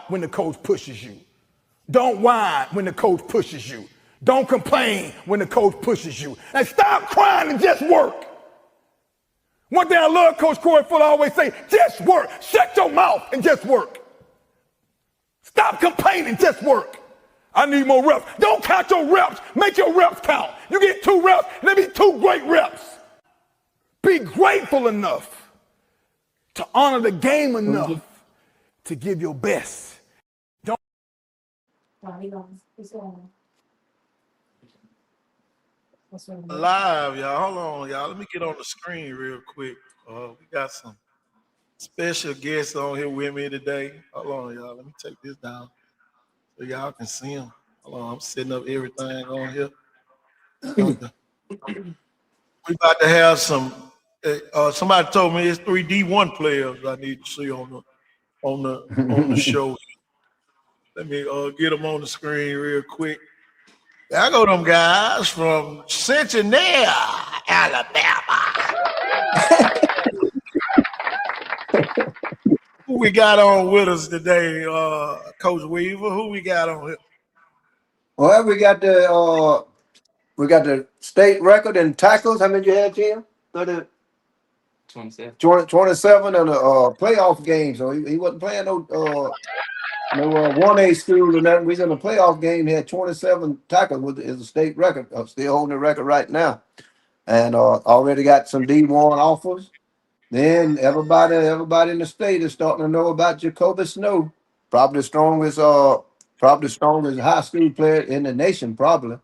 When the coach pushes you. Don't whine when the coach pushes you. Don't complain when the coach pushes you. And stop crying and just work. One thing I love Coach Corey Fuller always say, just work. Shut your mouth and just work. Stop complaining, just work. I need more reps. Don't count your reps. Make your reps count. You get 2 reps, let me 2 great reps. Be grateful enough to honor the game enough to give your best. Don't. Live, y'all. Hold on, y'all. Let me get on the screen real quick. We got some special guests on here with me today. Hold on, y'all. Let me take this down so y'all can see them. Hold on, I'm setting up everything on here. We about to have some. Somebody told me it's 3 D1 players I need to see on the show. Let me get them on the screen real quick. I go them guys from Citronelle, Alabama. Who we got on with us today, Coach Weaver? Who we got on here? Well, we got the state record in tackles. How many you had, Jim? 27. 27 in the playoff game. So he wasn't playing no 1A school or nothing. We was in the playoff game. He had 27 tackles, which is a state record. I'm still holding the record right now. And already got some D1 offers. Then everybody in the state is starting to know about Jacoby Snow. Probably the strongest high school player in the nation, probably.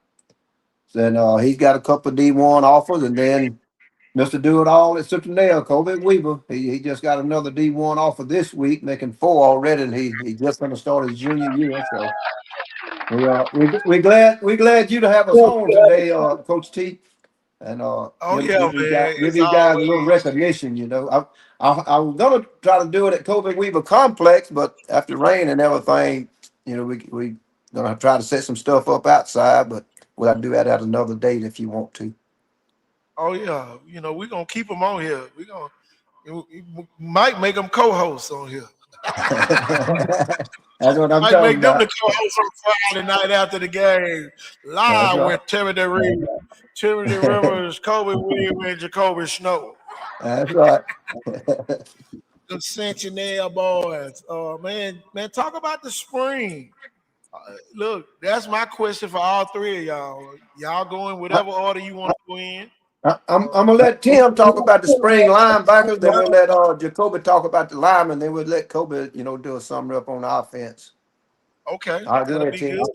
Then he's got a couple of D1 offers, and then Mr. Do It All at Citronelle, Kobe Weaver. He just got another D1 offer this week, making 4 already, and he just going to start his junior year. So we glad you to have us on today, Coach T. And give these guys a little recognition. You know, I was gonna try to do it at Kobe Weaver Complex, but after rain and everything, you know, we gonna try to set some stuff up outside, but we'll have to do that at another date if you want to. Oh yeah, you know we're gonna keep them on here. We might make them co-hosts on here. That's what I'm might talking make them about. the co-hosts on Friday night after the game, live with Timothy Rivers, Kobe Weaver, and Jacoby Snow. That's right. The Citronelle boys. Man, talk about the spring. Look, that's my question for all 3 of y'all. Y'all go in whatever order you want to go in. I'm gonna let Tim talk about the spring linebackers. Then we'll let Jacoby talk about the linemen. Then we'll let Kobe, do a summary up on the offense. Okay, All right, that'll be Tim. good.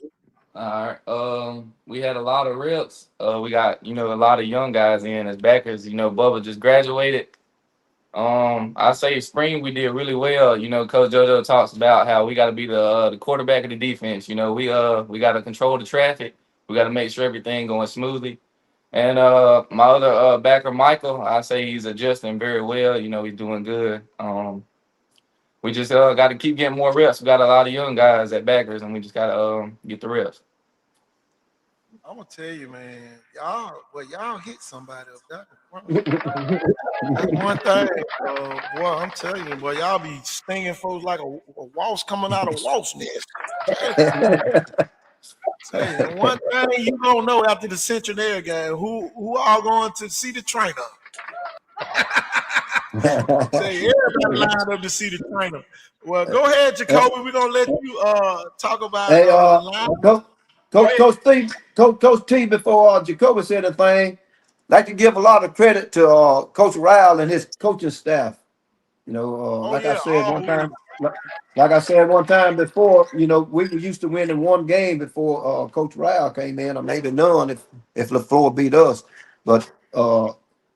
All right. We had a lot of reps. We got, a lot of young guys in as backers. Bubba just graduated. I say spring we did really well. Coach JoJo talks about how we got to be the quarterback of the defense. We got to control the traffic. We got to make sure everything going smoothly. And my other backer, Michael, I say he's adjusting very well. He's doing good. We just got to keep getting more reps. We got a lot of young guys at backers, and we just got to get the reps. I'm gonna tell you, man, y'all hit somebody up there. That's one thing, boy. I'm telling you, boy, y'all be stinging folks like a wasp coming out of wasp nest. Tell you, one thing you gonna know after the Citronelle game, who are going to see the trainer. Say everybody lined up to see the trainer. Well, go ahead, Jacoby. We're gonna let you talk about Coach T, before Jacoby said a thing, like to give a lot of credit to Coach Ryle and his coaching staff. Like I said one time before, we were used to winning 1 game before Coach Ryle came in, or maybe none if LaFleur beat us. But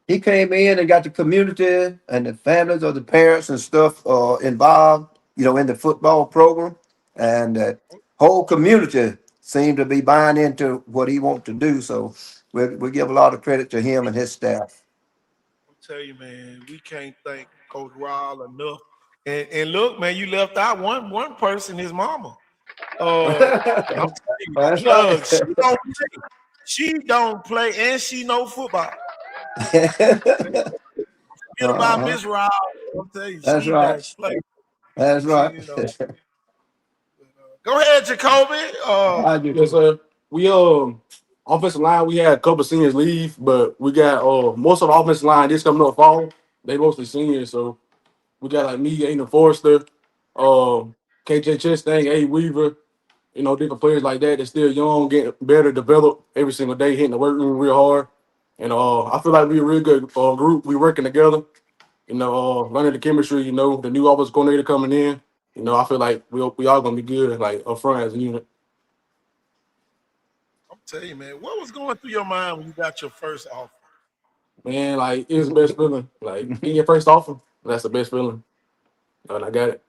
he came in and got the community and the families of the parents and stuff involved, in the football program. And the whole community seemed to be buying into what he wants to do. So we give a lot of credit to him and his staff. I'll tell you, man, we can't thank Coach Ryle enough. And look, man, you left out one person, his mama. I'm telling you, look, she don't play and she know football. Forget about Miss Ryle. I'm telling you, That's she right. don't play. That's right. Go ahead, Jacoby. Yes, sir. We offensive line, we had a couple of seniors leave, but we got most of the offensive line this coming up fall. They mostly seniors, so we got like me, Aiden Forrester, KJ Chastain, A Weaver, different players like that. They're still young, getting better, develop every single day, hitting the work room real hard. And I feel like we're a real good group. We working together, learning the chemistry. The new offensive coordinator coming in. I feel like we all gonna be good, like up front as a unit. I'm telling you, man, what was going through your mind when you got your first offer? Man, like it was the best feeling. Like getting your first offer, that's the best feeling. And I got it.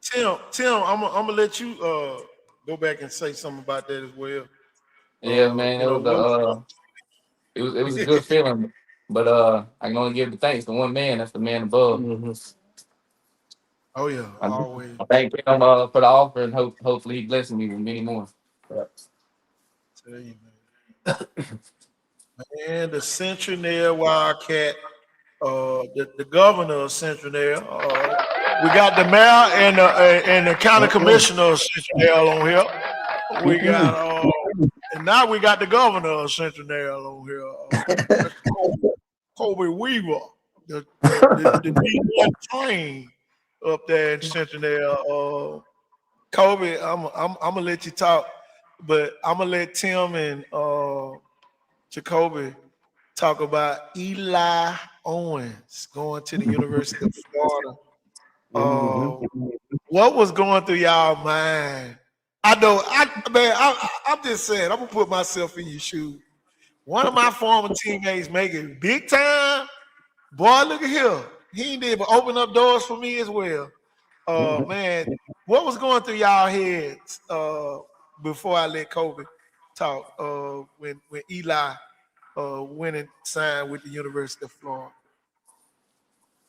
Tim, I'm gonna let you go back and say something about that as well. Yeah, man, You know, what it was a good feeling. But I can only give the thanks to one man. That's the man above. Mm-hmm. Oh yeah, I always. thank him for the offer, and hopefully he blesses me with many more. Tell you, man, the Citronelle Wildcat, the governor of Citronelle. We got the mayor and the county commissioner of Citronelle on here. We got and now we got the governor of Citronelle on here, Mr. Kobe Weaver, the D1 train up there in Citronelle. Kobe, I'm gonna let you talk, but I'm gonna let Tim and Jacoby talk about Eli Owens going to the University of Florida. What was going through y'all mind? I know, I'm just saying, I'm gonna put myself in your shoes. One of my former teammates making big time. Boy, look at here. He did but open up doors for me as well. Man, what was going through y'all heads before I let Kobe talk when Eli went and signed with the University of Florida?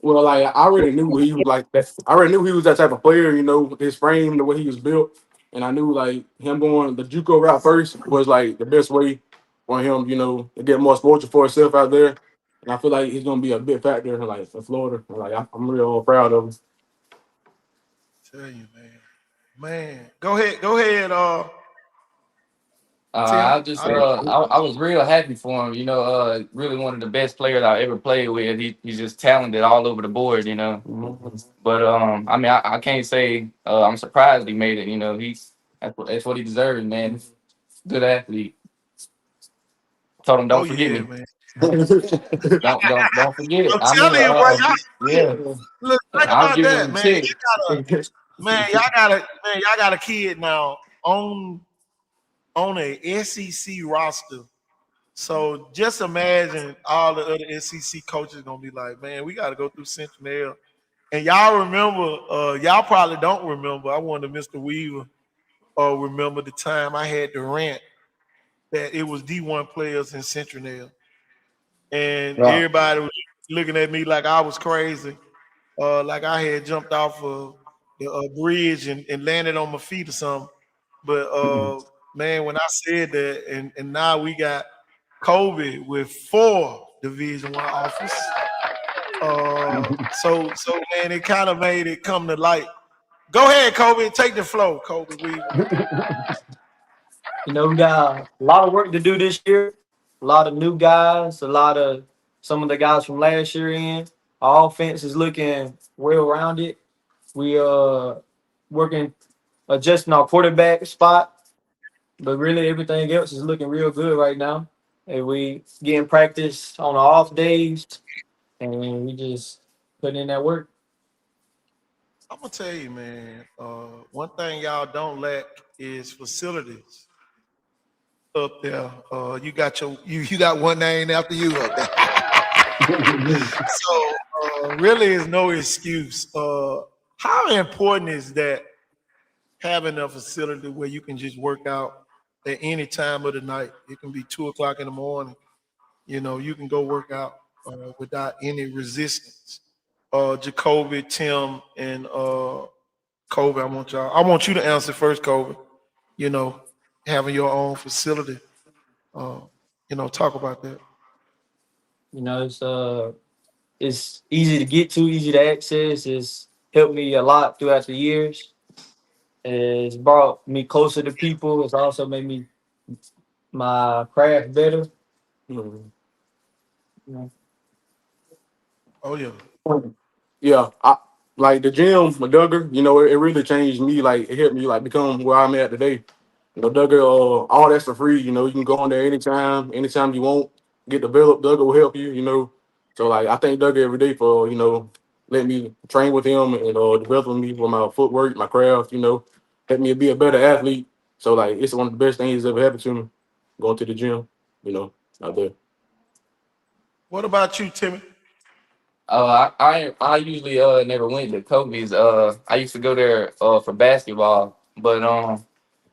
Well, like I already knew he was like that. I already knew he was that type of player. With his frame, the way he was built, and I knew like him going the JUCO route first was like the best way for him. To get more exposure for himself out there. And I feel like he's gonna be a big factor, like for Florida. Like I'm real proud of him. Tell you, man. Go ahead. I Tim. I was real happy for him. Really one of the best players I ever played with. He's just talented all over the board. But I mean, I can't say I'm surprised he made it. That's what he deserves, man. Good athlete. Told him don't forget me. Man. Don't forget it. I'm telling you, bro. Yeah. Look, think I'll about give that, him a man. check. Y'all got a kid now on a SEC roster. So just imagine all the other SEC coaches gonna be like, man, we got to go through Citronelle. And y'all remember, y'all probably don't remember. I wanted Mr. Weaver remember the time I had to rant that it was D1 players in Citronelle. And everybody was looking at me like I was crazy, like I had jumped off of the bridge and landed on my feet or something. But man, when I said that, and now we got Kobe with 4 Division I offers. So man, it kind of made it come to light. Go ahead, Kobe, take the flow, Kobe Weaver. We got a lot of work to do this year. A lot of new guys, some of the guys from last year in. Our offense is looking well rounded. We working adjusting our quarterback spot, but really everything else is looking real good right now. And we getting practice on our off days, and we just putting in that work. I'm gonna tell you, man. One thing y'all don't lack is facilities up there. You got you got one name after you up there. So really is no excuse. How important is that having a facility where you can just work out at any time of the night? It can be 2:00 in the morning. You can go work out without any resistance. Jacoby, Tim, and Kobe, I want you to answer first, Kobe. Having your own facility. Talk about that. It's easy to get to, easy to access. It's helped me a lot throughout the years. It's brought me closer to people. It's also made me my craft better. Mhm. Oh yeah. Yeah, I like the gym, McDuggar. You know, it really changed me. Like it helped me like become where I'm at today. You know, Duggar, all that's for free. You know, you can go on there anytime you want. Get developed. Duggar will help you. You know, so like I thank Duggar every day for letting me train with him and developing me for my footwork, my craft. You know, help me be a better athlete. So like it's one of the best things that's ever happened to me. Going to the gym. You know, out there. What about you, Timmy? I usually never went to Kobe's. I used to go there for basketball, but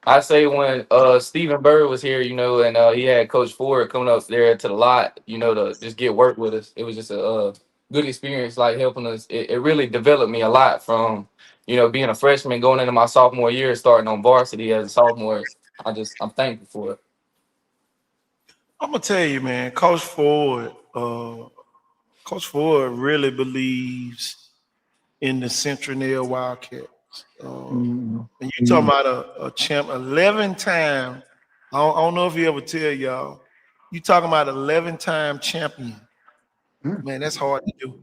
I say when Stephen Bird was here, and he had Coach Ford coming up there to the lot, to just get work with us. It was just a good experience, like helping us. It really developed me a lot from being a freshman going into my sophomore year, starting on varsity as a sophomore. I'm thankful for it. I'm gonna tell you, man, Coach Ford really believes in the Citronelle Wildcats. Mhm. And you talking about a champ 11 time. I don't know if he ever tell y'all. You talking about 11-time champion. Man, that's hard to do.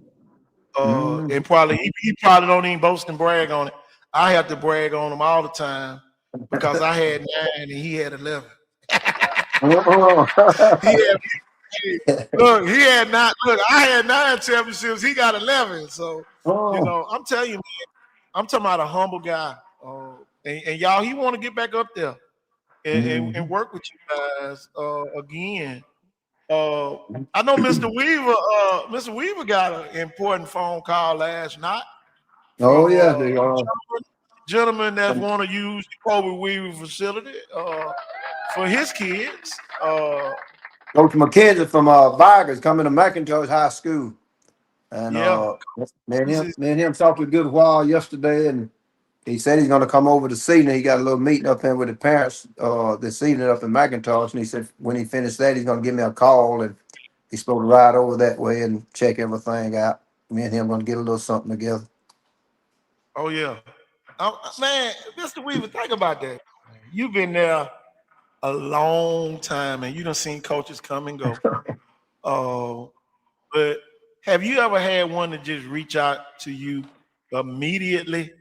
Mhm. And probably he probably don't even boast and brag on it. I have to brag on him all the time because I had 9 and he had 11. He had look, he had 9. Look, I had 9 championships. He got 11. So Oh. I'm telling you, I'm talking about a humble guy. And y'all, he want to get back up there and Mhm. work with you guys again. Uh, I know Mr. Weaver. Mr. Weaver got an important phone call last night Oh from yeah, they a are. gentleman that want to use the Kobe Weaver facility for his kids. Coach McKenzie from Vigors coming to McIntosh High School. And Yeah, me and him talked a good while yesterday, and he said he's going to come over this evening. He got a little meeting up there with the parents this evening up in McIntosh, and he said when he finished that, he's going to give me a call, and he's supposed to ride over that way and check everything out. Me and him going to get a little something together. oh yeah, man, Mr. Weaver, think about that. You've been there a long time, and you done seen coaches come and go. Uh, but have you ever had one to just reach out to you immediately?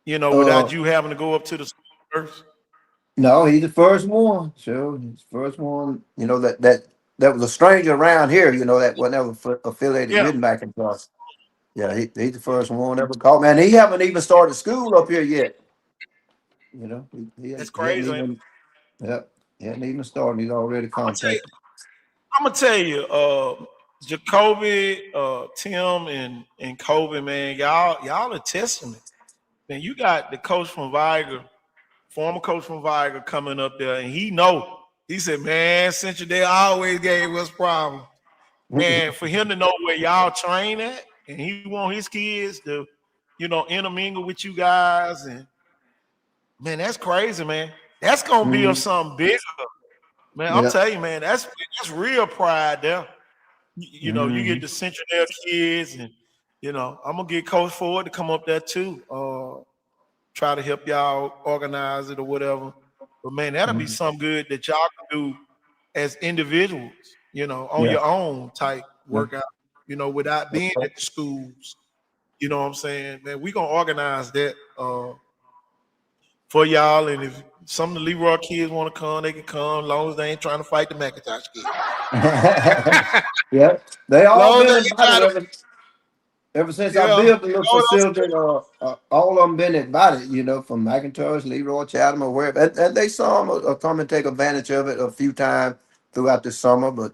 Uh, Without you having to go up to the school first. no, he's the first one. So he's the first one. That was a stranger around here. That wasn't ever affiliated Yeah, with McIntosh. Yeah, he's the first one ever called. Man, he haven't even started school up here yet. that's He hadn't crazy. even. Yeah, he hadn't even started. He's already I'm gonna tell you. contacted. I'm gonna tell you. Jacoby, Tim, and Kobe, man, y'all a testament. Man, you got the coach from Viger, former coach from Viger, coming up there, and he know. He said, "Man, Central they always gave us problems." Man, for him to know where y'all train at, and he want his kids to, intermingle with you guys, and man, that's crazy, man. That's gonna be of Mhm. something bigger, man. I'm Yeah. telling you, man, that's real pride there. You get Mhm. the Central Air kids, and I'm gonna get Coach Ford to come up there too. Try to help y'all organize it or whatever. But man, that'll be Mhm. something good that y'all can do as individuals, on Yeah. your own type Yeah. workout, without being at the schools. You know what I'm saying? Man, we gonna organize that for y'all. And if some of the Leroy kids want to come, they can come, as long as they ain't trying to fight the McIntosh kids. Yeah. They all Long as they been ain't trying invited to, ever since I yeah. built the little You know what I'm facility. All of them been invited. From McIntosh, Leroy, Chatham, or wherever. And they saw them come and take advantage of it a few times throughout the summer. But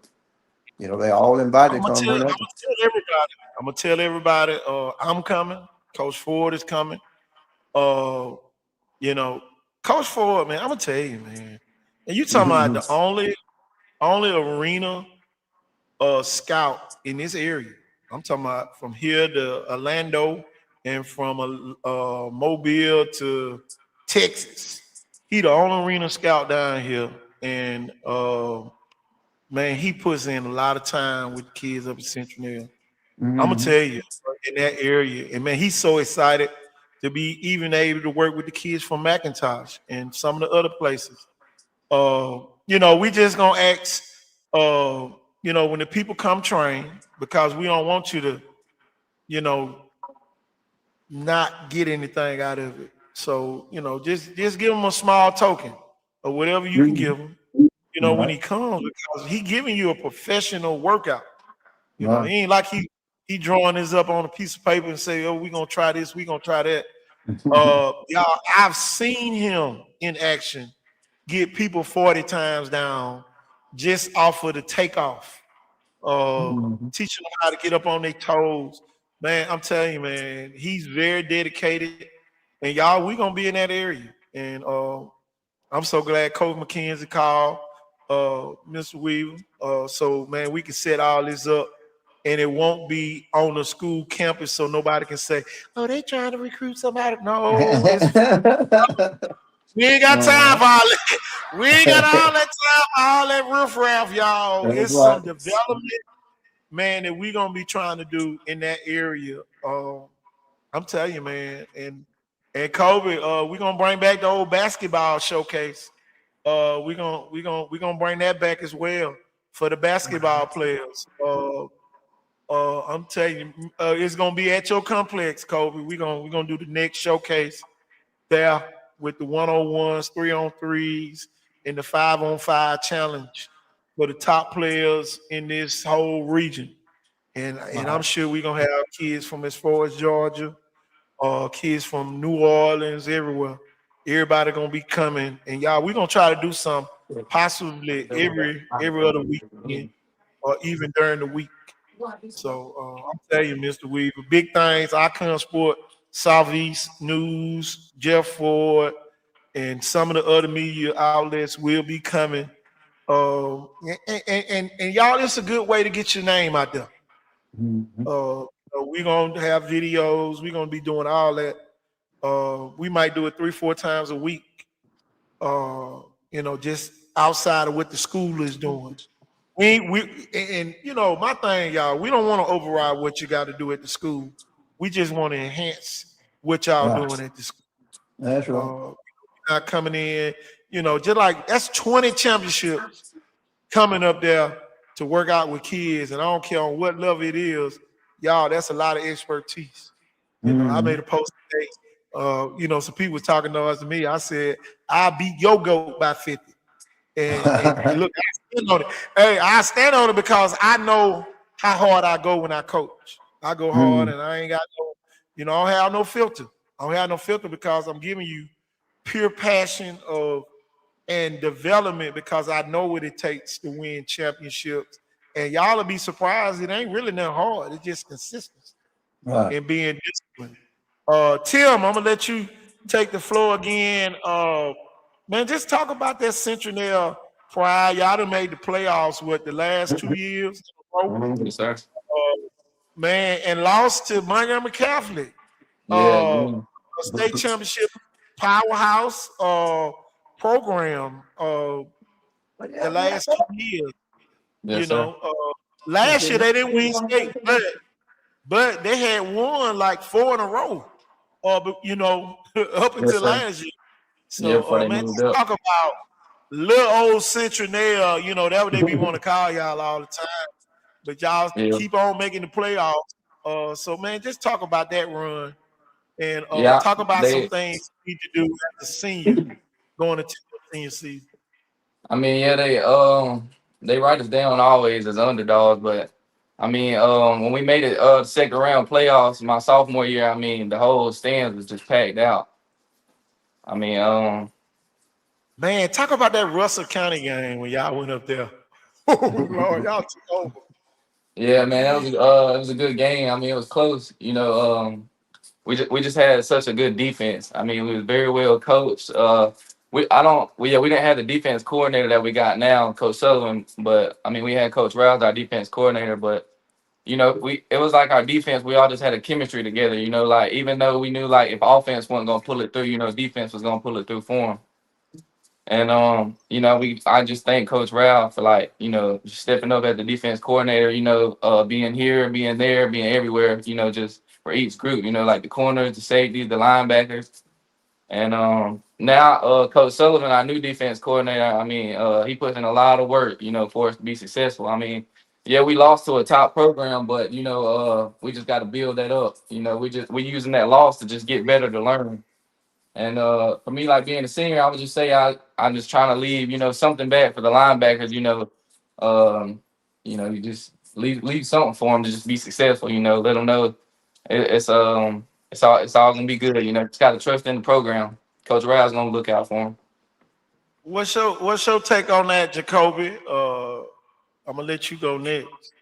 they all invited I'm to gonna come tell. I'm whenever. gonna tell everybody. I'm gonna tell everybody. I'm coming. Coach Ford is coming. Uh, you know, Coach Ford, man. I'm gonna tell you, man. And you talking about the only arena scout in this area. I'm talking about from here to Orlando and from Mobile to Texas. He the only arena scout down here, and man, he puts in a lot of time with kids up at Central Mill. I'm gonna Mhm. tell you in that area, and man, he's so excited. to be even able to work with the kids from McIntosh and some of the other places. We just gonna ask, when the people come train, because we don't want you to, you know, not get anything out of it. So, just give him a small token or whatever you can give him, when Right. he comes, because he giving you a professional workout. Right. He ain't like he drawing this up on a piece of paper and say, "Oh, we gonna try this, we gonna try that." Y'all, I've seen him in action get people 40 times down just off of the takeoff. Mhm. Teaching them how to get up on their toes. Man, I'm telling you, man, he's very dedicated. And y'all, we gonna be in that area. And I'm so glad Coach McKenzie called Mr. Weaver. So man, we can set all this up and it won't be on the school campus so nobody can say, oh, they trying to recruit somebody. No, we ain't got time Uh-huh. for all that. We ain't got all that time for all that riffraff, y'all. That's It's right. some development, man, that we gonna be trying to do in that area. I'm telling you, man, and Kobe, we gonna bring back the old basketball showcase. We gonna bring that back as well for the basketball players. I'm telling you, it's gonna be at your complex, Kobe. We gonna do the next showcase there with the 101s, 3-on-3s, and the 5-on-5 challenge for the top players in this whole region. And I'm Right. sure we're gonna have kids from as far as Georgia, kids from New Orleans, everywhere. Everybody gonna be coming, and y'all, we're gonna try to do some possibly every other weekend or even during the week. So I'm telling you, Mr. Weaver, big things. Icon Sport, Southeast News, Jeff Ford, and some of the other media outlets will be coming. And y'all, it's a good way to get your name out there. Mhm. We're gonna have videos. We're gonna be doing all that. We might do it 3-4 times a week. Just outside of what the school is doing. My thing, y'all, we don't want to override what you got to do at the school. We just want to enhance what y'all Right. doing at the school. That's right. Not coming in, just like that's 20 championships coming up there to work out with kids, and I don't care on what level it is, y'all. That's a lot of expertise. I made Mhm. a post today. Some people was talking noise to me. I said, "I beat your goat by 50." And look, I stand on it. Hey, I stand on it because I know how hard I go when I coach. I go hard, Mhm. and I ain't got no, I don't have no filter. I don't have no filter because I'm giving you pure passion of and development because I know what it takes to win championships. And y'all will be surprised. It ain't really that hard. It's just consistency Right. and being disciplined. Tim, I'm gonna let you take the floor again. Man, just talk about that Citronelle pride. Y'all done made the playoffs with the last 2 years in a row. Mhm. Yes, sir. Man, and lost to Montgomery Catholic. Yeah, A state championship powerhouse program the last 2 years. You yes, sir. know, last year they didn't win state, but they had won like 4 in a row. Up Yes, until sir. last year. Yeah, So, before they man, moved just up. talk about little old Citronelle. That what they be want to call y'all all the time. But y'all Yeah, keep on making the playoffs. So, man, just talk about that run and yeah. talk about some They, things you need to do as a senior going into your senior season. I mean, yeah, they write us down always as underdogs, but I mean, when we made it the second round playoffs my sophomore year, I mean, the whole stands was just packed out. I mean, Man, talk about that Russell County game when y'all went up there. Oh Lord, y'all took over. yeah, man, it was a good game. I mean, it was close. We just had such a good defense. I mean, we was very well coached. We didn't have the defense coordinator that we got now, Coach Sullivan, but I mean we had Coach Rouse, our defense coordinator, but it was like our defense, we all just had a chemistry together, like even though we knew like if offense wasn't gonna pull it through, defense was gonna pull it through for them. And I just thank Coach Rouse for like, stepping up as the defense coordinator, being here, being there, being everywhere, just for each group. You know, like the corners, the safeties, the linebackers. And now Coach Sullivan, our new defense coordinator, I mean, he puts in a lot of work, you know, for us to be successful. I mean, yeah, we lost to a top program, but you know, we just got to build that up. You know, we using that loss to just get better to learn. And for me, like being a senior, I would just say I'm just trying to leave, you know, something back for the linebackers. You just leave something for them to just be successful. You know, let them know it's all gonna be good. You know, just gotta trust in the program. Coach Rao's gonna look out for him. What's your take on that, Jacoby? I'm gonna let you go next.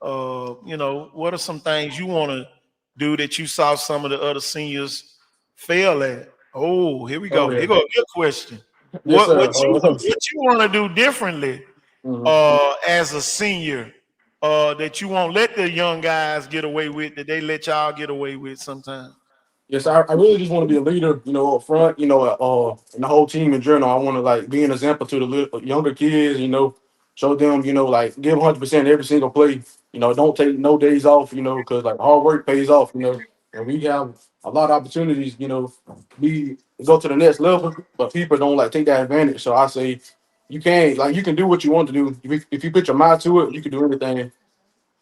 What are some things you want to do that you saw some of the other seniors fail at? Oh, here we Oh go. yeah. Here go a good question. Yes, What sir. what you what you want to do differently Mhm. as a senior that you won't let the young guys get away with that they let y'all get away with sometimes? Yes, I really just want to be a leader, you know, up front, you know, and the whole team in general. I want to like be an example to the younger kids, you know, show them, you know, like give 100% every single play. You know, don't take no days off, you know, because like hard work pays off, you know, and we have a lot of opportunities, you know, be go to the next level, but people don't like take that advantage. So I say you can do what you want to do. If you put your mind to it, you can do anything.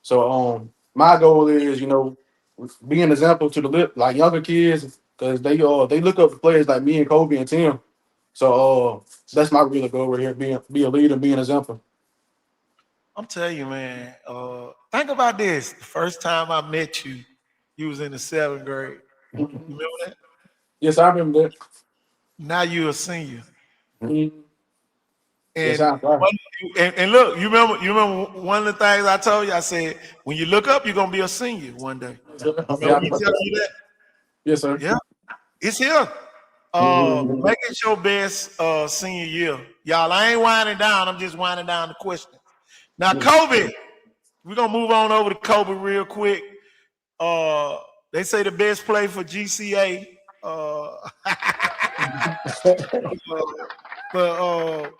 So my goal is, you know, be an example to the like younger kids because they look up to players like me and Kobe and Tim. So that's my real goal right here, be a leader, be an example. I'm telling you, man. Think about this. The first time I met you, you was in the seventh grade. You remember that? Yes, I remember that. Now you're a senior. Mhm. Yes, And and look, you remember one of the things I told you. I said, when you look up, you're gonna be a senior one day. Yeah, Remember me telling you that? yes, sir. Yeah, it's here. Mhm. Make it your best senior year, y'all. I ain't winding down. I'm just winding down the question. Now, Kobe, we're gonna move on over to Kobe real quick. Uh, they say the best play for GCA. But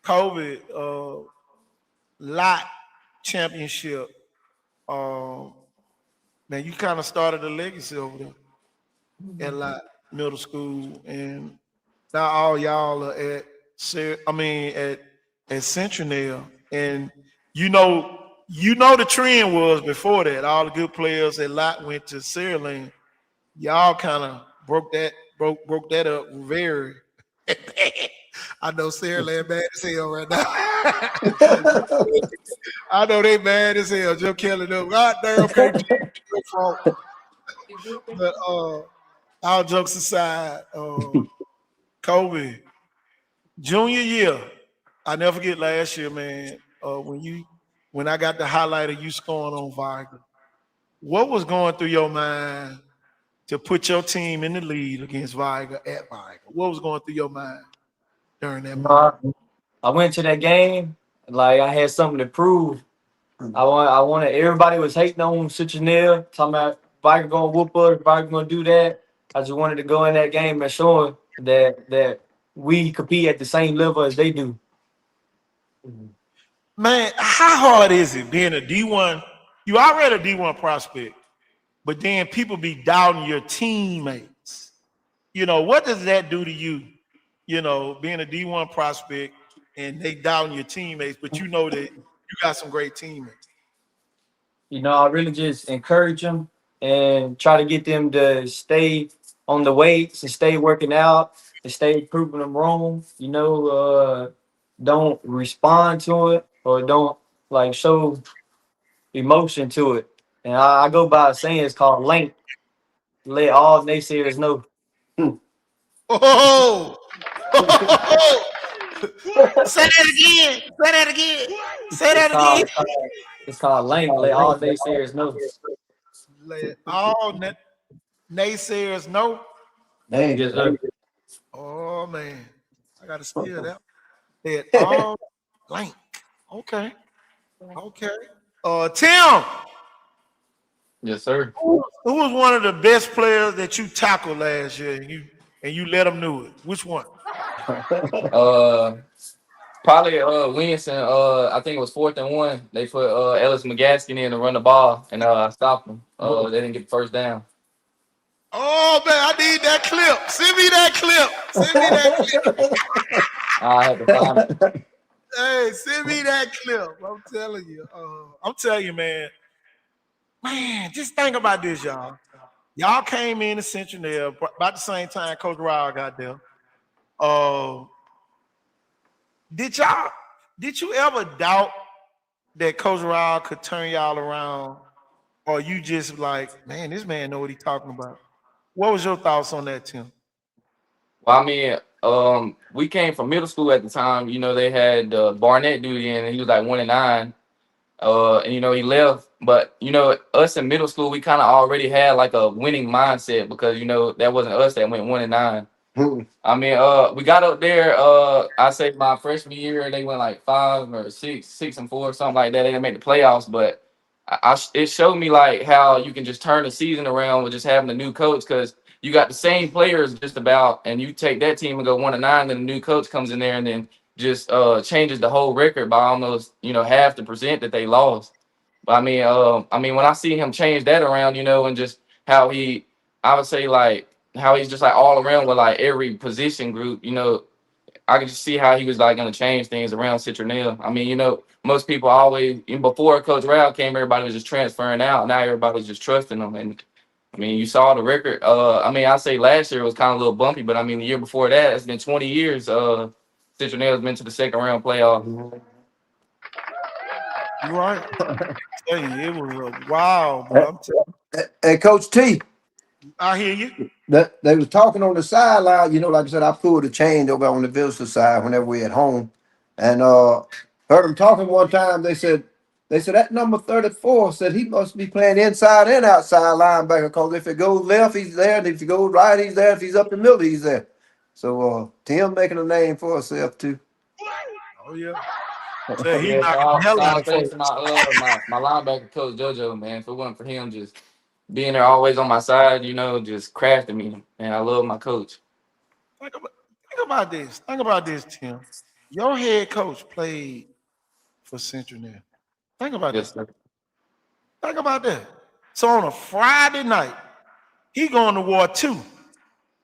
Kobe, lot championship. Um, Man, you kind of started a legacy over there at Lot Middle School, and now all y'all are at at Citronelle, and the trend was before that. All the good players at Lot went to Saraland. Y'all kind of broke that up very. I know Saraland mad as hell right now. I know they mad as hell. Joe Kelly, them. God damn, can't do your fault. But all jokes aside, Kobe, junior year, I never forget last year, man. When I got the highlight of you scoring on Viger, what was going through your mind to put your team in the lead against Viger at Viger? What was going through your mind during that moment? I went to that game like I had something to prove. I wanted everybody was hating on Citronelle, talking about Viking gonna whoop us, Viking gonna do that. I just wanted to go in that game and show 'em that we compete at the same level as they do. Man, how hard is it being a D1? You already a D1 prospect, but then people be doubting your teammates. What does that do to you? Being a D1 prospect and they doubting your teammates, but you know that you got some great teammates. I really just encourage them and try to get them to stay on the weights and stay working out and stay proving them wrong. Don't respond to it or don't like show emotion to it. And I go by a saying it's called link. Let all naysayers know. Oh, say that again. Say that again. Say It's that again. called it's called link. Let all naysayers know. Let all naysayers know. Dang. Yes, sir. Oh man, I gotta steal that. Let all blank. Okay. Okay. Tim, Yes, sir. who was one of the best players that you tackled last year and you let them know it? Which one? Uh, Probably Winston. I think it was 4th and 1. They put Ellis McGaskin in to run the ball, and stopped them. They didn't get the first down. Oh man, I need that clip. Send me that clip. Send me that clip. I had to find it. Hey, send me that clip. I'm telling you. Man. Man, just think about this, y'all. Y'all came in to Citronelle about the same time Coach Ryle got there. Did you ever doubt that Coach Ryle could turn y'all around? Or you just like, man, this man know what he's talking about? What was your thoughts on that, Tim? Well, I mean, we came from middle school at the time. You know, they had Barnett dude in, and he was like 1-9. And he left. But us in middle school, we kind of already had like a winning mindset because that wasn't us that went 1-9. I mean, we got up there. I say my freshman year, they went like 5 or 6, 6-4, something like that. They didn't make the playoffs, but it showed me like how you can just turn the season around with just having a new coach because you got the same players just about, and you take that team and go 1-9, then the new coach comes in there and then just changes the whole record by almost half the percent that they lost. But I mean when I see him change that around, and just how I would say like how he's just like all around with like every position group, I could just see how he was like going to change things around Citronelle. I mean, most people always, even before Coach Rao came, everybody was just transferring out. Now everybody's just trusting him. And I mean, you saw the record. I mean, I say last year was kind of a little bumpy, but I mean, the year before that, it's been 20 years. Citronelle's been to the second round playoff. You're right. It was a wow, bro. I'm telling you. Hey, Coach T, I hear you. that they was talking on the sideline. Like I said, I pulled a change over on the visitor side whenever we at home, and heard them talking one time. They said that number 34 said he must be playing inside and outside linebacker because if it goes left, he's there, and if he goes right, he's there. If he's up the middle, he's there. So Tim making a name for himself too. Oh yeah. So he Yeah, so knocking the hell out of thanks to my linebacker coach JoJo, man. If it wasn't for him just being there always on my side, just crafting me. And I love my coach. Think about this. Think about this, Tim. Your head coach played for Citronelle. Think about Yes, that. sir. Think about that. So on a Friday night, he going to war 2.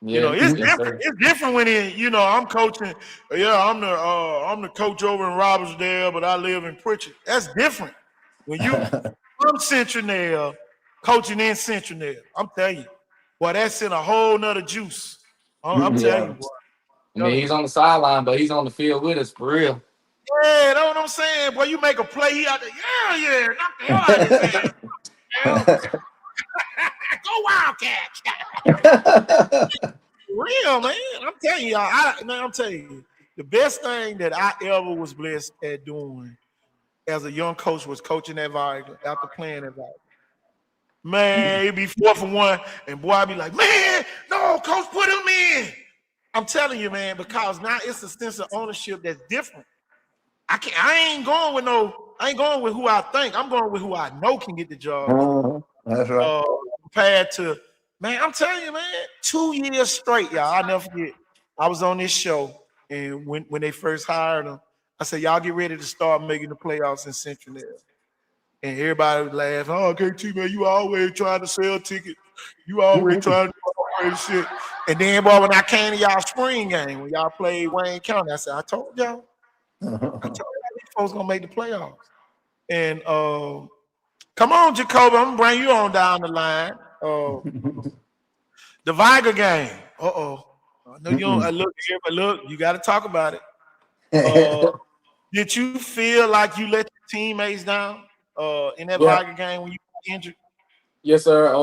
Yeah, It's yes, different. sir. It's different when I'm coaching. Yeah, I'm the coach over in Robertsdale, but I live in Pritchard. That's different. When you from Citronelle, coaching in Citronelle, I'm telling you, boy, that's in a whole nother juice. I'm telling Yeah. you, boy. I mean, he's on the sideline, but he's on the field with us for real. Yeah, that's what I'm saying. Boy, you make a play, he out there. Yeah, knock the hell out of his ass. Hell. Go Wildcats. Real, man. I'm telling y'all. I'm telling you, the best thing that I ever was blessed at doing as a young coach was coaching that Viking after playing that Viking. Man, it'd be 4-1, and boy, I'd be like, man, no, coach, put him in. I'm telling you, man, because now it's a sense of ownership that's different. I ain't going with who I think. I'm going with who I know can get the job done. That's right. Compared to, man, I'm telling you, man, 2 years straight, y'all. I'll never forget. I was on this show, and when they first hired him, I said, y'all get ready to start making the playoffs in Citronelle. And everybody would laugh. Oh, KT, man, you always trying to sell tickets. You always trying to do all crazy shit. And then, boy, when I came to y'all spring game, when y'all played Wayne County, I said, I told y'all these folks gonna make the playoffs. And come on, Jacoby, I'm gonna bring you on down the line. The Viger game. I know you don't look here, but look, you got to talk about it. Did you feel like you let your teammates down in that Yeah. Viger game when you got injured? Yes, sir.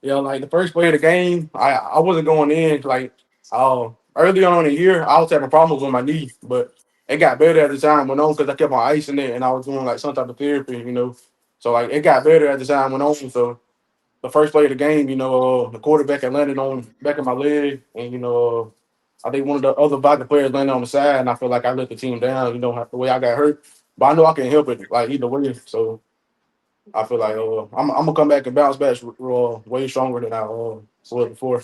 Like the first play of the game, I wasn't going in. Like, early on in the year, I was having problems with my knee, but it got better as the time went on because I kept on icing it and I was doing like some type of therapy. So like it got better as the time went on. So the first play of the game, the quarterback had landed on back of my leg, and I think one of the other Viking players landed on the side, and I feel like I let the team down. The way I got hurt, but I know I can help it like either way. So I feel like I'm gonna come back and bounce back way stronger than I was before.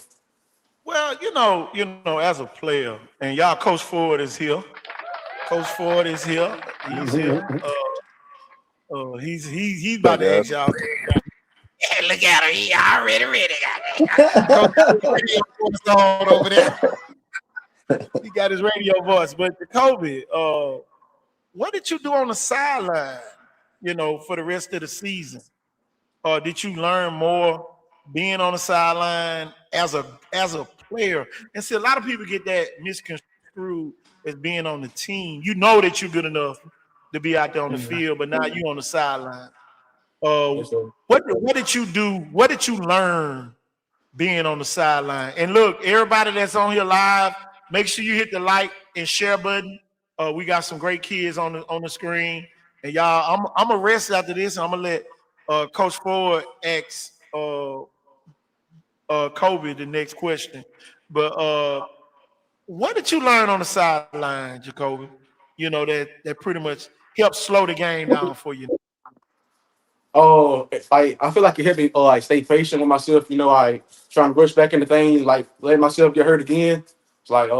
Well, as a player, and y'all Coach Ford is here. Coach Ford is here. He's here. He's What's up, about to guys? ask y'all. Hey, look at him. He already ready. Coach got his radio voice on over there. He got his radio voice. But Jacoby, what did you do on the sideline? For the rest of the season, or did you learn more being on the sideline as a player? And see, a lot of people get that misconstrued as being on the team. You know that you're good enough to be out there on the field, but now you on the sideline. Uh, Yes, sir. what did you do? What did you learn being on the sideline? And look, everybody that's on here live, make sure you hit the like and share button. We got some great kids on the screen, and y'all, I'm gonna rest after this, and I'm gonna let Coach Ford ask Kobe the next question. But what did you learn on the sideline, Jacoby? That pretty much helped slow the game down for you. Oh, like I feel like it helped me like stay patient with myself. Like trying to rush back into things, like letting myself get hurt again. It's like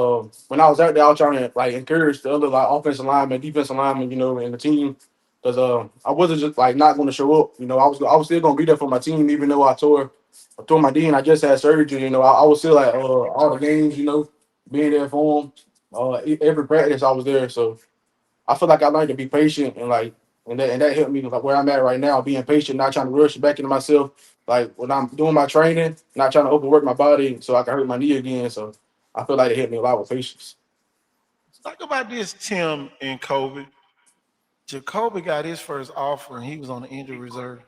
when I was out there, I was trying to like encourage the other like offensive linemen, defensive linemen, and the team, because I wasn't just like not going to show up. I was still going to be there for my team, even though I tore my D and I just had surgery. I was still like all the games, being there for them. Every practice I was there, so I feel like I learned to be patient and that helped me like where I'm at right now, being patient, not trying to rush back into myself. Like when I'm doing my training, not trying to overwork my body so I can hurt my knee again. So I feel like it helped me a lot with patience. Talk about this, Tim and Kobe. Jacoby got his first offer and he was on the injury reserve.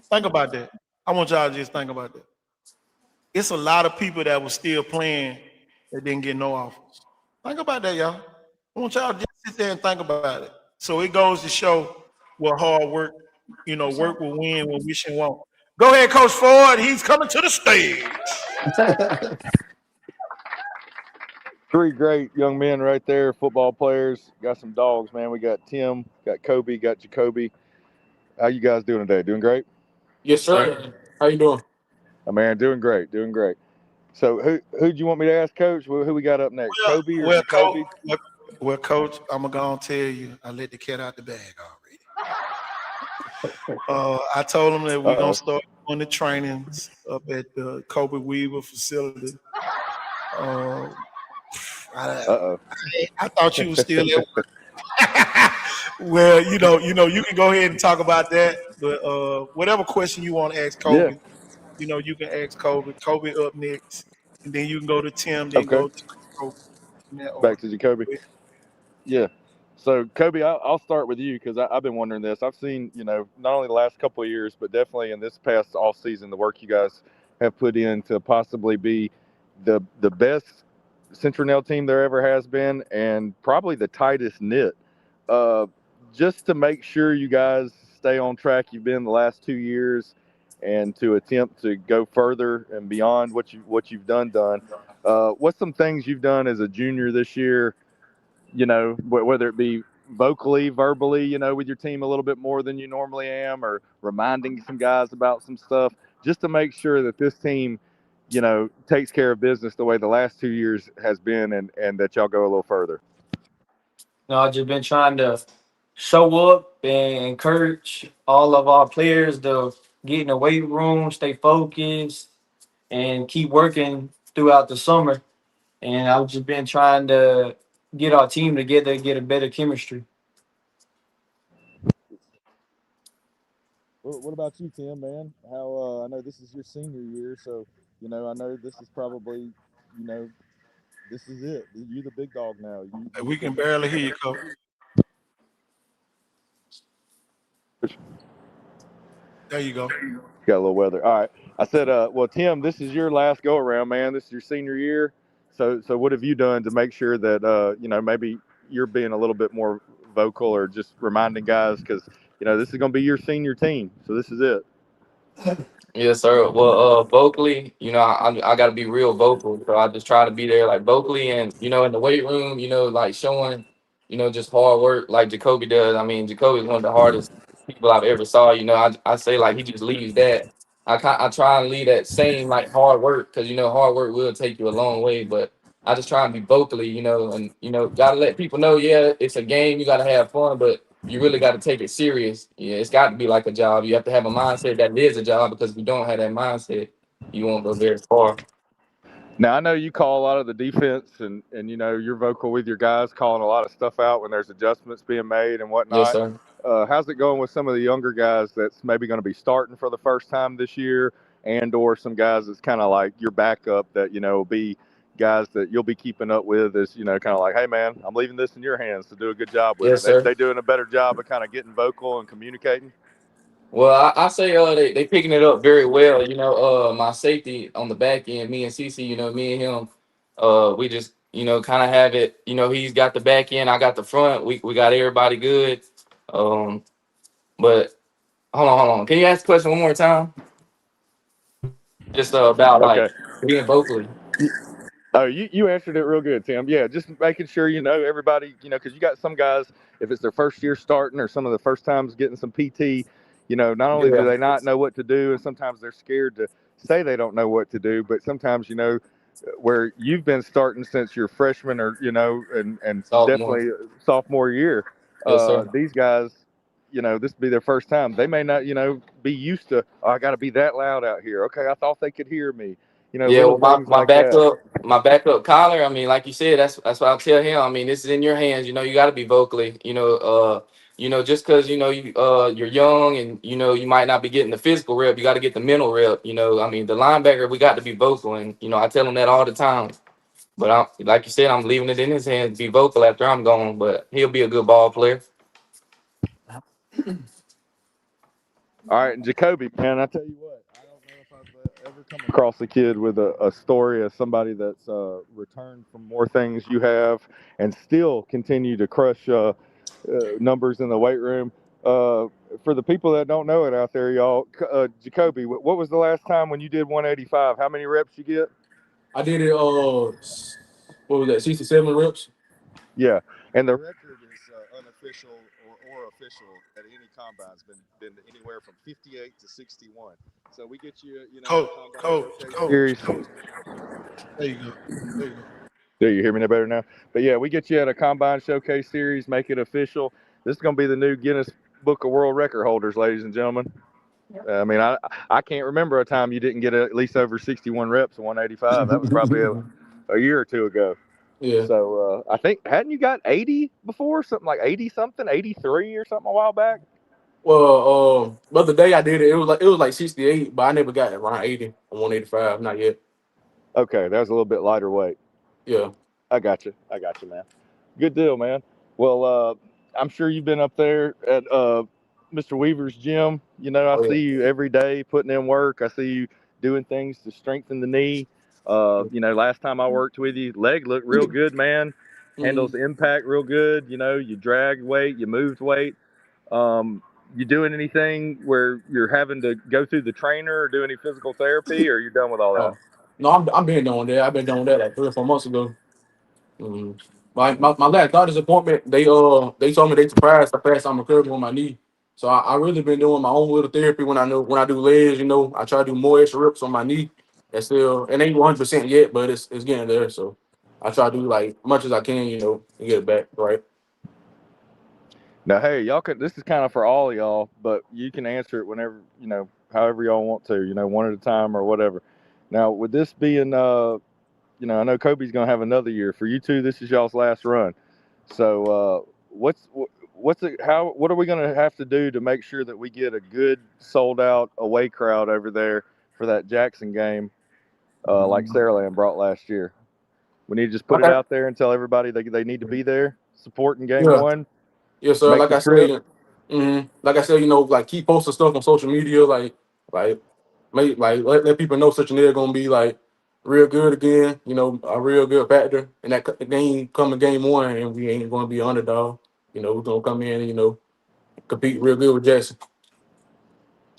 Think about that. I want y'all to just think about that. It's a lot of people that were still playing that didn't get no offers. Think about that, y'all. I want y'all to just sit there and think about it. So it goes to show what hard work, work will win when wishing won't. Go ahead, Coach Ford. He's coming to the stage. Three great young men right there, football players. Got some dogs, man. We got Tim, got Kobe, got Jacoby. How you guys doing today? Doing great? Yes, sir. How you doing? Oh, man, doing great, doing great. So who do you want me to ask, Coach? Who we got up next? Well, Kobe or well, Jacoby? Coach, I'm gonna tell you, I let the cat out the bag already. I told him that we're gonna Uh-oh. start doing the trainings up at the Kobe Weaver facility. Uh, I, Uh-oh. I thought you were still at work. Well, you can go ahead and talk about that. But whatever question you want to ask Yeah. Kobe, you can ask Kobe. Kobe up next, and then you can go to Tim, then Okay. go to Kobe in that Back order. to Jacoby. Yeah. So, Kobe, I'll start with you because I've been wondering this. I've seen, not only the last couple of years, but definitely in this past off season, the work you guys have put in to possibly be the best Citronelle team there ever has been, and probably the tightest knit. Uh, just to make sure you guys stay on track, you've been the last 2 years, and to attempt to go further and beyond what you've done. What's some things you've done as a junior this year? Whether it be vocally, verbally, with your team a little bit more than you normally am, or reminding some guys about some stuff, just to make sure that this team, takes care of business the way the last 2 years has been, and that y'all go a little further. I've just been trying to show up and encourage all of our players to get in the weight room, stay focused, and keep working throughout the summer. And I've just been trying to get our team together, get a better chemistry. What about you, Tim, man? How I know this is your senior year, so I know this is probably, you know, this is it. You're the big dog now. You We get can the barely hear you, Coach. There you go. got a little weather. All right. I said, well, Tim, this is your last go around, man. This is your senior year. So what have you done to make sure that, maybe you're being a little bit more vocal or just reminding guys because, this is going to be your senior team. So this is it. Yes, sir. Well, vocally, I got to be real vocal. So I just try to be there, like vocally, and in the weight room, like showing, just hard work, like Jacoby does. I mean, Jacoby's one of the hardest people I've ever saw. I say like he just leaves that. I try and leave that same like hard work because hard work will take you a long way. But I just try and be vocally, you know, and you know, gotta let people know, yeah, it's a game, you gotta have fun, but you really gotta take it serious. Yeah, it's got to be like a job. You have to have a mindset that it is a job, because if you don't have that mindset, you won't go very far. Now I know you call a lot of the defense, and you know you're vocal with your guys, calling a lot of stuff out when there's adjustments being made and Yes, whatnot. sir. How's it going with some of the younger guys that's maybe going to be starting for the first time this year, and or some guys that's kind of like your backup that you know will be guys that you'll be keeping up with, as you know, kind of like, hey man, I'm leaving this in your hands to do a good job with it. Yes, sir. They doing a better job of kind of getting vocal and communicating. Well, I say they picking it up very well. You know, my safety on the back end, me and CC, you know, me and him, we just, you know, kind of have it, you know, he's got the back end, I got the front. We got everybody good. Um, but hold on. Can you ask the question one more time? Just about like Okay. being vocally. Oh, you answered it real good, Tim. Yeah, just making sure you know everybody, you know, because you got some guys, if it's their first year starting or some of the first times getting some PT, you know, not only do Yeah. they not know what to do, and sometimes they're scared to say they don't know what to do, but sometimes, you know, where you've been starting since your freshman or, you know, and Sophomore. definitely sophomore year, Yes, sir. these guys, you know, this will be their first time. They may not, you know, be used to, oh, I got to be that loud out here. Okay, I thought they could hear me. You know, Yeah, little well, things like that. my backup collar. I mean, like you said, that's what I'll tell him. I mean, this is in your hands. You know, you got to be vocally. You know, just because you know you're young and you know you might not be getting the physical rep, you got to get the mental rep. You know, I mean, the linebacker, we got to be vocal, and you know, I tell him that all the time. But like you said, I'm leaving it in his hands to be vocal after I'm gone. But he'll be a good ball player. All right, and Jacoby, man, I tell you what, I don't know if I've ever come across a kid with a story of somebody that's returned from more things you have and still continue to crush numbers in the weight room. Uh, for the people that don't know it out there, y'all, Jacoby, what was the last time when you did 185? How many reps you get? I did it. What was that? 67 reps. Yeah, and the record is unofficial or official at any combine's been anywhere from 58 to 61. So we get you, you know, Coach, a combine coach, showcase coach, series. coach. There you go. There you go. Do you hear me no better now? But yeah, we get you at a combine showcase series, make it official. This is going to be the new Guinness Book of World Record holders, ladies and gentlemen. I mean, I can't remember a time you didn't get at least over 61 reps of 185. That was probably a year or two ago. Yeah. So I think hadn't you got 80 before, something like 80 something, 83 or something a while back? Well, the other day I did it. It was like 68, but I never got around 80 or 185. Not yet. Okay, that was a little bit lighter weight. Yeah. I got you. I got you, man. Good deal, man. Well, I'm sure you've been up there at Mr. Weaver's gym. You know, I Oh see you every day putting in work. I see you doing things to strengthen the knee. You know, last time I worked with you, leg looked real good, man. yeah. Handles the impact real good. You know, you dragged weight, you moved weight. You doing anything where you're having to go through the trainer or do any physical therapy, or you're done with all that? Oh. No, I'm been doing that. I've been doing that like 3 or 4 months ago. Mm. My last doctor's appointment, they told me they surprised how fast I'm recovering on my knee. So I really been doing my own little therapy when I do legs. You know, I try to do more extra reps on my knee. That's still it ain't 100% yet, but it's getting there. So I try to do like much as I can, you know, to get it back right. Now, hey, y'all can. This is kind of for all of y'all, but you can answer it whenever you know, however y'all want to. You know, one at a time or whatever. Now, with this being, you know, I know Kobe's gonna have another year. For you two, this is y'all's last run. So, what's it? How? What are we gonna have to do to make sure that we get a good sold out away crowd over there for that Jackson game, like Saraland brought last year? We need to just put it Okay. out there and tell everybody they need to be there supporting game Yeah. one. Yes, sir. Make Like the I said, trip. yeah. Like I said, you know, like keep posting stuff on social media, like let people know Citronelle gonna be like real good again. You know, a real good factor, and that game coming game one, and we ain't gonna be an underdog. You know, we're gonna come in and compete real good with Jackson.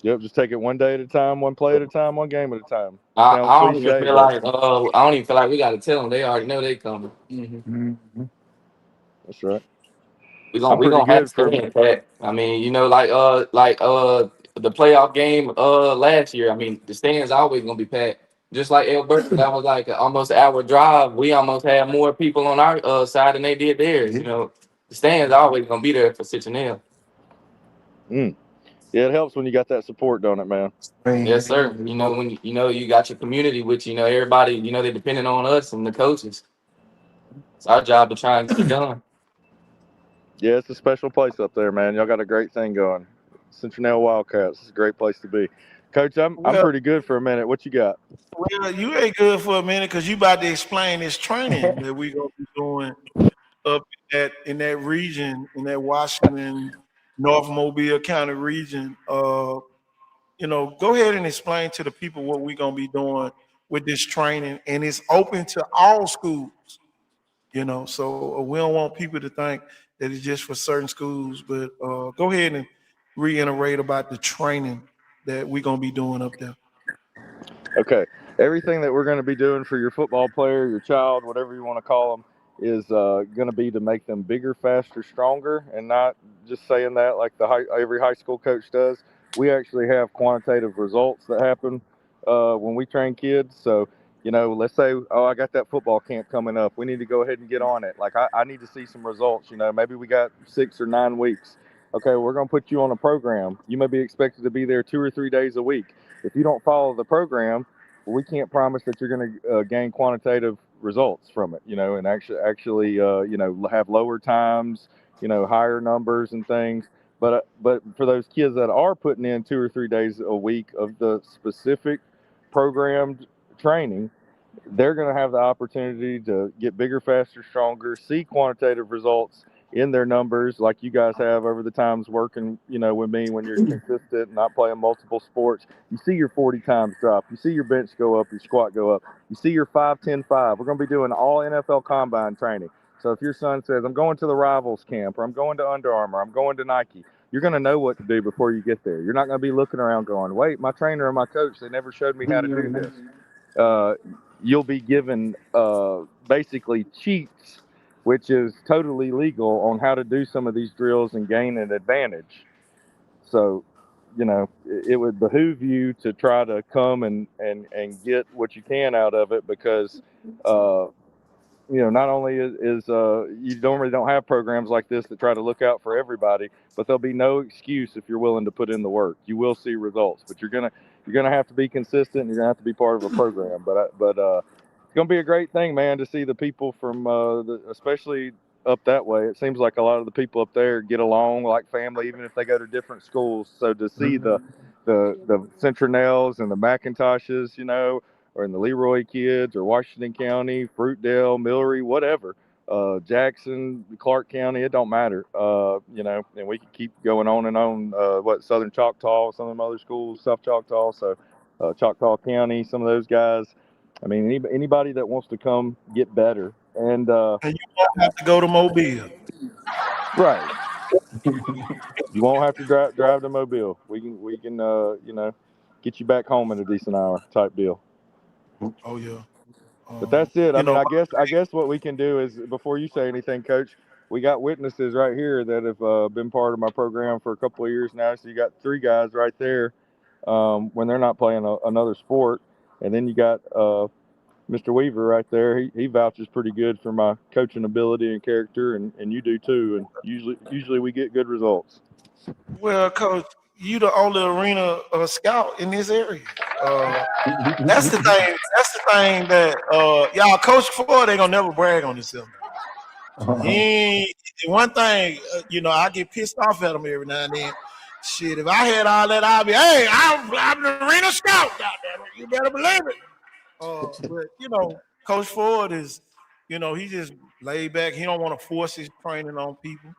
Yep, just take it one day at a time, one play at a time, one game at a time. I, Sounds I don't even cliche, feel but like I don't even feel like we got to tell them. They already know they coming. that's right. We I'm we pretty gonna have good to stay for. in that. I mean, you know, like the playoff game last year. I mean, the stands always gonna be packed. Just like Alberta, that was like almost an hour drive. We almost had more people on our side than they did theirs. You know, the stands always gonna be there for Citronelle. Yeah, it helps when you got that support, don't it, man? Yes, sir. You know, when you got your community with everybody, they're depending on us and the coaches. It's our job to try and get it done. Yeah, it's a special place up there, man. Y'all got a great thing going. Citronelle Wildcats. It's a great place to be. Coach, I'm Well, pretty good for a minute. What you got? well, you ain't good for a minute because you about to explain this training that we gonna be doing up in that region, in that Washington, North Mobile County region. Go ahead and explain to the people what we're gonna be doing with this training, and it's open to all schools. So we don't want people to think that it's just for certain schools. But go ahead and reiterate about the training that we're gonna be doing up there. Okay. Everything that we're going to be doing for your football player, your child, whatever you want to call them, is going to be to make them bigger, faster, stronger, and not just saying that like every high school coach does. We actually have quantitative results that happen when we train kids. So, let's say, oh, I got that football camp coming up. We need to go ahead and get on it. Like, I need to see some results. Maybe we got 6 or 9 weeks. Okay, we're going to put you on a program. You may be expected to be there 2 or 3 days a week. If you don't follow the program, we can't promise that you're going to gain quantitative results from it, and actually, have lower times, higher numbers and things. But for those kids that are putting in 2 or 3 days a week of the specific programmed training, they're going to have the opportunity to get bigger, faster, stronger, see quantitative results in their numbers like you guys have over the times working, with me when you're consistent, not playing multiple sports. You see your 40 times drop. You see your bench go up, your squat go up. You see your 5, 10, 5. We're going to be doing all NFL combine training. So if your son says, I'm going to the Rivals camp, or I'm going to Under Armour, I'm going to Nike, you're going to know what to do before you get there. You're not going to be looking around going, wait, my trainer or my coach, they never showed me how to do this. You'll be given basically cheats, which is totally legal, on how to do some of these drills and gain an advantage. So, it would behoove you to try to come and get what you can out of it, because not only is you don't have programs like this that try to look out for everybody, but there'll be no excuse if you're willing to put in the work. You will see results, but you're gonna have to be consistent. You're gonna have to be part of a program. But it's gonna be a great thing, man, to see the people from especially up that way. It seems like a lot of the people up there get along like family, even if they go to different schools. So to see the Citronelles and the McIntoshes, or in the Leroy kids, or Washington County, Fruitdale, Millery, whatever, Jackson, Clark County, it don't matter, and we can keep going on and on, Southern Choctaw, some of them other schools, South Choctaw, so Choctaw County, some of those guys. I mean, anybody that wants to come get better. And And you won't have to go to Mobile. right. You won't have to drive to Mobile. We can get you back home in a decent hour type deal. Oh yeah. But that's it. I You mean, know, I guess what we can do is, before you say anything, Coach, we got witnesses right here that have been part of my program for a couple of years now. So you got 3 guys right there when they're not playing another sport, and then you got Mr. Weaver right there. He vouches pretty good for my coaching ability and character, and you do too. And usually we get good results. well, Coach, you the only arena scout in this area. That's the thing. That's the thing that y'all, Coach Ford ain't gonna never brag on himself. One thing, I get pissed off at him every now and then. Shit, if I had all that, I'd be, hey, I'm the arena scout. Goddamn it, you better believe it. But Coach Ford is, he just laid back. He don't want to force his training on people.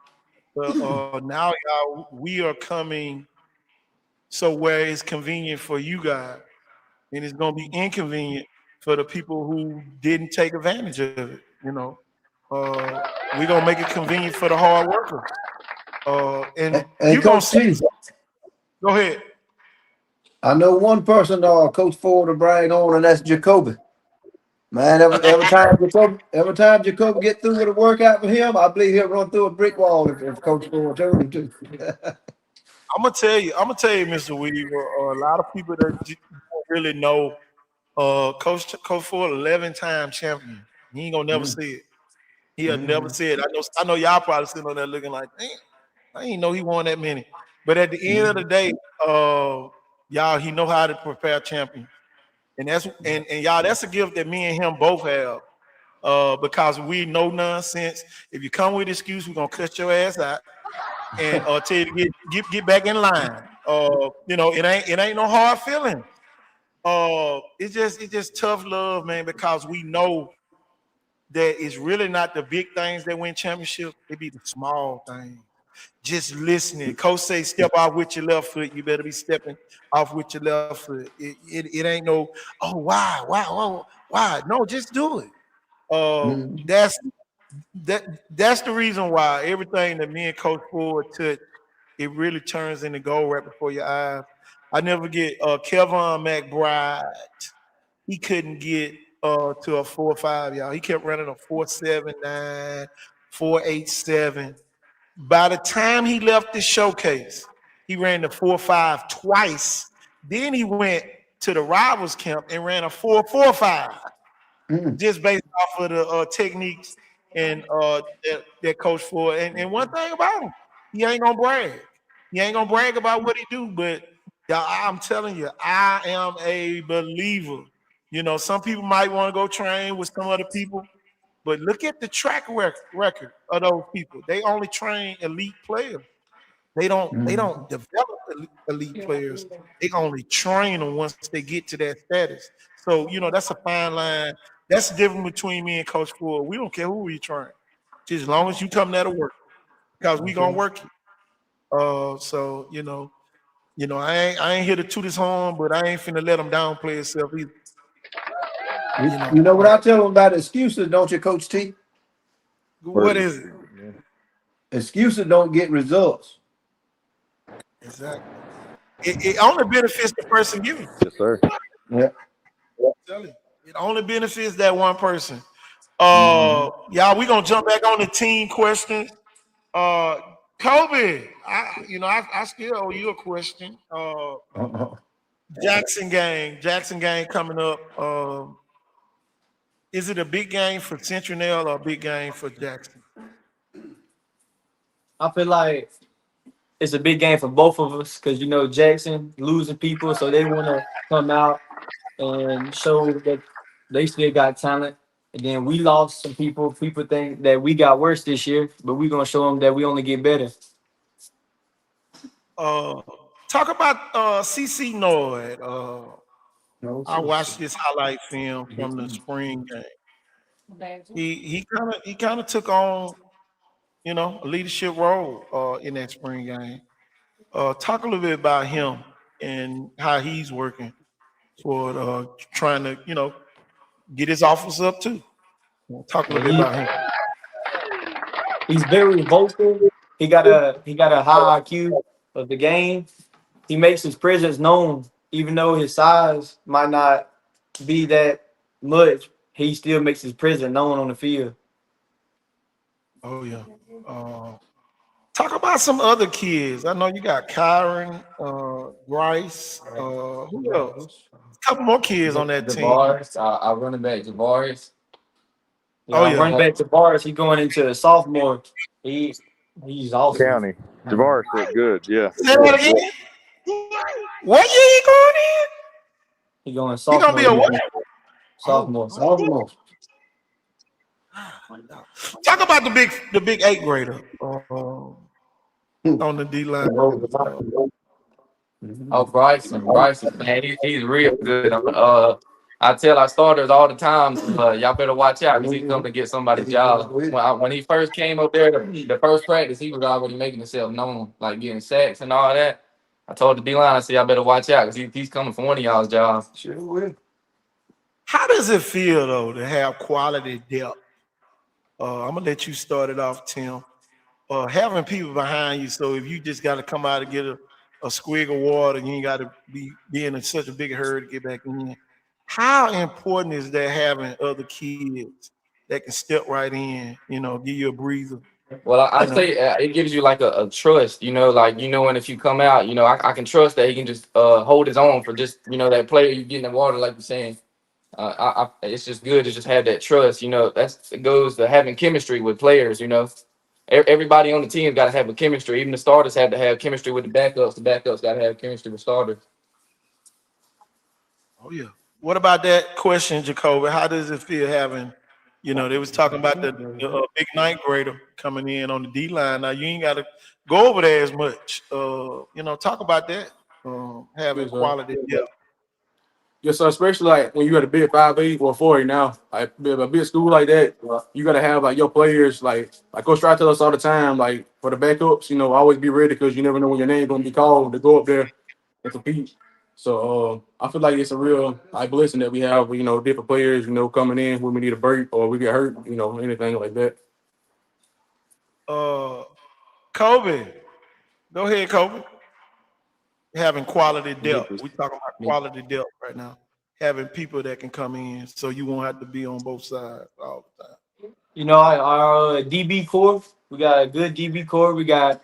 But now, y'all, we are coming so where it's convenient for you guys, and it's gonna be inconvenient for the people who didn't take advantage of it. We're gonna make it convenient for the hard workers. And you gonna Coach see. T, Go ahead. I know one person Coach Ford to brag on, and that's Jacoby. Man, every time Jacoby get through with a workout for him, I believe he'll run through a brick wall if Coach Ford told him to. I'm gonna tell you, Mr. Weaver, a lot of people that don't really know Coach Ford, 11-time champion. He ain't gonna never see it. He'll never see it. I know y'all probably sitting on there looking like, damn, I didn't know he won that many. But at the end of the day, y'all, he know how to prepare champions. And y'all, that's a gift that me and him both have. Because we no nonsense. If you come with excuse, we're gonna cut your ass out and tell you to get back in line. It ain't no hard feeling. It's just tough love, man, because we know that it's really not the big things that win championship. It be the small things. Just listening. Coach say step off with your left foot. You better be stepping off with your left foot. It ain't no, oh, why? No, just do it. That's the reason why everything that me and Coach Ford took, it really turns into gold right before your eyes. I never get Kevin McBride. He couldn't get to a 4.5, y'all. He kept running a 4.79, 4.87. By the time he left the showcase, he ran the 4.5 twice. Then he went to the rivals camp and ran a 4.45, just based off of the techniques and that Coach Ford. And one thing about him, he ain't gonna brag. He ain't gonna brag about what he do, but y'all, I'm telling you, I am a believer. Some people might want to go train with some other people, but look at the track record of those people. They only train elite players. They don't develop elite players. They only train them once they get to that status. So that's a fine line. That's the difference between me and Coach Ford. We don't care who we train, just as long as you come there to work, because we gonna work you. I ain't here to toot his horn, but I ain't finna let him downplay himself either. You know what I tell them about excuses, don't you, Coach T? What is it? Excuses don't get results. Exactly. It only benefits the person giving. Yes, sir. Yeah. It only benefits that one person. Y'all, we gonna jump back on the team questions. Kobe, I still owe you a question. Jackson game coming up. Is it a big game for Citronelle or a big game for Jackson? I feel like it's a big game for both of us because Jackson losing people, so they want to come out and show that they still got talent. And then we lost some people. People think that we got worse this year, but we're gonna show them that we only get better. Talk about CC Noyd. I watched this highlight film from the spring game. He kind of took on a leadership role in that spring game. Talk a little bit about him and how he's working toward trying to get his offers up too. Talk a little bit about him. He's very vocal. He got a high IQ of the game. He makes his presence known, even though his size might not be that much. He still makes his presence known on the field. Oh yeah. Talk about some other kids. I know you got Kyron, Bryce. Who else? A couple more kids on that team. I running back Javaris. Running back Javaris. He's going into a sophomore. He's awesome. County. Javaris looked good. Yeah. Say that again. What year he going in? He going sophomore. He gonna be a what? Sophomore. Talk about the big 8th grader on the D line. Oh, Bryson, man, he's real good. I tell our starters all the time, y'all better watch out because he's coming to get somebody's job. When he first came up there, the first practice, he was already making himself known, like getting sacks and all that. I told the D-line, I said, y'all better watch out because he's coming for one of y'all's jobs. Sure will. How does it feel, though, to have quality depth? I'm going to let you start it off, Tim. Having people behind you, so if you just got to come out and get a squig of water, you ain't got to be in such a big hurry to get back in. How important is that having other kids that can step right in, give you a breather? Well, I say it gives you like a trust, and if you come out, I can trust that he can just hold his own for just, that player you get in the water, like you're saying. It's just good to just have that trust. You know, it goes to having chemistry with players. You know, everybody on the team got to have a chemistry. Even the starters have to have chemistry with the backups. The backups got to have chemistry with starters. Oh yeah. What about that question, Jacoby? How does it feel having, they was talking about the big ninth grader coming in on the D line. Now you ain't got to go over there as much. Talk about that. Having Yes, sir. quality depth. Yes, sir. Especially like when you at a big 5A or 4A now, like a big school like that, you gotta have like your players like Coach Stroud tell us all the time, like for the backups, always be ready because you never know when your name gonna be called to go up there and compete. So I feel like it's a real blessing that we have, different players, coming in when we need a break or we get hurt, anything like that. Uh, Kobe, go ahead, Kobe. Having quality depth. We talking about quality depth right now. Having people that can come in, so you won't have to be on both sides all the time. You know, our DB core, we got a good DB core. We got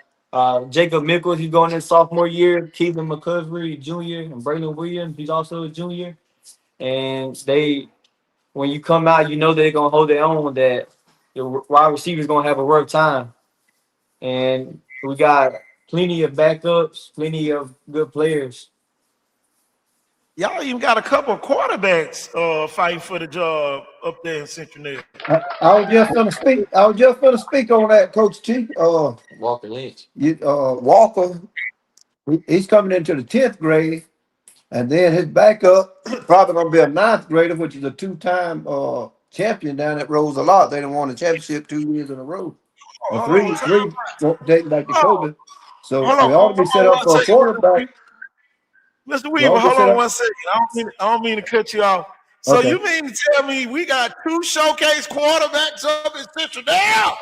Jacob Mickles, he's going in sophomore year. Keelan McCovery, junior, and Braylon Williams, he's also a junior. And when you come out, you know they're gonna hold their own. That the wide receivers gonna have a rough time. And we got plenty of backups, plenty of good players. Y'all even got a couple of quarterbacks fighting for the job up there in Citronelle. I was just gonna speak. I was just gonna speak on that, Coach T. Walker Lynch. Walker, he's coming into the 10th grade, and then his backup probably gonna be a ninth grader, which is a two-time champion down at Rose a lot. They done won the championship 2 years in a row, or Hold three, on, three dating back to Kobe. So hold on, we ought to be set up one for a second, quarterback. Mr. We Weaver. ought to be Hold set on up. 1 second. I don't mean to cut you off. So Okay. you mean to tell me we got two showcase quarterbacks up in Citronelle? Oh,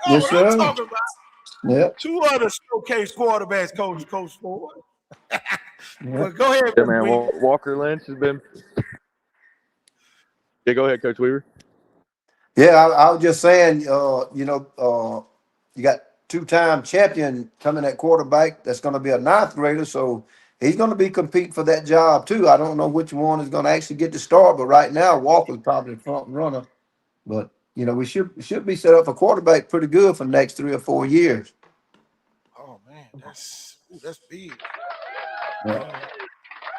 Yes, what I'm sir. talking about. Yep. Two other showcase quarterbacks, Coach Ford. Yep. Well, go ahead, Yeah, Mr. man. Weaver. Walker Lynch has been. Yeah, go ahead, Coach Weaver. Yeah, I was just saying, you got two-time champion coming at quarterback. That's going to be a ninth grader, so he's going to be competing for that job too. I don't know which one is going to actually get the start, but right now Walker's probably the front runner. But we should be set up for quarterback pretty good for the next 3 or 4 years. Oh man, that's big. Yeah.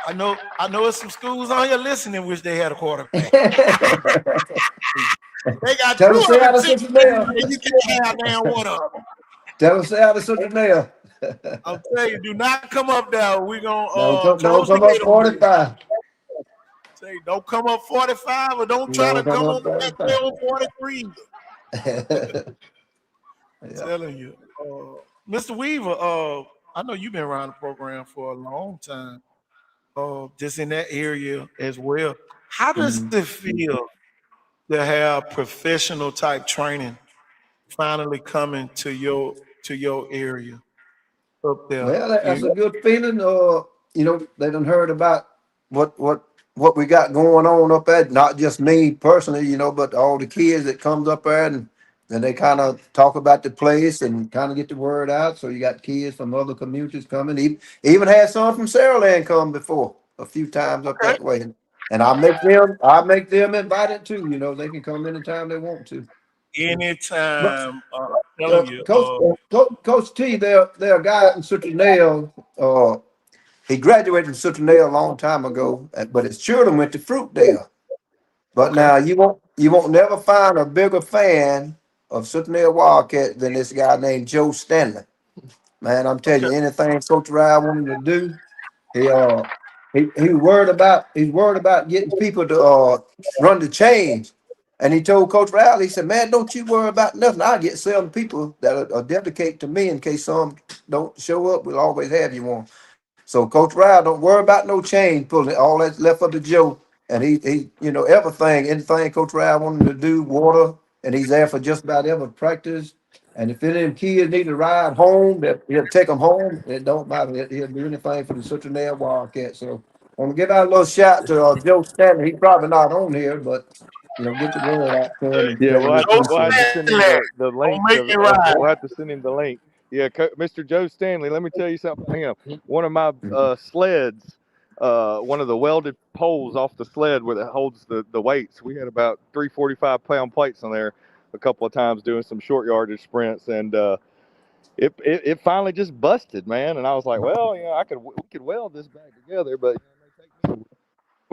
I know there's some schools on here listening wish they had a quarterback. They got Tell two them of stay them in out of such a nail. and you can have down one of them. Tell them stay out of such a nail. I'll tell you, do not come up there. We're gonna Don't close the come up gate on you. 45. Say don't come up 45 or don't try to Don't come come up up back there 45. on 43. Yeah. Telling you. Mr. Weaver, I know you've been around the program for a long time. Just in that area as well. How does Mhm. it feel to have professional type training finally coming to your area up there? Well, that's a good feeling. They done heard about what what what we got going on up there. Not just me personally, but all the kids that comes up there and they kind of talk about the place and kind of get the word out. So you got kids from other communities coming. Even had some from Saraland come before a few times up Okay. that way. And I make them invited too. They can come anytime they want to. Anytime, I'm telling you. Coach T, there a guy in Citronelle. He graduated from Citronelle a long time ago, but his children went to Fruitdale. But Okay. now you won't never find a bigger fan of Citronelle Wildcat than this guy named Joe Stanley. Man, I'm telling Okay. you, anything Coach Rye wanted to do, he uh he's worried about getting people to run the change. And he told Coach Riley, he said, "Man, don't you worry about nothing. I'll get 7 people that are dedicated to me in case some don't show up. We'll always have you on." So Coach Riley, don't worry about no change pulling. All that's left up to Joe. And he anything Coach Riley wanted to do, water, and he's there for just about every practice. And if any of them kids need to ride home, he'll take them home. It don't matter. He'll do anything for the Citronelle Wildcat. So I want to give out a little shout to Joe Stanley. He's probably not on here, but get the word out to him and Yeah, tell him we Joe we'll have to appreciate send him Stanley, the don't link make it right. we'll have to send him the link. Yeah, Mr. Joe Stanley. Let me tell you something. Him, one of my sleds one of the welded poles off the sled where it holds the weights. We had about 3 45-pound plates on there a couple of times doing some short yardage sprints, and it finally just busted, man. And I was like, well, we could weld this back together, but it may take me.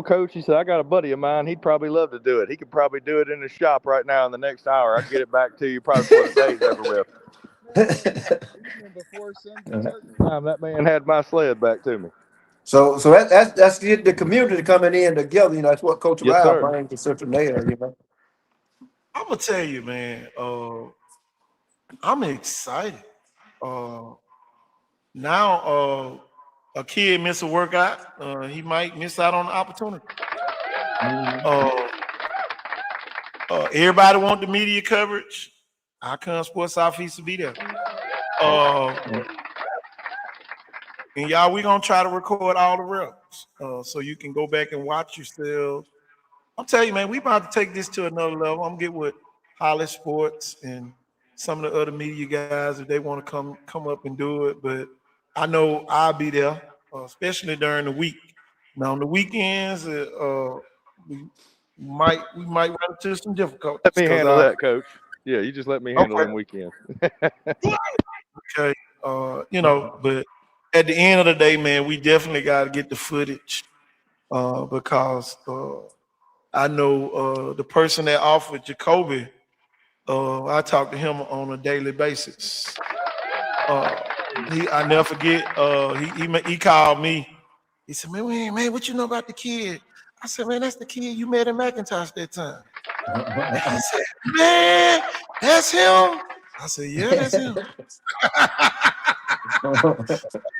Coach, he said, I got a buddy of mine. He'd probably love to do it. He could probably do it in the shop right now in the next hour. I can get it back to you probably before the day's over with. Even before Sunday certain time, that man had my sled back to me. So that's the community coming in together. You know, that's what Coach Yes, Ryle sir. brings to Citronelle. You know, I'm gonna tell you, man. I'm excited. Now, a kid miss a workout, he might miss out on the opportunity. Everybody want the media coverage. Icon Sports Southeast to be there. And y'all, we gonna try to record all the reps, so you can go back and watch yourself. I'm telling you, man, we about to take this to another level. I'm gonna get with Hollis Sports and some of the other media guys if they want to come up and do it. But I know I'll be there, especially during the week. Now on the weekends, we might run into some difficulties. Let me handle that, Coach. Yeah, you just let me handle them weekends. Okay, but at the end of the day, man, we definitely got to get the footage, because I know the person that offered Jacoby, I talk to him on a daily basis. I never forget. He called me. He said, "Man, what you know about the kid?" I said, "Man, that's the kid you met in McIntosh that time." He said, "Man, that's him." I said, "Yeah, that's him."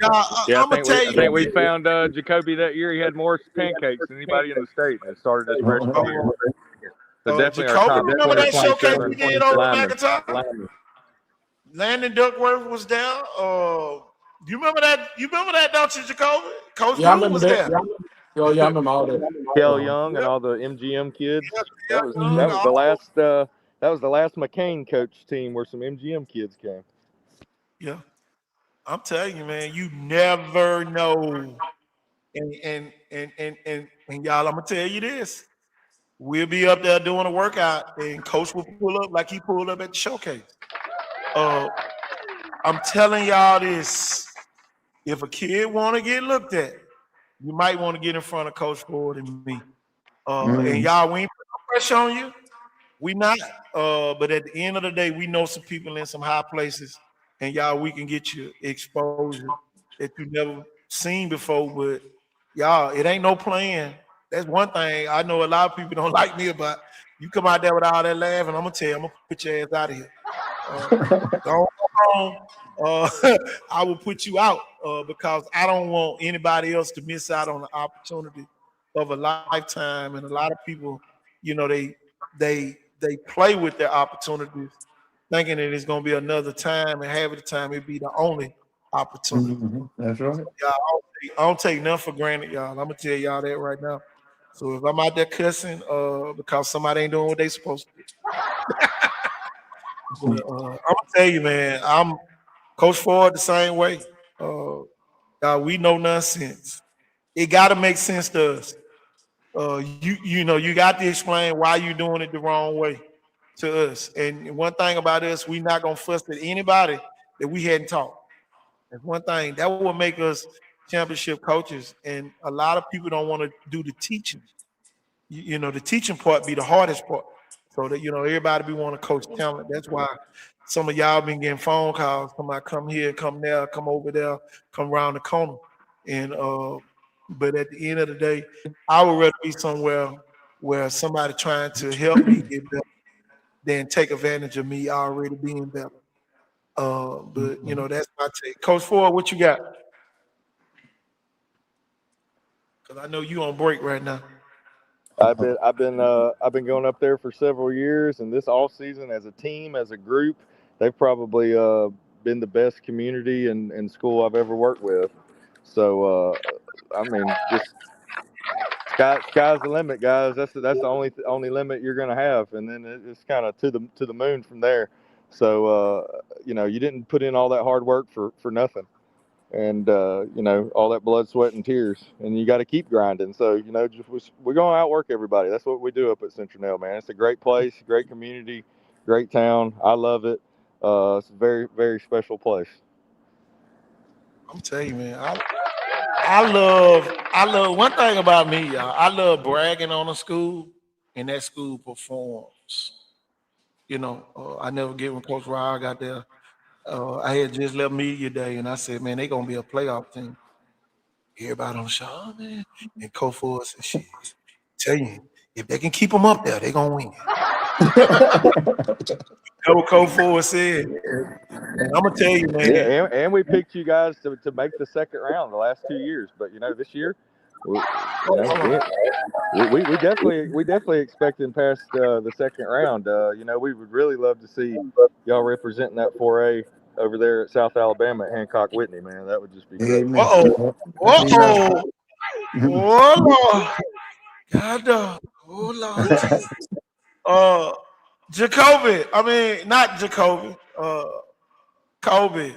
Yeah, I'm gonna tell you. I think we found Jacoby that year. He had more pancakes than anybody in the state, and started his freshman year. So definitely Jacoby, our top remember that showcase 27 we did over linemen. McIntosh? Landon Duckworth was there. You remember that? You remember that, don't you, Jacoby? Coach Yeah, I Drew remember was that. there. Yeah, I remember all that. Kel Young and all the MGM kids. Yep, That was the last. That was the last McCain coach team where some MGM kids came. Yeah, I'm telling you, man, you never know. And y'all, I'm gonna tell you this. We'll be up there doing a workout, and coach will pull up like he pulled up at the showcase. I'm telling y'all this. If a kid want to get looked at, you might want to get in front of Coach Ford and me. And y'all, we ain't put no pressure on you. We not. But at the end of the day, we know some people in some high places, and y'all, we can get you exposure that you never seen before. But y'all, it ain't no plan. That's one thing I know a lot of people don't like me about. You come out there with all that laughing, I'm gonna tell you, I'm gonna put your ass out of here. Go on. I will put you out because I don't want anybody else to miss out on the opportunity of a lifetime. And a lot of people, they play with their opportunities, thinking that it's gonna be another time, and half of the time it be the only opportunity. That's right. So, y'all, I don't take nothing for granted, y'all. I'm gonna tell y'all that right now. So if I'm out there cussing because somebody ain't doing what they supposed to do, I'm gonna tell you, man, I'm Coach Ford the same way. Y'all, we know nonsense. It got to make sense to us. You got to explain why you're doing it the wrong way to us. And one thing about us, we not gonna fuss at anybody that we hadn't taught. That's one thing that will make us championship coaches. And a lot of people don't want to do the teaching. The teaching part be the hardest part. So that everybody be want to coach talent. That's why some of y'all been getting phone calls. Somebody come here, come there, come over there, come around the corner. And but at the end of the day, I would rather be somewhere where somebody trying to help me get better than take advantage of me already being better. But that's my take. Coach Ford, what you got? Because I know you on break right now. I've been going up there for several years, and this off season, as a team, as a group, they've probably been the best community and school I've ever worked with. So I mean, just sky's the limit, guys. That's the only limit you're gonna have, and then it's kind of to the moon from there. So you didn't put in all that hard work for nothing. and all that blood, sweat, and tears, and you got to keep grinding. So we're gonna outwork everybody. That's what we do up at Citronelle, man. It's a great place, great community, great town. I love it. It's a very, very special place. I'm telling you, man. I love one thing about me, y'all. I love bragging on a school, and that school performs. I never get when Coach Ryle got there. I had just left media day, and I said, man, they gonna be a playoff team. Everybody on the show, "Oh, man," and Coach Ford said, shit. Tell you, if they can keep them up there, they gonna win. That's what Coach Ford said. And I'm gonna tell you, man. Yeah, and we picked you guys to make the second round the last 2 years, but this year, we definitely expecting past the second round. We would really love to see y'all representing that 4A over there at South Alabama at Hancock Whitney, man. That would just be great. Amen. Uh-oh. Oh Lord. God dog. Oh Lord Jesus. Jacoby. I mean, not Jacoby. Kobe.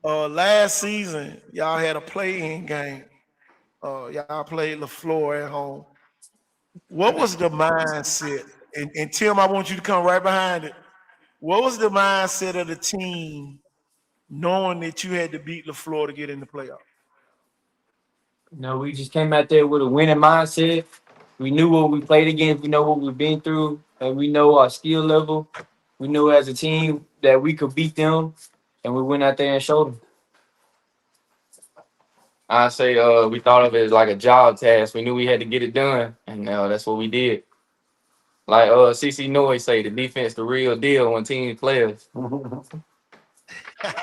Last season, y'all had a play-in game. Y'all played LaFleur at home. What was the mindset? And Tim, I want you to come right behind it. What was the mindset of the team knowing that you had to beat LaFleur to get in the playoff? We just came out there with a winning mindset. We knew what we played against. We know what we've been through, and we know our skill level. We knew as a team that we could beat them, and we went out there and showed them. I say we thought of it as like a job task. We knew we had to get it done, and that's what we did. Like CC Noise say, the defense the real deal when team players. That's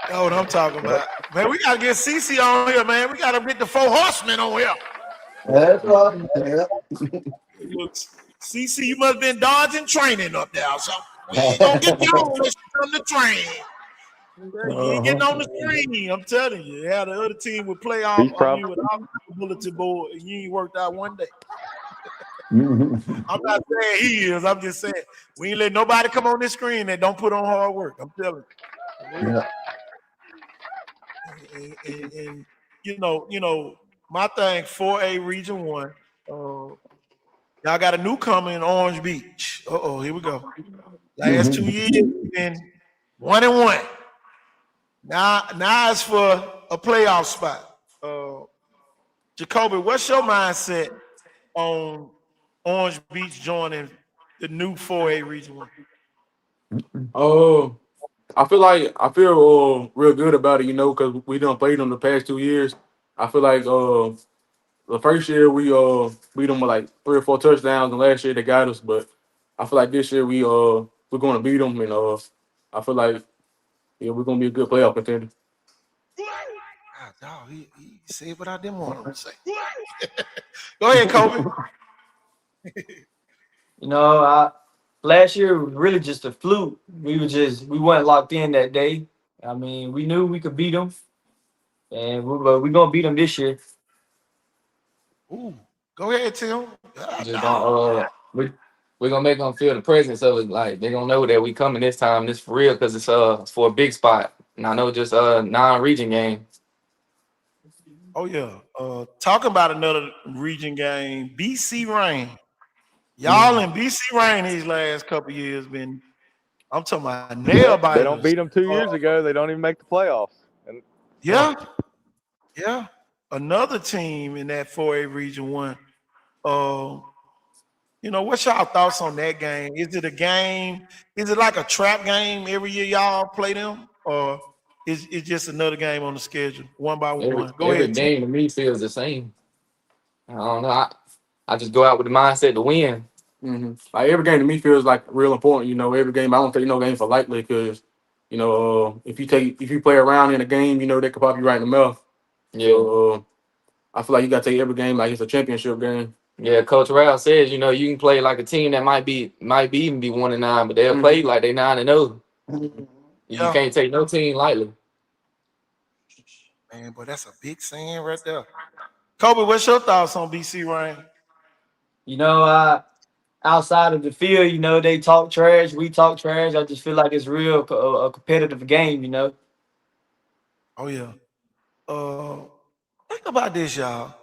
what I'm talking about. Man, we gotta get CC on here, man. We gotta get the 4 horsemen on here. That's right. Yeah. Look, CC, you must have been dodging training up there. So we ain't gonna get you on unless you come to train. You ain't getting on the screen. I'm telling you. Yeah, the other team would play off on you without the bulletin board, and you ain't worked out one day. I'm not saying he is. I'm just saying we ain't let nobody come on this screen that don't put on hard work. I'm telling you. Yeah. And my thing, 4A Region 1, y'all got a newcomer in Orange Beach. Here we go. Last 2 years, we've been 1-1. Now it's for a playoff spot. Jacoby, what's your mindset on Orange Beach joining the new 4A Region 1? I feel real good about it, because we done played them the past 2 years. I feel like the first year we beat them with like 3 or 4 touchdowns, and last year they got us. But I feel like this year we're going to beat them, and I feel like we're going to be a good playoff contender. Dog, he said what I didn't want him to say. Go ahead, Kobe. Last year was really just a fluke. We weren't locked in that day. I mean, we knew we could beat them, and we're gonna beat them this year. Ooh, go ahead, Tim. Just we're gonna make them feel the presence of it. Like they're gonna know that we coming this time. This for real because it's for a big spot. And I know just non-region game. Oh yeah. Talking about another region game, BC Rain. Y'all in BC Rain these last couple years been. I'm talking about nail biters. They don't beat them 2 years ago. They don't even make the playoffs. And yeah. Another team in that 4A Region 1. What's y'all thoughts on that game? Is it a game? Is it like a trap game every year y'all play them? Or is it just another game on the schedule, one by one? Go every ahead. game to me feels the same. I don't know. I just go out with the mindset to win. Mm-hmm. Like every game to me feels like real important. Every game I don't take no game for lightly because, if you play around in a game, they could pop you right in the mouth. Yeah. So I feel like you got to take every game like it's a championship game. Yeah, Coach Rao says, you can play like a team that might be even be 1-9, but they'll play like they 9-0. You can't take no team lightly. Man, but that's a big saying right there. Kobe, what's your thoughts on BC Rain? Outside of the field, they talk trash, we talk trash. I just feel like it's real a competitive game. Oh yeah. Uh, think about this, y'all.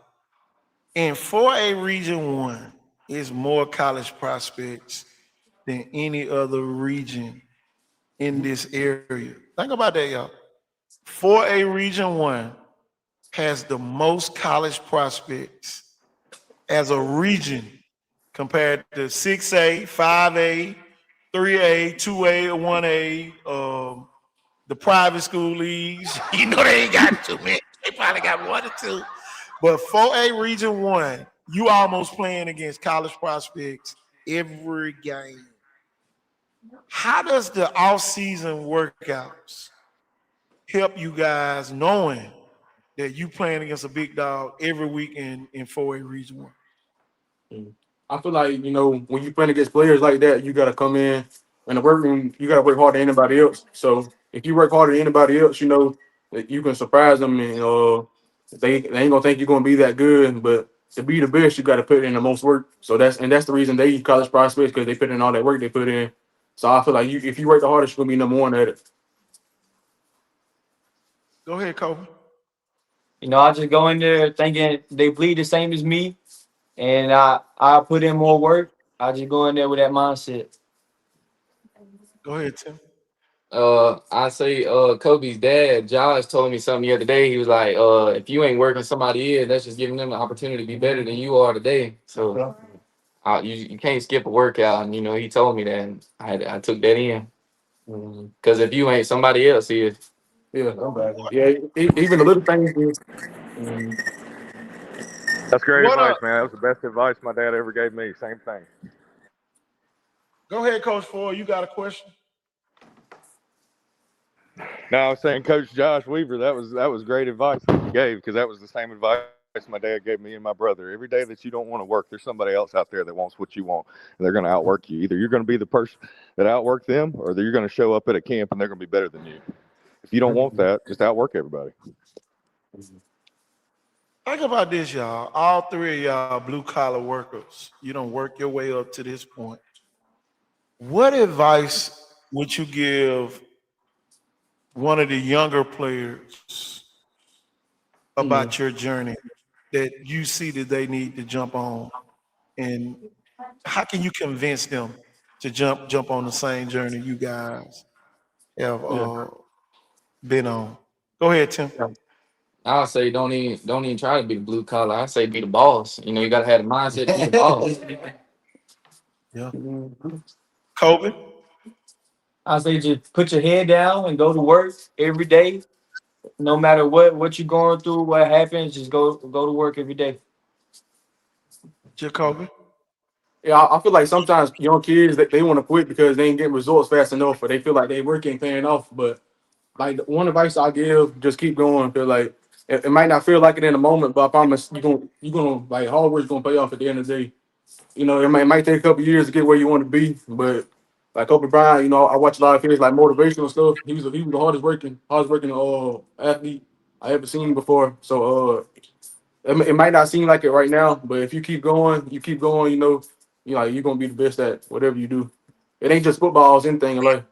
In 4A Region 1, is more college prospects than any other region in this area. Think about that, y'all. 4A Region 1 has the most college prospects as a region compared to 6A, 5A, 3A, 2A, 1A, the private school leagues. You know they ain't got too many. They probably got one or two. But 4A Region 1, you almost playing against college prospects every game. How does the off-season workouts help you guys knowing that you playing against a big dog every week in 4A Region 1? Mm. I feel like, when you playing against players like that, you gotta come in the workroom. You gotta work harder than anybody else. So if you work harder than anybody else, that you can surprise them, and they ain't gonna think you're gonna be that good. But to be the best, you gotta put in the most work. So that's the reason they college prospects, because they put in all that work they put in. So I feel like if you work the hardest, you're gonna be number one at it. Go ahead, Kobe. I just go in there thinking they bleed the same as me, and I put in more work. I just go in there with that mindset. Go ahead, Tim. I say Kobe's dad, Josh, told me something the other day. He was like, if you ain't working somebody in, that's just giving them an opportunity to be better than you are today. So you can't skip a workout, and he told me that, and I took that in. Because if you ain't, somebody else is. Yeah, I'm back. Yeah, even the little things. Mm, That's great What advice, up? man. That was the best advice my dad ever gave me. Same thing. Go ahead, Coach Ford. You got a question? No, I was saying, Coach Josh Weaver, that was great advice that you gave, because that was the same advice my dad gave me and my brother. Every day that you don't want to work, there's somebody else out there that wants what you want, and they're going to outwork you. Either you're going to be the person that outwork them, or you're going to show up at a camp and they're going to be better than you. If you don't want that, just outwork everybody. Think about this, y'all. All three of y'all blue collar workers. You don't work your way up to this point. What advice would you give one of the younger players mm. about your journey that you see that they need to jump on? And how can you convince them to jump on the same journey you guys have Yeah. been on? Go ahead, Tim. Yeah. I'll say don't even try to be the blue collar. I say be the boss. You gotta have the mindset to be the boss. Yeah. Mhm. Kobe. I say just put your head down and go to work every day. No matter what you're going through, what happens, just go to work every day. Jacoby. Yeah, I feel like sometimes young kids they want to quit because they ain't getting results fast enough, or they feel like their work ain't paying off. But like the one advice I give, just keep going. Cause like it might not feel like it in the moment, but I promise you gonna like hard work's gonna pay off at the end of the day. It might take a couple years to get where you want to be, but like Kobe Bryant, I watch a lot of his like motivational stuff. He was the hardest working athlete I ever seen before. So it might not seem like it right now, but if you keep going, you're gonna be the best at whatever you do. It ain't just football; it's anything in life.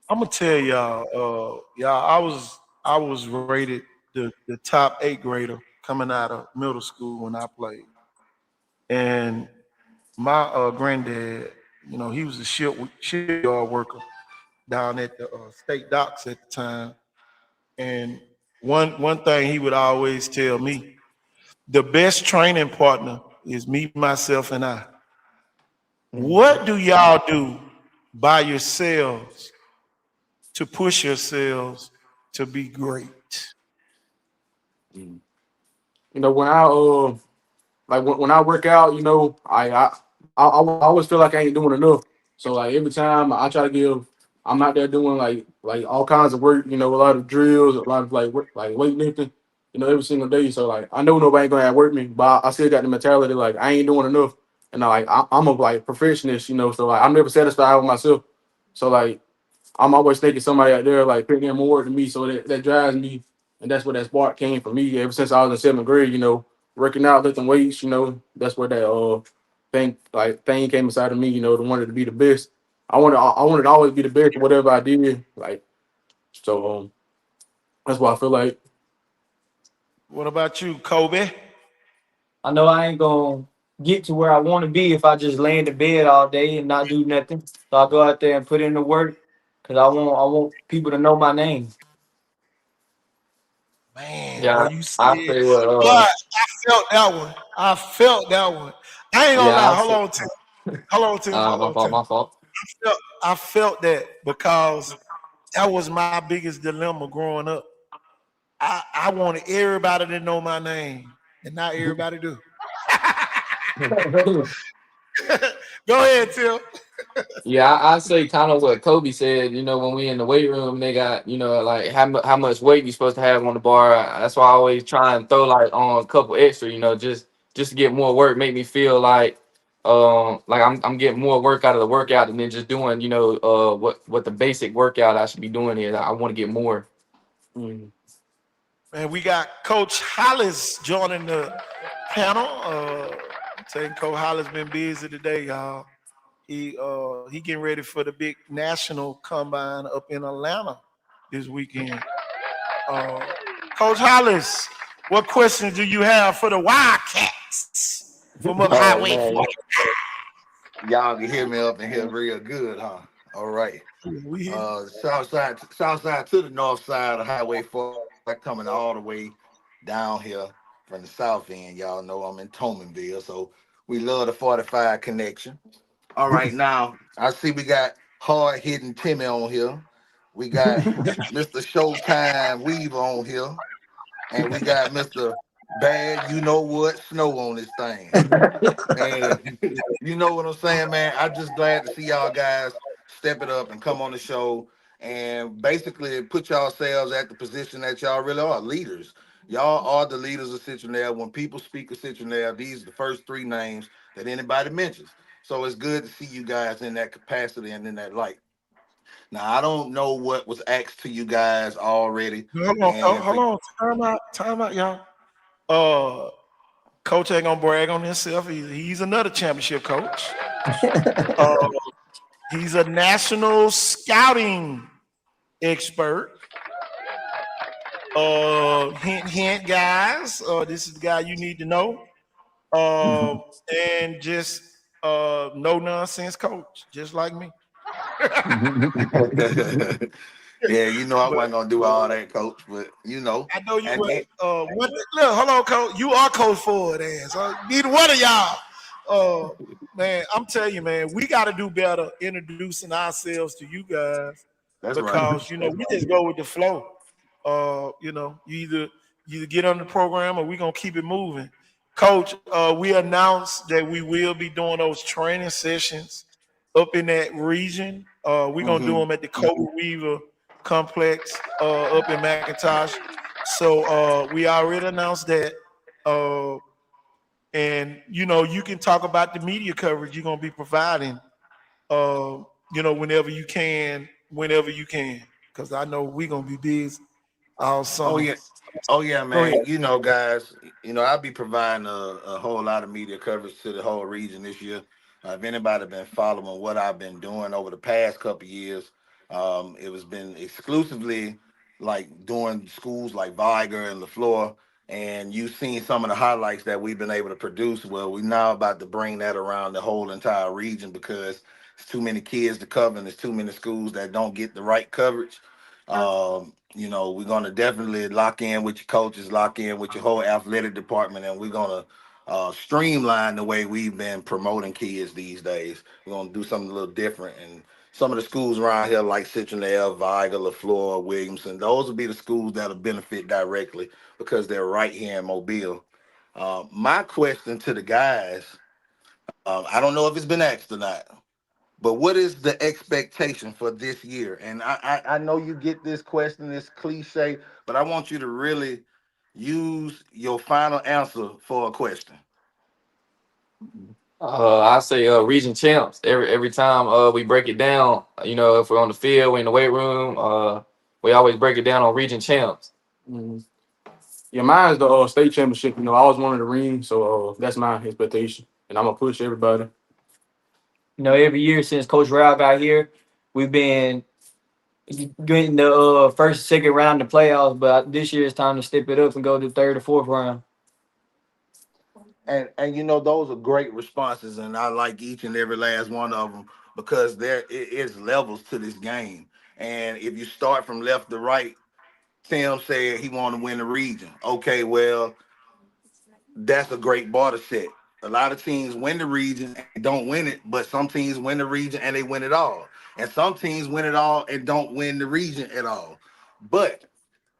I'm gonna tell y'all, I was rated the top eighth grader coming out of middle school when I played, and my granddad, he was a shipyard worker down at the state docks at the time, and one thing he would always tell me, the best training partner is me, myself, and I. What do y'all do by yourselves to push yourselves to be great? When when I work out, I always feel like I ain't doing enough. So like every time I try to I'm out there doing like all kinds of work. A lot of drills, a lot of like work, like weightlifting. Every single day. So like I know nobody ain't gonna outwork me, but I still got the mentality like I ain't doing enough. And I'm a like perfectionist. So like I'm never satisfied with myself. So like I'm always thinking somebody out there like putting in more work than me, so that drives me, and that's where that spark came from me ever since I was in seventh grade. Working out, lifting weights. That's where that thing came inside of me. To wanted to be the best. I wanted to always be the best at whatever I did. Like so. That's what I feel like. What about you, Kobe? I know I ain't gonna get to where I want to be if I just lay in the bed all day and not do nothing. So I go out there and put in the work because I want people to know my name. Man, boy, Yeah, you I said, say what. boy, I felt that one. I felt that one. I ain't gonna Yeah, lie. I say. Hold My on, fault. Tim. My fault. I felt that because that was my biggest dilemma growing up. I wanted everybody to know my name, and not everybody do. Go ahead, Tim. Yeah, I say kind of what Kobe said. You know, when we in the weight room, they got like how much weight you supposed to have on the bar. That's why I always try and throw like on a couple extra. Just to get more work, make me feel like I'm getting more work out of the workout and then just doing what the basic workout I should be doing is. I want to get more. Mm. And we got Coach Hollis joining the panel. I'm saying Coach Hollis been busy today, y'all. He getting ready for the big national combine up in Atlanta this weekend. Uh, Coach Hollis, what questions do you have for the Wildcats from up Oh Highway 40? man, y'all can hear me up in here real good, huh? All right. We hear you. South side to the north side of Highway 4, coming all the way down here from the south end. Y'all know I'm in Tomanville, so we love the 45 connection. All right, now I see we got hard hitting Timmy on here. We got Mr. Showtime Weaver on here, and we got Mr. Bad, you know what, Snow on this thing. And you know what I'm saying, man? I'm just glad to see y'all guys step it up and come on the show and basically put yourselves at the position that y'all really are, leaders. Y'all are the leaders of Citronelle. When people speak of Citronelle, these are the first three names that anybody mentions. So it's good to see you guys in that capacity and in that light. Now, I don't know what was asked to you guys already. And for Hold on. Time out, y'all. Uh, Coach ain't gonna brag on himself. He's another championship coach. Uh, he's a national scouting expert. Hint, hint, guys. This is the guy you need to know. And just no nonsense coach, just like me. yeah, you know I But wasn't gonna do all that, coach, but you know, I know you and, would. and Look, hold on, coach. You are Coach Ford, ass. Neither one of y'all. Man, I'm telling you, man, we got to do better introducing ourselves to you guys that's right. because we just go with the flow. You either get on the program or we gonna keep it moving. Coach, we announced that we will be doing those training sessions up in that region. We're gonna do Hmm. them at the Kobe Weaver complex up in McIntosh. So we already announced that. And you can talk about the media coverage you're gonna be providing. Uh, whenever you can, because I know we're gonna be busy all Oh summer. yeah, oh yeah, Go ahead. man. You know, guys, I'll be providing a whole lot of media coverage to the whole region this year. If anybody been following what I've been doing over the past couple of years, it was been exclusively like doing schools like Viger and LaFleur, and you've seen some of the highlights that we've been able to produce. Well, we're now about to bring that around the whole entire region because it's too many kids to cover, and there's too many schools that don't get the right coverage. We're gonna definitely lock in with your coaches, lock in with your whole athletic department, and we're gonna streamline the way we've been promoting kids these days. We're gonna do something a little different. And some of the schools around here, like Citronelle, Viger, LaFleur, Williamson, those will be the schools that'll benefit directly because they're right here in Mobile. My question to the guys, I don't know if it's been asked or not, but what is the expectation for this year? And I know you get this question, this cliche, but I want you to really use your final answer for a question. I say region champs every time we break it down. If we're on the field, we're in the weight room. We always break it down on region champs. Mm. Yeah, mine's the state championship. I always wanted to ring, so that's my expectation, and I'm gonna push everybody. Every year since Coach Rao got here, we've been getting the first, second round of playoffs, but this year it's time to step it up and go to the third or fourth round. And you know, those are great responses, and I like each and every last one of them because there is levels to this game. And if you start from left to right, Tim said he want to win the region. Okay, well, that's a great bar to set. A lot of teams win the region and don't win it, but some teams win the region and they win it all. And some teams win it all and don't win the region at all. But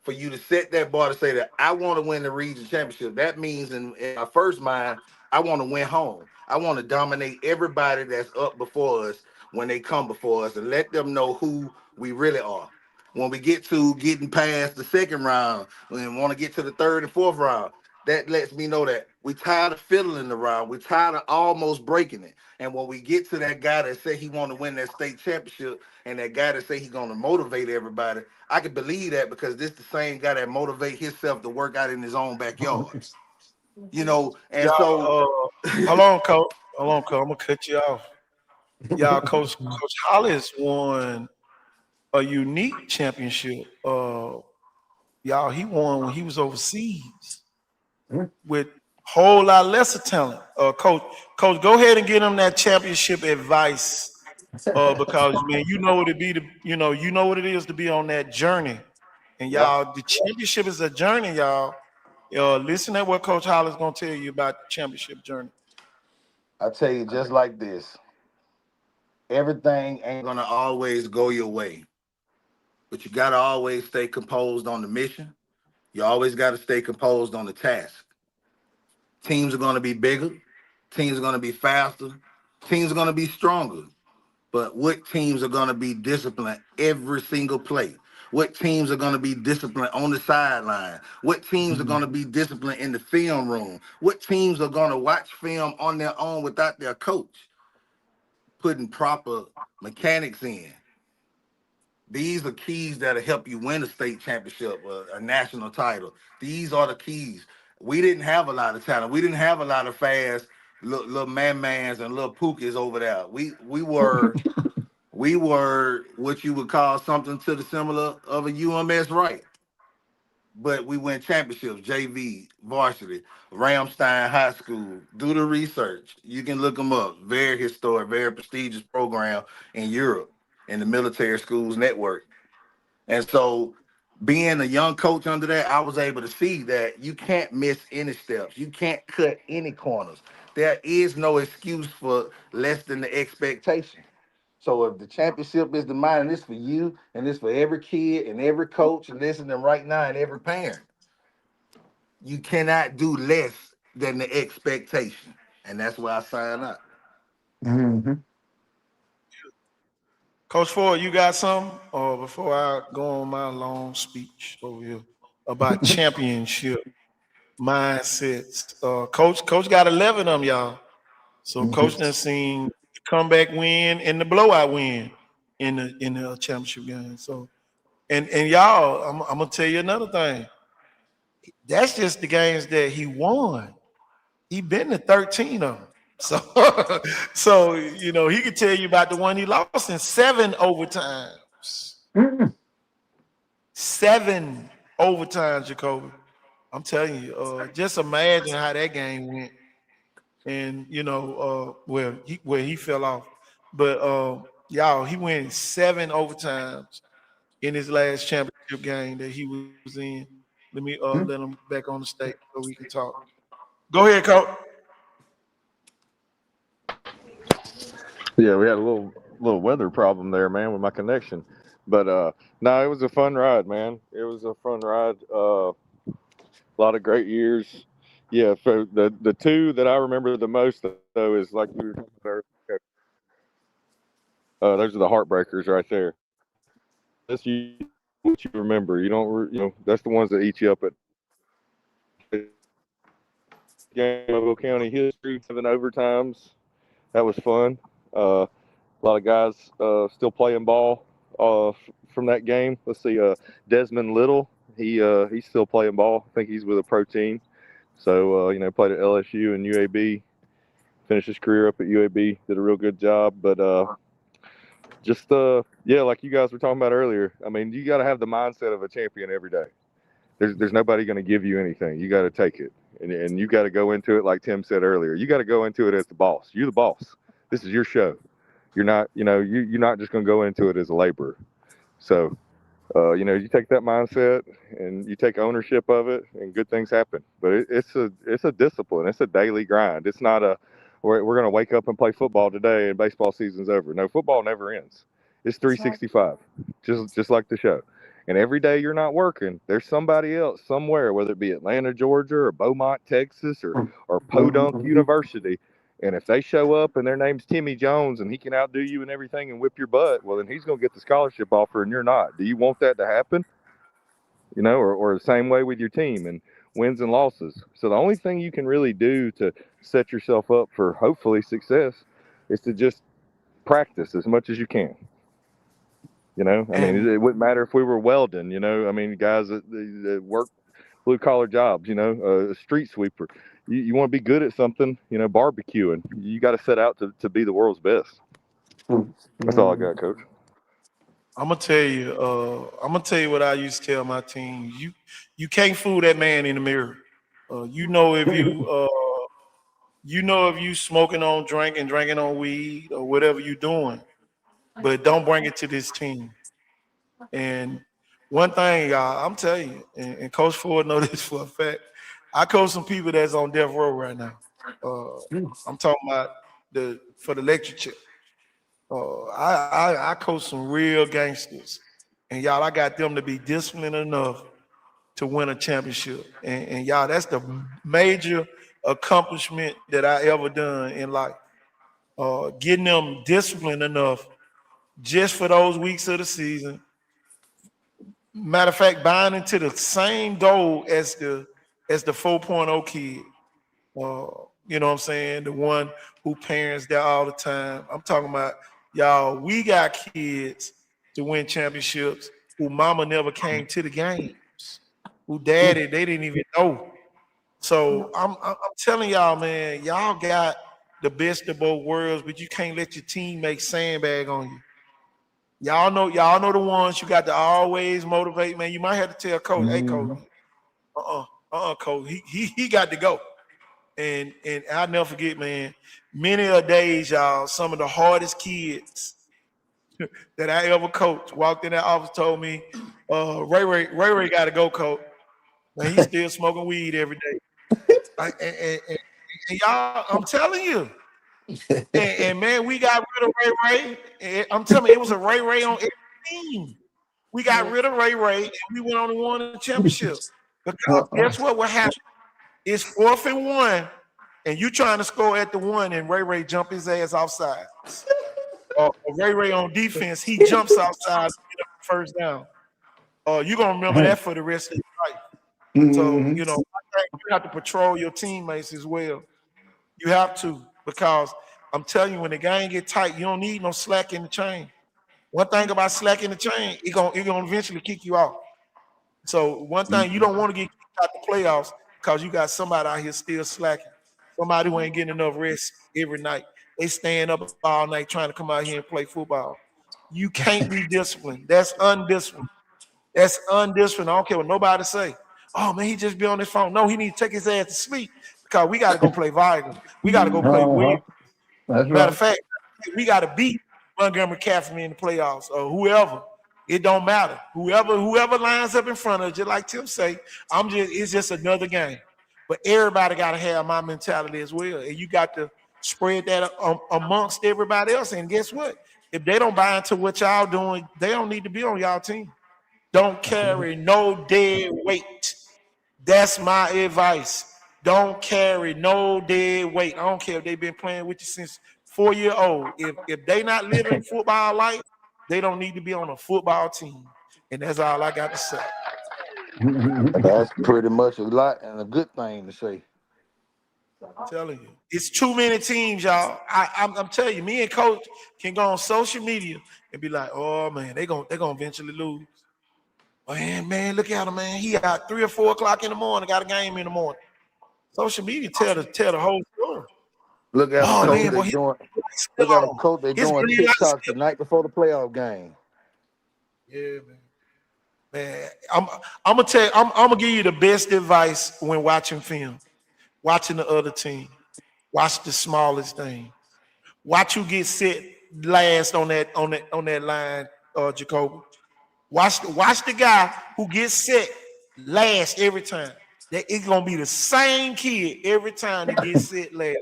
for you to set that bar to say that I want to win the region championship, that means in my first mind, I want to win home. I want to dominate everybody that's up before us when they come before us and let them know who we really are. When we get to getting past the second round and want to get to the third and fourth round, that lets me know that we tired of fiddling around. We're tired of almost breaking it. And when we get to that guy that say he want to win that state championship and that guy that say he going to motivate everybody, I can believe that because this the same guy that motivate himself to work out in his own backyard. You know, and so Y'all, hold on, coach. Hold on, coach. I'm gonna cut you off. Y'all, Coach Hollis won a unique championship. Y'all, he won when he was overseas with whole lot lesser talent. Coach, go ahead and get him that championship advice. Because man, you know what it be to, you know what it is to be on that journey. And yep, y'all, the championship is a journey, y'all. Listen to what Coach Hollis gonna tell you about the championship journey. I tell you just like this. Everything ain't gonna always go your way, but you gotta always stay composed on the mission. You always gotta stay composed on the task. Teams are gonna be bigger, teams are gonna be faster, teams are gonna be stronger. But what teams are going to be disciplined every single play? What teams are going to be disciplined on the sideline? What teams are going to be disciplined in the film room? What teams are going to watch film on their own without their coach? Putting proper mechanics in. These are keys that'll help you win a state championship, a national title. These are the keys. We didn't have a lot of talent. We didn't have a lot of fast little man-mans and little pookies over there. We were what you would call something to the similar of a UMS right. But we win championships, JV, varsity, Ramstein High School. Do the research. You can look them up. Very historic, very prestigious program in Europe in the military schools network. And so being a young coach under that, I was able to see that you can't miss any steps. You can't cut any corners. There is no excuse for less than the expectation. So if the championship is the mine, and it's for you, and it's for every kid and every coach and listening right now and every parent, you cannot do less than the expectation. And that's why I sign up. Mm-hmm. Coach Ford, you got some? Or before I go on my long speech over here about championship mindsets. Coach got 11 of them, y'all. So Coach done seen the comeback win and the blowout win in the championship game. So and y'all, I'm gonna tell you another thing. That's just the games that he won. He been to 13 of them. So so he could tell you about the one he lost in 7 overtimes. 7 overtimes, Jacoby. I'm telling you, just imagine how that game went. And where he fell off. But y'all, he went 7 overtimes in his last championship game that he was in. Let me let him back on the stage so we can talk. Go ahead, coach. Yeah, we had a little weather problem there, man, with my connection. But no, it was a fun ride, man. It was a fun ride. A lot of great years. Yeah, for the two that I remember the most though is like we were talking about earlier. Those are the heartbreakers right there. That's what you remember. You don't, that's the ones that eat you up at game. Mobile County history, 7 overtimes. That was fun. A lot of guys still playing ball from that game. Let's see, Desmond Little. He's still playing ball. I think he's with a pro team. So played at LSU and UAB. Finished his career up at UAB. Did a real good job. But just yeah, like you guys were talking about earlier. I mean, you got to have the mindset of a champion every day. There's nobody going to give you anything. You got to take it, and you got to go into it like Tim said earlier. You got to go into it as the boss. You're the boss. This is your show. You're not, you're not just going to go into it as a laborer. So, you take that mindset and you take ownership of it, and good things happen. But it's a discipline. It's a daily grind. It's not we're going to wake up and play football today and baseball season's over. No, football never ends. It's 365, just like the show. And every day you're not working, there's somebody else somewhere, whether it be Atlanta, Georgia, or Beaumont, Texas, or Podunk University. And if they show up and their name's Timmy Jones and he can outdo you and everything and whip your butt, well, then he's going to get the scholarship offer and you're not. Do you want that to happen? Or the same way with your team and wins and losses. So the only thing you can really do to set yourself up for hopefully success is to just practice as much as you can. I mean, it wouldn't matter if we were welding, I mean, guys that work blue collar jobs, a street sweeper. You want to be good at something, barbecuing. You got to set out to be the world's best. That's all I got, Coach. I'm gonna tell you what I used to tell my team. You can't fool that man in the mirror. If you smoking on drinking on weed or whatever you doing, but don't bring it to this team. And one thing, y'all, I'm telling you, and Coach Ford know this for a fact. I coach some people that's on death row right now. I'm talking about for the lecture. I coach some real gangsters, and y'all, I got them to be disciplined enough to win a championship. And y'all, that's the major accomplishment that I ever done in life. Getting them disciplined enough just for those weeks of the season. Matter of fact, buying into the same goal as the 4.0 kid. You know what I'm saying? The one who parents there all the time. I'm talking about, y'all, we got kids to win championships who mama never came to the games, who daddy, they didn't even know. So I'm telling y'all, man, y'all got the best of both worlds, but you can't let your teammates sandbag on you. Y'all know the ones you got to always motivate, man. You might have to tell coach, hey coach, coach, he got to go. And I'll never forget, man, many a days, y'all, some of the hardest kids that I ever coached walked in that office, told me, Ray got to go, coach. Man, he's still smoking weed every day. And y'all, I'm telling you. And man, we got rid of Ray. And I'm telling you, it was a Ray on every team. We got rid of Ray, and we went on and won the championship. Because guess what will happen? It's 4th and 1, and you trying to score at the 1, and Ray jump his ass offside. Ray on defense, he jumps outside to get up the first down. You're going to remember that for the rest of your life. So, I think you have to patrol your teammates as well. You have to, because I'm telling you, when the game get tight, you don't need no slack in the chain. One thing about slack in the chain, it gonna eventually kick you out. So one thing, you don't want to get kicked out the playoffs because you got somebody out here still slacking. Somebody who ain't getting enough rest every night. They staying up all night trying to come out here and play football. You can't be disciplined. That's undisciplined. That's undisciplined. I don't care what nobody say. Oh man, he just be on his phone. No, he need to take his ass to sleep because we got to go play Viger. We got to go play Williams. Matter of fact, we got to beat Montgomery Catholic in the playoffs or whoever. It don't matter. Whoever lines up in front of you, just like Tim say, it's just another game. But everybody got to have my mentality as well. And you got to spread that amongst everybody else. And guess what? If they don't buy into what y'all doing, they don't need to be on y'all team. Don't carry no dead weight. That's my advice. Don't carry no dead weight. I don't care if they've been playing with you since 4-year-old. If they not living football life, they don't need to be on a football team. And that's all I got to say. That's pretty much a lot and a good thing to say. I'm telling you, it's too many teams, y'all. I'm telling you, me and Coach can go on social media and be like, "Oh man, they're gonna eventually lose." Man, look at him, man. He out 3 or 4 o'clock in the morning, got a game in the morning. Social media tell the whole story. Look at them, Oh coach. man, They boy, doing. his Look at them, coach. They his doing green light TikTok still. the night before the playoff game. Yeah, man. I'm gonna tell you, I'm gonna give you the best advice when watching film, watching the other team. Watch the smallest thing. Watch who gets set last on that line, Jacoby. Watch the guy who gets set last every time. That it's gonna be the same kid every time he gets set last.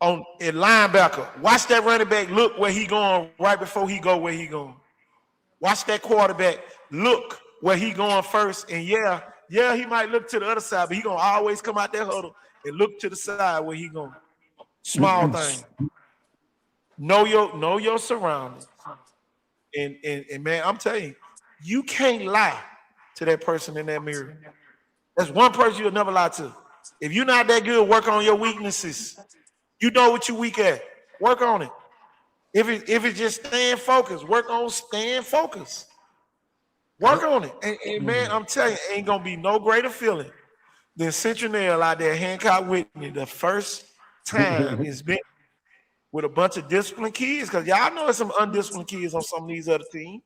On a linebacker, watch that running back look where he going right before he go where he going. Watch that quarterback look where he going first, and yeah, he might look to the other side, but he gonna always come out that huddle and look to the side where he going. Small thing. Know your surroundings. And man, I'm telling you, you can't lie to that person in that mirror. That's one person you'll never lie to. If you're not that good, work on your weaknesses. You know what you're weak at. Work on it. If it's just staying focused, work on staying focused. Work on it. And man, I'm telling you, ain't gonna be no greater feeling than Citronelle out there Hancock Whitney the first time it's been with a bunch of disciplined kids, because y'all know there's some undisciplined kids on some of these other teams.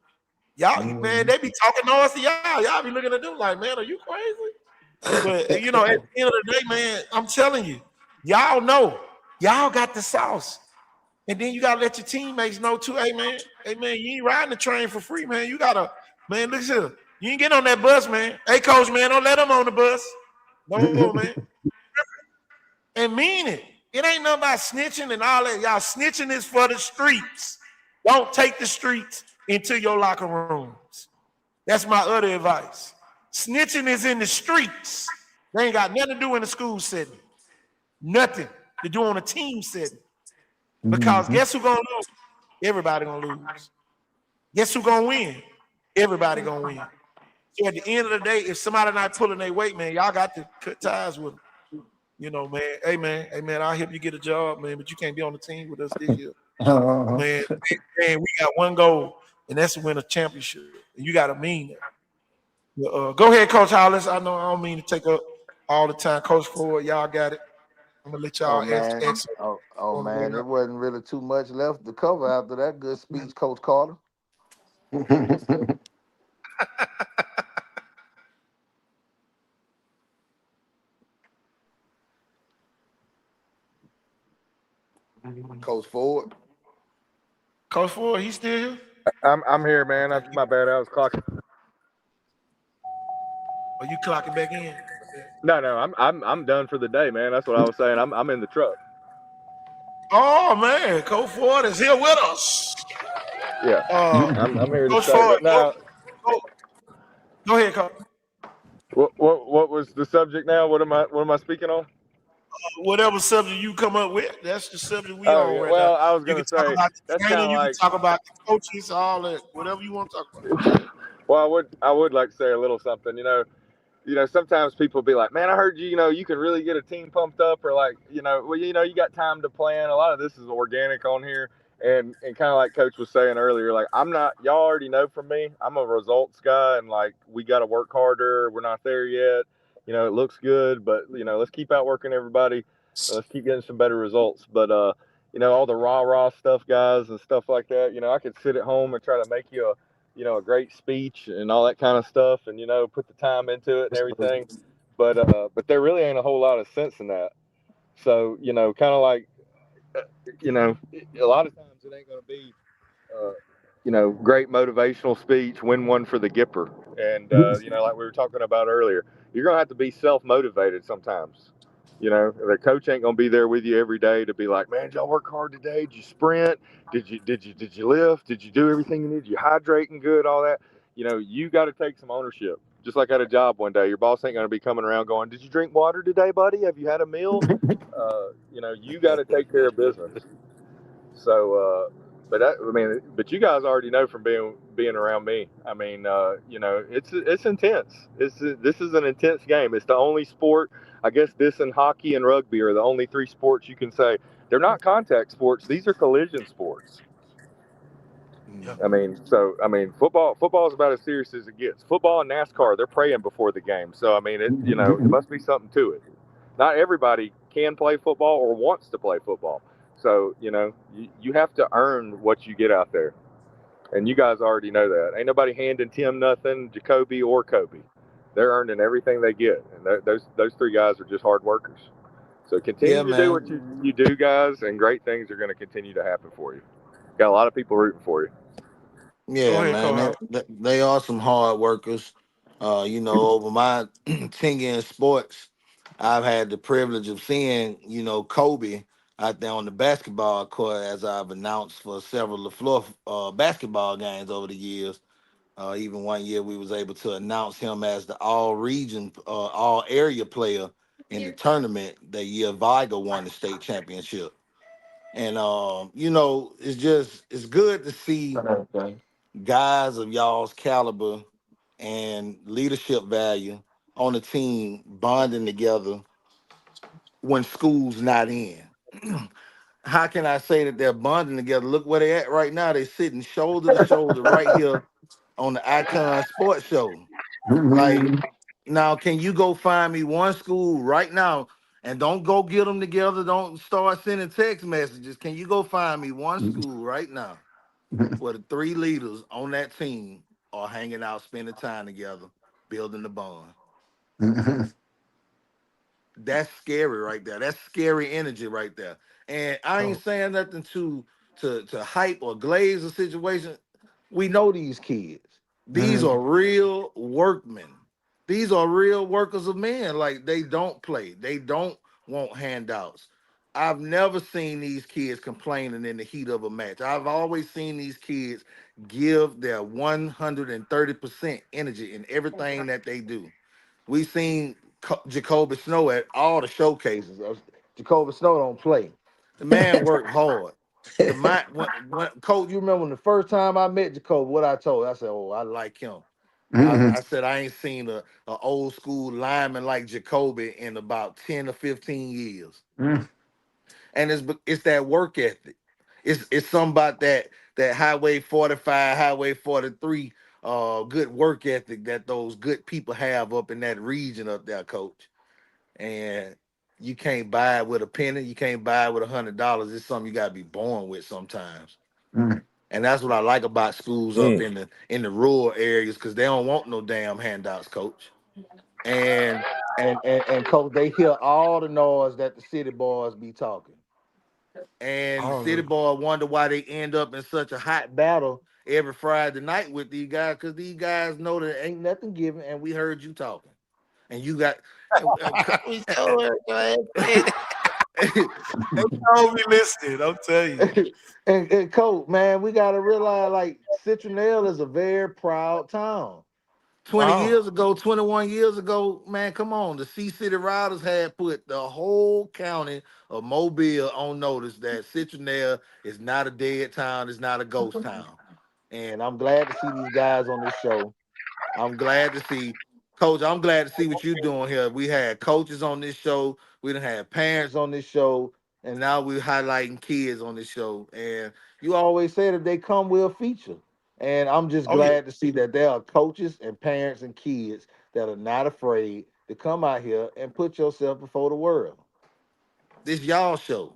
Y'all, man, they be talking noise to y'all. Y'all be looking at them like, man, are you crazy? But at the end of the day, man, I'm telling you, y'all know, y'all got the sauce. And then you gotta let your teammates know too. Hey man, you ain't riding the train for free, man. You gotta, man, look here. You ain't get on that bus, man. Hey, coach, man, don't let them on the bus. No, man. And mean it. It ain't nothing about snitching and all that. Y'all snitching is for the streets. Don't take the streets into your locker rooms. That's my other advice. Snitching is in the streets. They ain't got nothing to do in the school setting. Nothing to do on a team setting. Because guess who gonna lose? Everybody gonna lose. Guess who gonna win? Everybody gonna win. So at the end of the day, if somebody not pulling their weight, man, y'all got to cut ties with them. Man. Hey, man, I'll help you get a job, man, but you can't be on the team with us this year. Man, we got one goal, and that's to win a championship. And you got to mean it. Go ahead, Coach Hollis. I know I don't mean to take up all the time. Coach Ford, y'all got it. I'm going to let y'all ask. Man, there wasn't really too much left to cover after that good speech, Coach Carter. Coach Ford. Coach Ford, he still here? I'm here, man. My bad. I was clocking. Are you clocking back in? No, I'm done for the day, man. That's what I was saying. I'm in the truck. Oh man, Coach Ford is here with us. Yeah, I'm here to Coach stay. Ford, But now, go ahead, Coach. what was the subject now? What am I speaking on? Whatever subject you come up with, that's the subject we Oh, on yeah. right Well, now. I was You gonna can talk say about the that's training, kind of you like. can talk about the coaches, all that, whatever you want to talk about. Well, I would like to say a little something. Sometimes people be like, man, I heard you can really get a team pumped up, or like, you got time to plan. A lot of this is organic on here. And kind of like Coach was saying earlier, like, y'all already know from me, I'm a results guy, and like, we got to work harder. We're not there yet. It looks good, but, let's keep outworking everybody. Let's keep getting some better results. But, all the rah stuff, guys, and stuff like that, I could sit at home and try to make you a great speech and all that kind of stuff, and put the time into it and everything, but there really ain't a whole lot of sense in that. So kind of like a lot of times it ain't going to be great motivational speech, win one for the Gipper, and like we were talking about earlier, you're going to have to be self-motivated sometimes. The coach ain't going to be there with you every day to be like, man, did y'all work hard today? Did you sprint? Did you lift? Did you do everything you need? Did you hydrating good? All that. You got to take some ownership. Just like at a job one day, your boss ain't going to be coming around going, did you drink water today, buddy? Have you had a meal? You got to take care of business. So, but you guys already know from being around me. I mean, it's intense. This is an intense game. It's the only sport. I guess this and hockey and rugby are the only three sports you can say they're not contact sports. These are collision sports. Yeah. Football is about as serious as it gets. Football and NASCAR, they're praying before the game. So, it must be something to it. Not everybody can play football or wants to play football. So, you have to earn what you get out there. And you guys already know that. Ain't nobody handing Tim nothing, Jacoby or Kobe. They're earning everything they get. And those three guys are just hard workers. So continue Yeah, to do what man. you do, guys, and great things are going to continue to happen for you. Got a lot of people rooting for you. Go Yeah, ahead, man. Coach. They are some hard workers. Over my tenure in sports, I've had the privilege of seeing, Kobe out there on the basketball court, as I've announced for several LaFleur basketball games over the years. Even one year we was able to announce him as the all area player in the tournament that year Viga won the state championship. And it's good to see Okay. guys of y'all's caliber and leadership value on the team bonding together when school's not in. How can I say that they're bonding together? Look where they at right now. They're sitting shoulder to shoulder right here on the Icon Sports Show. Like, now, can you go find me one school right now? And don't go get them together. Don't start sending text messages. Can you go find me one school right now where the three leaders on that team are hanging out, spending time together, building the bond? That's scary right there. That's scary energy right there. And I ain't saying nothing to hype or glaze the situation. We know these kids. These are real workmen. These are real workers of men. Like, they don't play. They don't want handouts. I've never seen these kids complaining in the heat of a match. I've always seen these kids give their 130% energy in everything that they do. We seen Jacoby Snow at all the showcases. Jacoby Snow don't play. The man worked hard. When Coach, you remember when the first time I met Jacoby, what I told you? I said, "Oh, I like him." I said I ain't seen a old school lineman like Jacoby in about 10 or 15 years. And it's that work ethic. It's something about that Highway 45, Highway 43 good work ethic that those good people have up in that region up there, Coach. And you can't buy it with a penny, you can't buy it with $100. It's something you gotta be born with sometimes. And that's what I like about schools up in the rural areas, because they don't want no damn handouts, Coach. And Coach, they hear all the noise that the city boys be talking. And the city Already. boy wonder why they end up in such a hot battle every Friday night with these guys, because these guys know that ain't nothing given, and we heard you talking, and you got. We told her, go ahead, say it. They told me listening. I'm telling you. and Coach, man, we gotta realize, like, Citronelle is a very proud town. 20 Wow. years ago, 21 years ago, man, come on. The Sea City Riders had put the whole county of Mobile on notice that Citronelle is not a dead town, it's not a ghost town. And I'm glad to see these guys on this show. I'm glad to see, Coach, I'm glad to see what you're doing here. We had coaches on this show, we done had parents on this show, and now we're highlighting kids on this show. And you always say that they come with a feature. And I'm just Oh yeah. glad to see that there are coaches and parents and kids that are not afraid to come out here and put yourself before the world. This y'all show.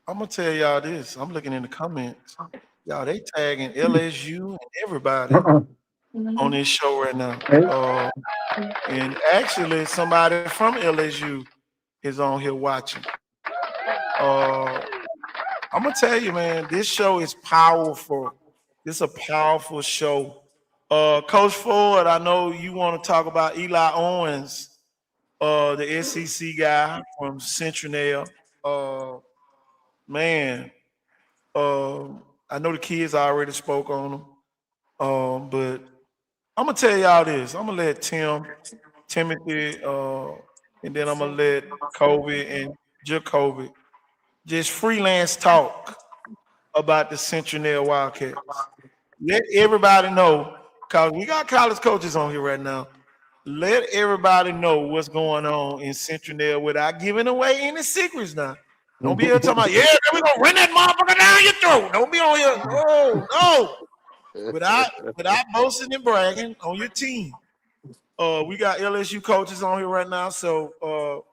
I'm gonna tell y'all this. I'm looking in the comments. Y'all, they tagging LSU and everybody on this show right now. And actually, somebody from LSU is on here watching. Uh, I'm gonna tell you, man, this show is powerful. It's a powerful show. Coach Ford, I know you want to talk about Eli Owens, the SEC guy from Citronelle. Man, I know the kids already spoke on him. But I'm gonna tell y'all this. I'm gonna let Timothy, and then I'm gonna let Kobe and Jacoby just freelance talk about the Centennial Wildcats. Let everybody know, because we got college coaches on here right now. Let everybody know what's going on in Centennial without giving away any secrets now. Don't be here talking about, yeah, we're gonna run that motherfucker down your throat. Don't be on here. Oh, no. Without boasting and bragging on your team. We got LSU coaches on here right now. So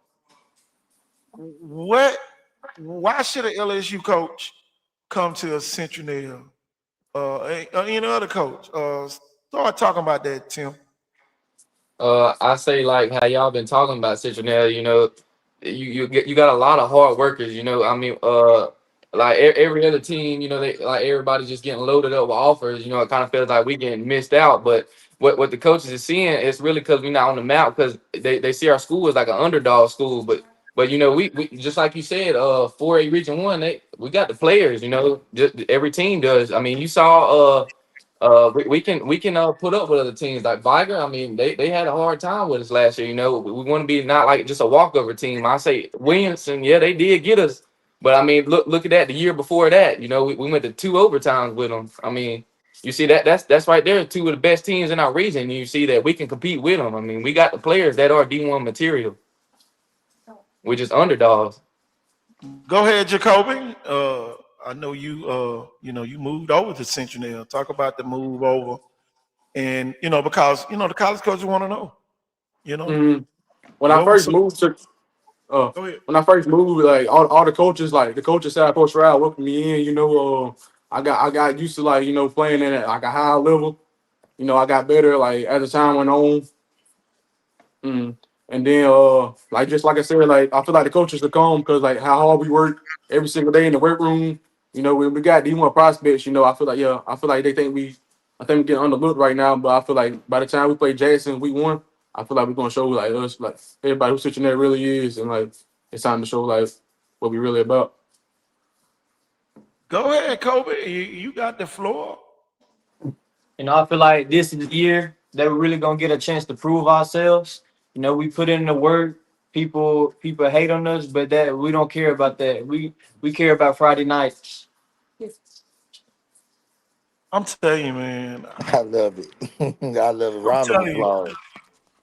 what? Why should an LSU coach come to a Citronelle? Any other coach? Start talking about that, Tim. I say like how y'all been talking about Citronelle. You got a lot of hard workers. I mean, like every other team, they like everybody just getting loaded up with offers. It kind of feels like we getting missed out. But what the coaches are seeing is really because we're not on the map because they see our school as like an underdog school. But we just like you said, 4A Region One, we got the players. Just every team does. I mean, you saw we can put up with other teams like Viger. I mean, they had a hard time with us last year. We want to be not like just a walkover team. I say Williamson, yeah, they did get us, but I mean, look at that. The year before that, we went to 2 overtimes with them. I mean, you see that's right there. Two of the best teams in our region. And you see that we can compete with them. I mean, we got the players that are D1 material. We're just underdogs. Go ahead, Jacoby. I know you moved over to Central. Talk about the move over, and because the college coaches want to know. You know, Mhm. When you I over first so moved to go ahead. when I first moved, like all the coaches, like the coaches said, Coach Rao welcomed me in. I got used to like playing at like a high level. I got better like as the time went on. Mm. And then like just like I said, like I feel like the coaches to come because like how hard we work every single day in the weight room. When we got D1 prospects, I feel like I think we're getting underlooked right now. But I feel like by the time we play Jackson week 1, I feel like we're gonna show like us like everybody who's sitting there really is, and like it's time to show like what we really about. Go ahead, Kobe. You got the floor. I feel like this is the year that we're really gonna get a chance to prove ourselves. We put in the work. People hate on us, but that we don't care about that. We care about Friday nights. I'm telling you, man. I love it. I love it. I'm Round of telling you. applause.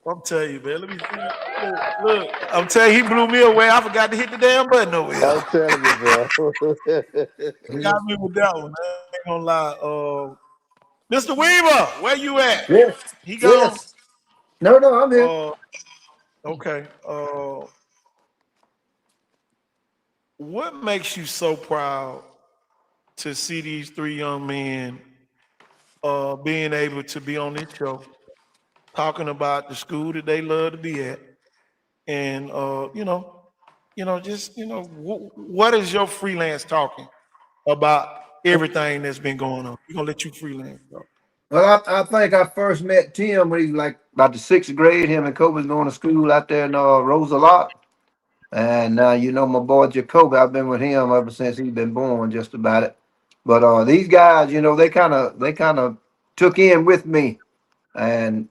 I'm telling you, man. Let me see. Look, I'm telling you, he blew me away. I forgot to hit the damn button over here. I'm telling you, bro. Got me with that one. Man. I ain't gonna lie. Mr. Weaver, where you at? Yes, He gone. yes. No, I'm here. Uh, okay. What makes you so proud to see these three young men being able to be on this show, talking about the school that they love to be at, and just what is your freelance talking about everything that's been going on? We're gonna let you freelance, bro. Well, I think I first met Tim when he was like about the 6th grade. Him and Kobe was going to school out there in Rosalot. And my boy Jacoby, I've been with him ever since he's been born, just about it. But these guys, they kind of took in with me, and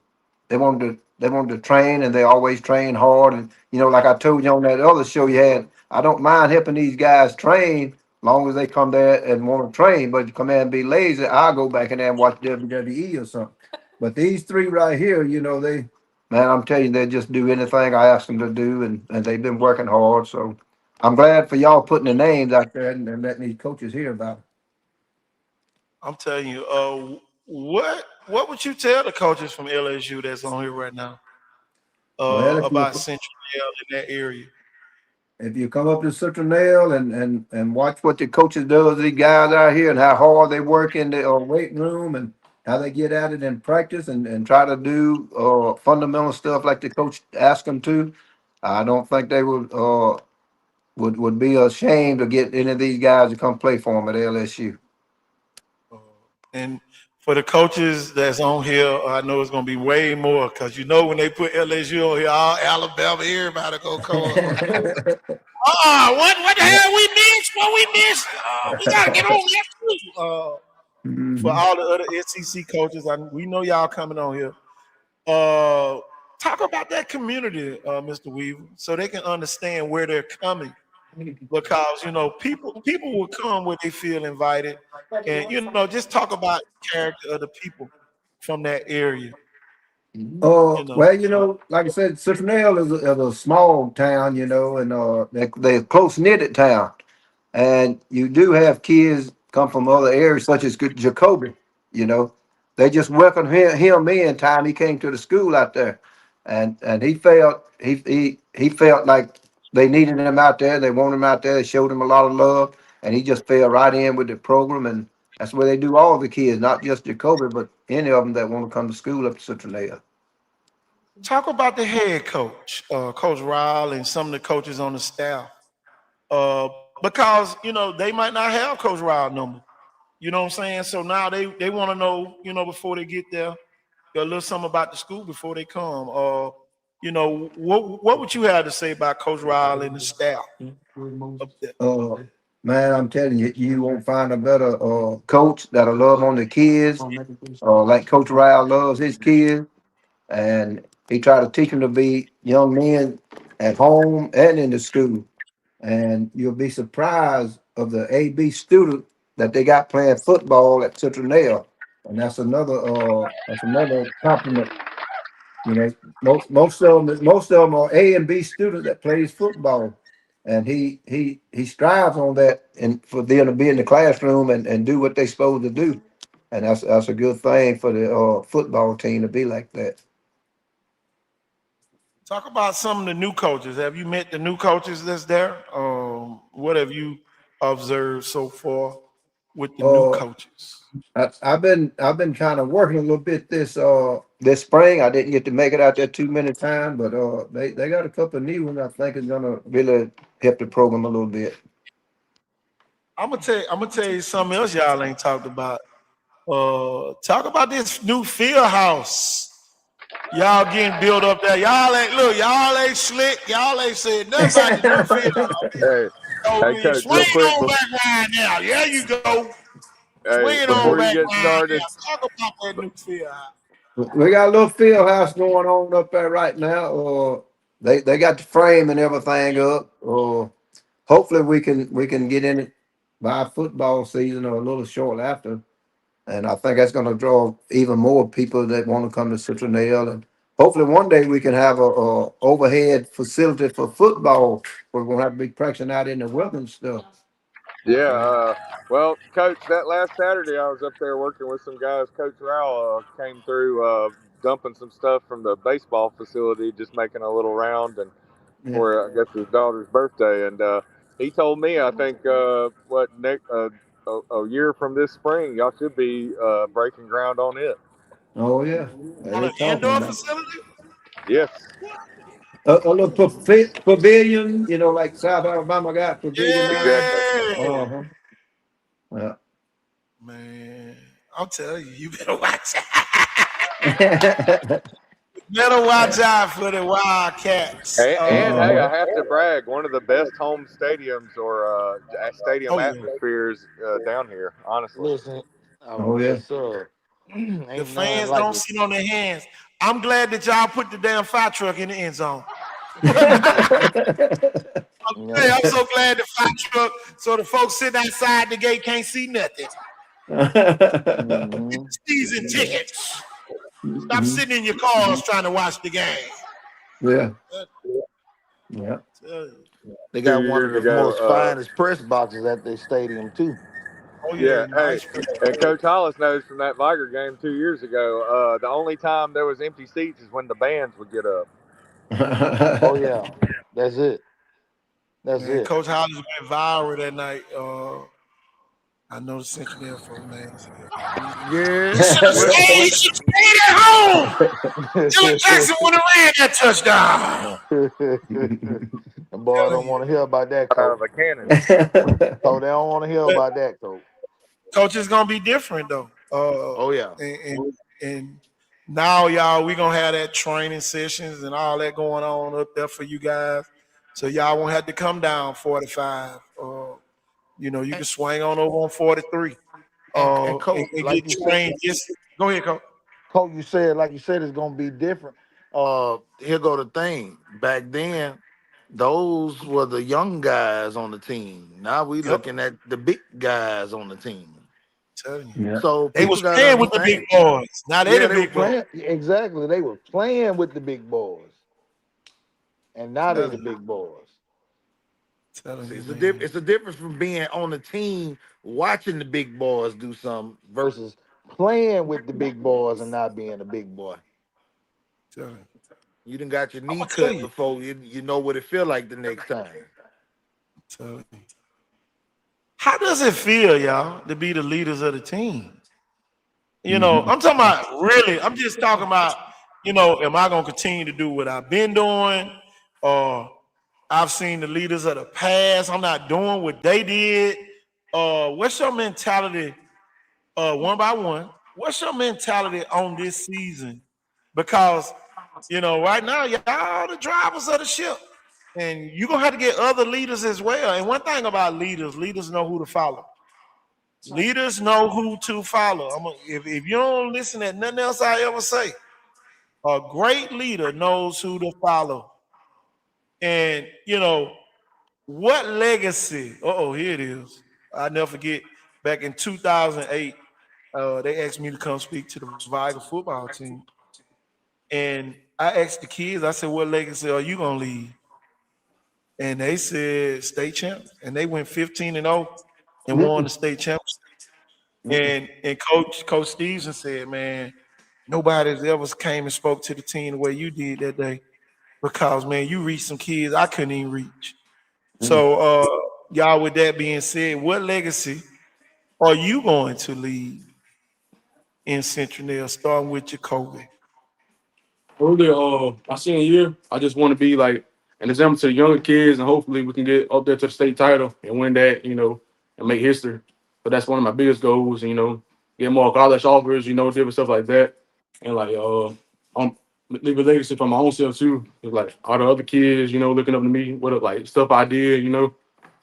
they wanted to train, and they always train hard. And like I told you on that other show you had, I don't mind helping these guys train, long as they come there and want to train. But to come there and be lazy, I'll go back in there and watch WWE or something. But these three right here, man, I'm telling you, they just do anything I ask them to do, and they've been working hard. So I'm glad for y'all putting the names out there and letting these coaches hear about it. I'm telling you, what would you tell the coaches from LSU that's on here right now Well, about Central Yale in that area? if you come up to Citronelle and watch what the coaches do, these guys out here, and how hard they work in the weight room, and how they get at it in practice, and try to do fundamental stuff like the coach asked them to, I don't think they would be ashamed to get any of these guys to come play for them at LSU. And for the coaches that's on here, I know it's gonna be way more because when they put LSU on here, all Alabama, everybody go come. What the hell we missed? What we missed? We gotta get on that too. For Mhm. all the other SEC coaches, we know y'all coming on here. Talk about that community, Mr. Weaver, so they can understand where they're coming. Because people will come where they feel invited, and just talk about the character of the people from that area. Well, like I said, Citronelle is a small town, and they're a close knitted town. And you do have kids come from other areas, such as Jacoby. You know, they just welcomed him in time he came to the school out there, and he felt like they needed him out there. They wanted him out there. They showed him a lot of love, and he just fell right in with the program. And that's where they do all the kids, not just Jacoby, but any of them that want to come to school up to Citronelle. Talk about the head coach, Coach Ryle, and some of the coaches on the staff. Because they might not have Coach Ryle number. You know what I'm saying? So now they want to know, before they get there, a little something about the school before they come. What would you have to say about Coach Ryle and the staff up there? Uh, man, I'm telling you, you won't find a better coach that'll love on the kids, like Coach Ryle loves his kids, and he try to teach them to be young men at home and in the school. And you'll be surprised of the AB student that they got playing football at Citronelle, and that's another compliment. You know, most of them are A and B students that plays football, and he strives on that and for them to be in the classroom and do what they supposed to do, and that's a good thing for the football team to be like that. Talk about some of the new coaches. Have you met the new coaches that's there? What have you observed so far with the new Uh, coaches? I've been kind of working a little bit this spring. I didn't get to make it out there too many times, but they got a couple of new ones I think is gonna really help the program a little bit. I'm gonna tell you something else y'all ain't talked about. Talk about this new field house. Y'all getting built up there. Y'all ain't slick. Y'all ain't said nothing about the new field house. Hey, So hey, coach, swing real quick, on back right now. There you go. hey, Swing on before you back get right started, now. Talk about that new field house. We got a little field house going on up there right now. They got the frame and everything up. Hopefully we can get in it by football season or a little short after. And I think that's going to draw even more people that want to come to Citronelle. And hopefully one day we can have a overhead facility for football. We're going to have to be practicing out in the weather and stuff. yeah. Well, coach, that last Saturday I was up there working with some guys. Coach Rao came through, dumping some stuff from the baseball facility, just making a little round, and Yeah. for I guess his daughter's birthday. And he told me, I think, what next a year from this spring, y'all should be breaking ground on it. Oh yeah. On They're an talking indoor about facility? Yes. a little pavilion, like South Alabama got pavilion down there. Exactly. Yeah. Uh-huh. Yeah. Man, I'll tell you, you better watch out. Better watch out for the Wildcats. And hey, I have to brag, one of the best home stadiums or stadium Oh yeah. atmospheres down here, honestly. Listen, Oh yeah. yes, sir. The Ain't nothing fans like don't it. sit on their hands. I'm glad that y'all put the damn fire truck in the end zone. Yeah. Hey, I'm so glad the fire truck, so the folks sitting outside the gate can't see nothing. Get hmm the season tickets. Stop sitting in your cars trying to watch the game. Yeah. Yeah. They Two got one of years the most ago, finest press boxes at their stadium too. Oh yeah, yeah, hey, nice. and Coach Hollis knows from that Viger game 2 years ago, the only time there was empty seats is when the bands would get up. Oh yeah, that's it. That's Man, it. Coach Hollis went viral that night. I know the Cincinnati folk names. He Yeah. should have Well, stayed. He should have stayed at home. Dylan Jackson would have ran that touchdown. the boy Telling don't you. want to hear about that, Out coach. of a cannon. So they don't want to hear But about that, coach. coach is gonna be different though. Oh yeah. And now y'all we gonna have that training sessions and all that going on up there for you guys. So y'all won't have to come down 45. You can swing on over on 43. And coach, And like get you said, trained. Just go ahead, coach. coach, like you said, it's gonna be different. Here go the thing. Back then, those were the young guys on the team. Now we Yep, looking at the big guys on the team. telling you. Yeah. So They people was gotta playing with the big understand. boys. Now they Yeah, the they were big boys. playing exactly. They were playing with the big boys, and now they the Telling you, big boys. telling See, you, it's a man. it's a difference from being on the team watching the big boys do something versus playing with the big boys and not being a big boy. Telling you. You done got your I'm knee gonna tell cut you. before you know what it feel like the next time. So, how does it feel, y'all, to be the leaders of the team? You know, I'm talking about really. I'm just talking about, am I gonna continue to do what I've been doing, or I've seen the leaders of the past. I'm not doing what they did. What's your mentality? One by one. What's your mentality on this season? Because right now, y'all the drivers of the ship, and you're gonna have to get other leaders as well. And one thing about leaders know who to follow. Leaders know who to follow. If you don't listen to nothing else I ever say, a great leader knows who to follow. And what legacy? Here it is. I never forget. Back in 2008, they asked me to come speak to the Vigal football team, and I asked the kids. I said, "What legacy are you gonna leave?" And they said, "State champs." And they went 15-0 and won the state championship. And Coach Stevenson said, "Man, nobody's ever came and spoke to the team the way you did that day, because man, you reached some kids I couldn't even reach." So, y'all, with that being said, what legacy are you going to leave in Citronelle, starting with Jacoby? Earlier, my senior year, I just want to be like an example to the younger kids, and hopefully we can get up there to the state title and win that, and make history. But that's one of my biggest goals, get more college offers, different stuff like that, and like leave a legacy for my own self too. It's like all the other kids, looking up to me, what like stuff I did.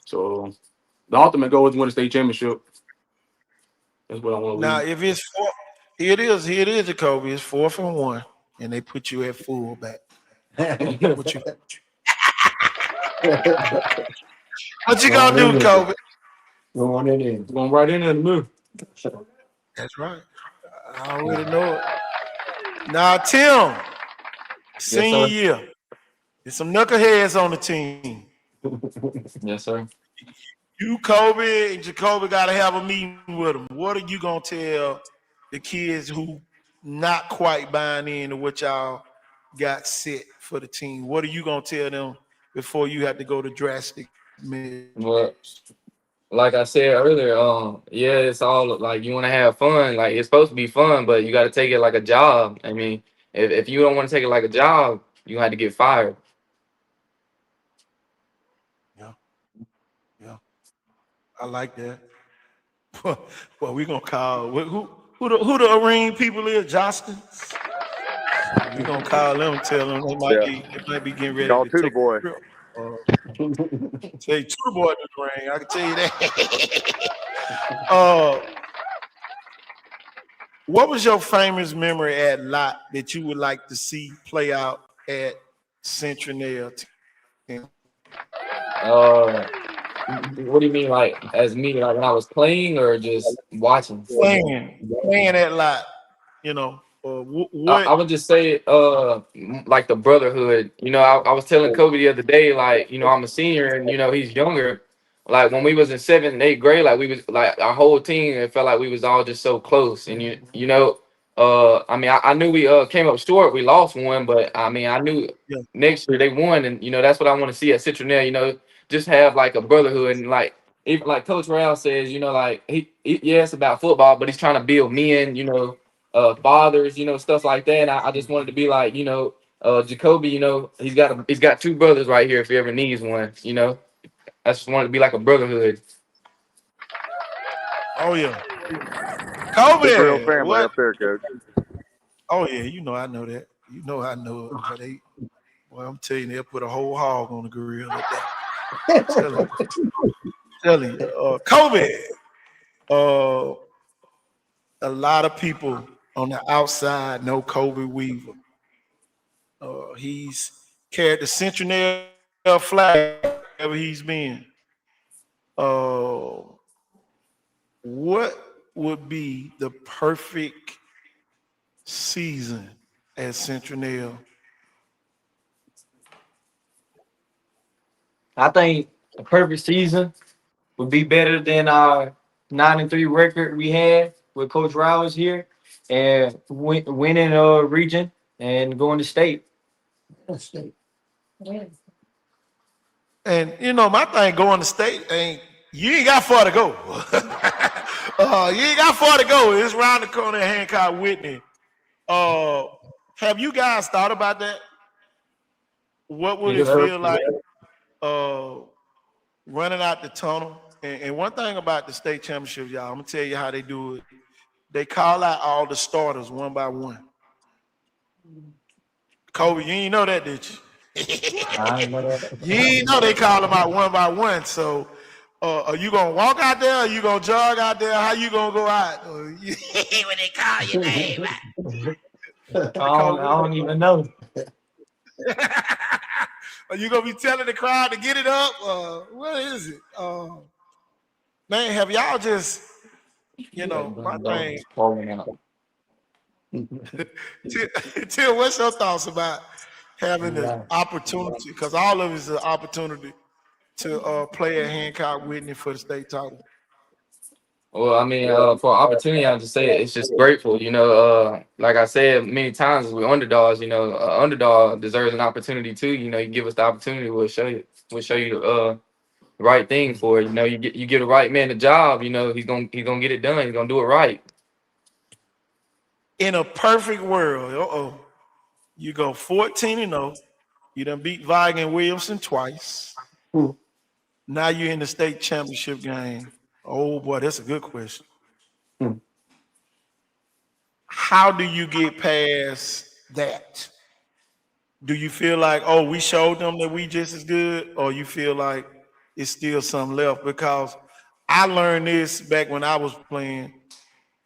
So the ultimate goal is to win a state championship. That's what I want to Now, leave. if it's four, here it is, Jacoby. It's 4th and 1, and they put you at fullback. What you what you gonna do, Kobe? Going in there. Going right in there in the middle. That's right. I already know it. Now, Tim, Yes, senior sir. year, there's some knuckleheads on the team. Yes, sir. You, Kobe, and Jacoby got to have a meeting with them. What are you gonna tell the kids who not quite buying into what y'all got set for the team? What are you gonna tell them before you have to go to drastic Well, measures? like I said earlier, yeah, it's all like you want to have fun. Like it's supposed to be fun, but you got to take it like a job. I mean, if you don't want to take it like a job, you have to get fired. Yeah, yeah, I like that. Well, we gonna call who the arena people is, Johnston. We gonna call them and tell them Yeah. they might be getting ready Call to to the take boy. a trip. Say to the boy to the ring. I can tell you that. uh, what was your famous memory at Lot that you would like to see play out at Citronelle? Uh, what do you mean, like as me, like when I was playing or just watching? Playing at Lot, I what? would just say, like the brotherhood. I was telling Kobe the other day, like, I'm a senior and he's younger. Like when we was in 7th and 8th grade, like we was like our whole team. It felt like we was all just so close. And I mean, I knew we came up short. We lost one, but I mean, I knew Yeah, next year they won, and that's what I want to see at Citronelle. Just have like a brotherhood and like even like Coach Rouse says, like yeah, it's about football, but he's trying to build men. Fathers, stuff like that. And I just wanted to be like, Jacoby, he's got two brothers right here if he ever needs one. I just wanted to be like a brotherhood. oh yeah, Big real Kobe. family What? up there, coach. Oh yeah, I know that. I know it. But well, I'm telling you, they'll put a whole hog on the grill like that. Tell you, Kobe. Uh, a lot of people on the outside know Kobe Weaver. He's carried the Citronelle flag wherever he's been. Uh, what would be the perfect season at Citronelle? I think a perfect season would be better than our 9-3 record we had with Coach Rowers here, and winning a region and going to state. And you know, my thing going to state ain't you ain't got far to go. You ain't got far to go. It's around the corner at Hancock Whitney. Have you guys thought about that? What would it Yes, sir. feel like uh, running out the tunnel? And one thing about the state championship, y'all, I'm gonna tell you how they do it. They call out all the starters one by one. Kobe, you ain't know that, did you? I know that. You ain't know they call them out one by one. So, are you gonna walk out there? Are you gonna jog out there? How you gonna go out? When they call your name, I don't even know. are you gonna be telling the crowd to get it up? What is it? Man, have y'all just, you know, my thing. Falling out. Till, what's your thoughts about having the opportunity? Because all of it is an opportunity to play at Hancock Whitney for the state title. Well, I mean, for opportunity, I just say it's just grateful. Like I said many times, we're underdogs. Underdog deserves an opportunity too. You give us the opportunity, we'll show you the right thing for it. You get the right man the job. He's gonna get it done. He's gonna do it right. In a perfect world, you go 14-0. You done beat Vigan and Williamson twice. Now you're in the state championship game. Oh boy, that's a good question. How do you get past that? Do you feel like, oh, we showed them that we just as good, or you feel like it's still some left? Because I learned this back when I was playing.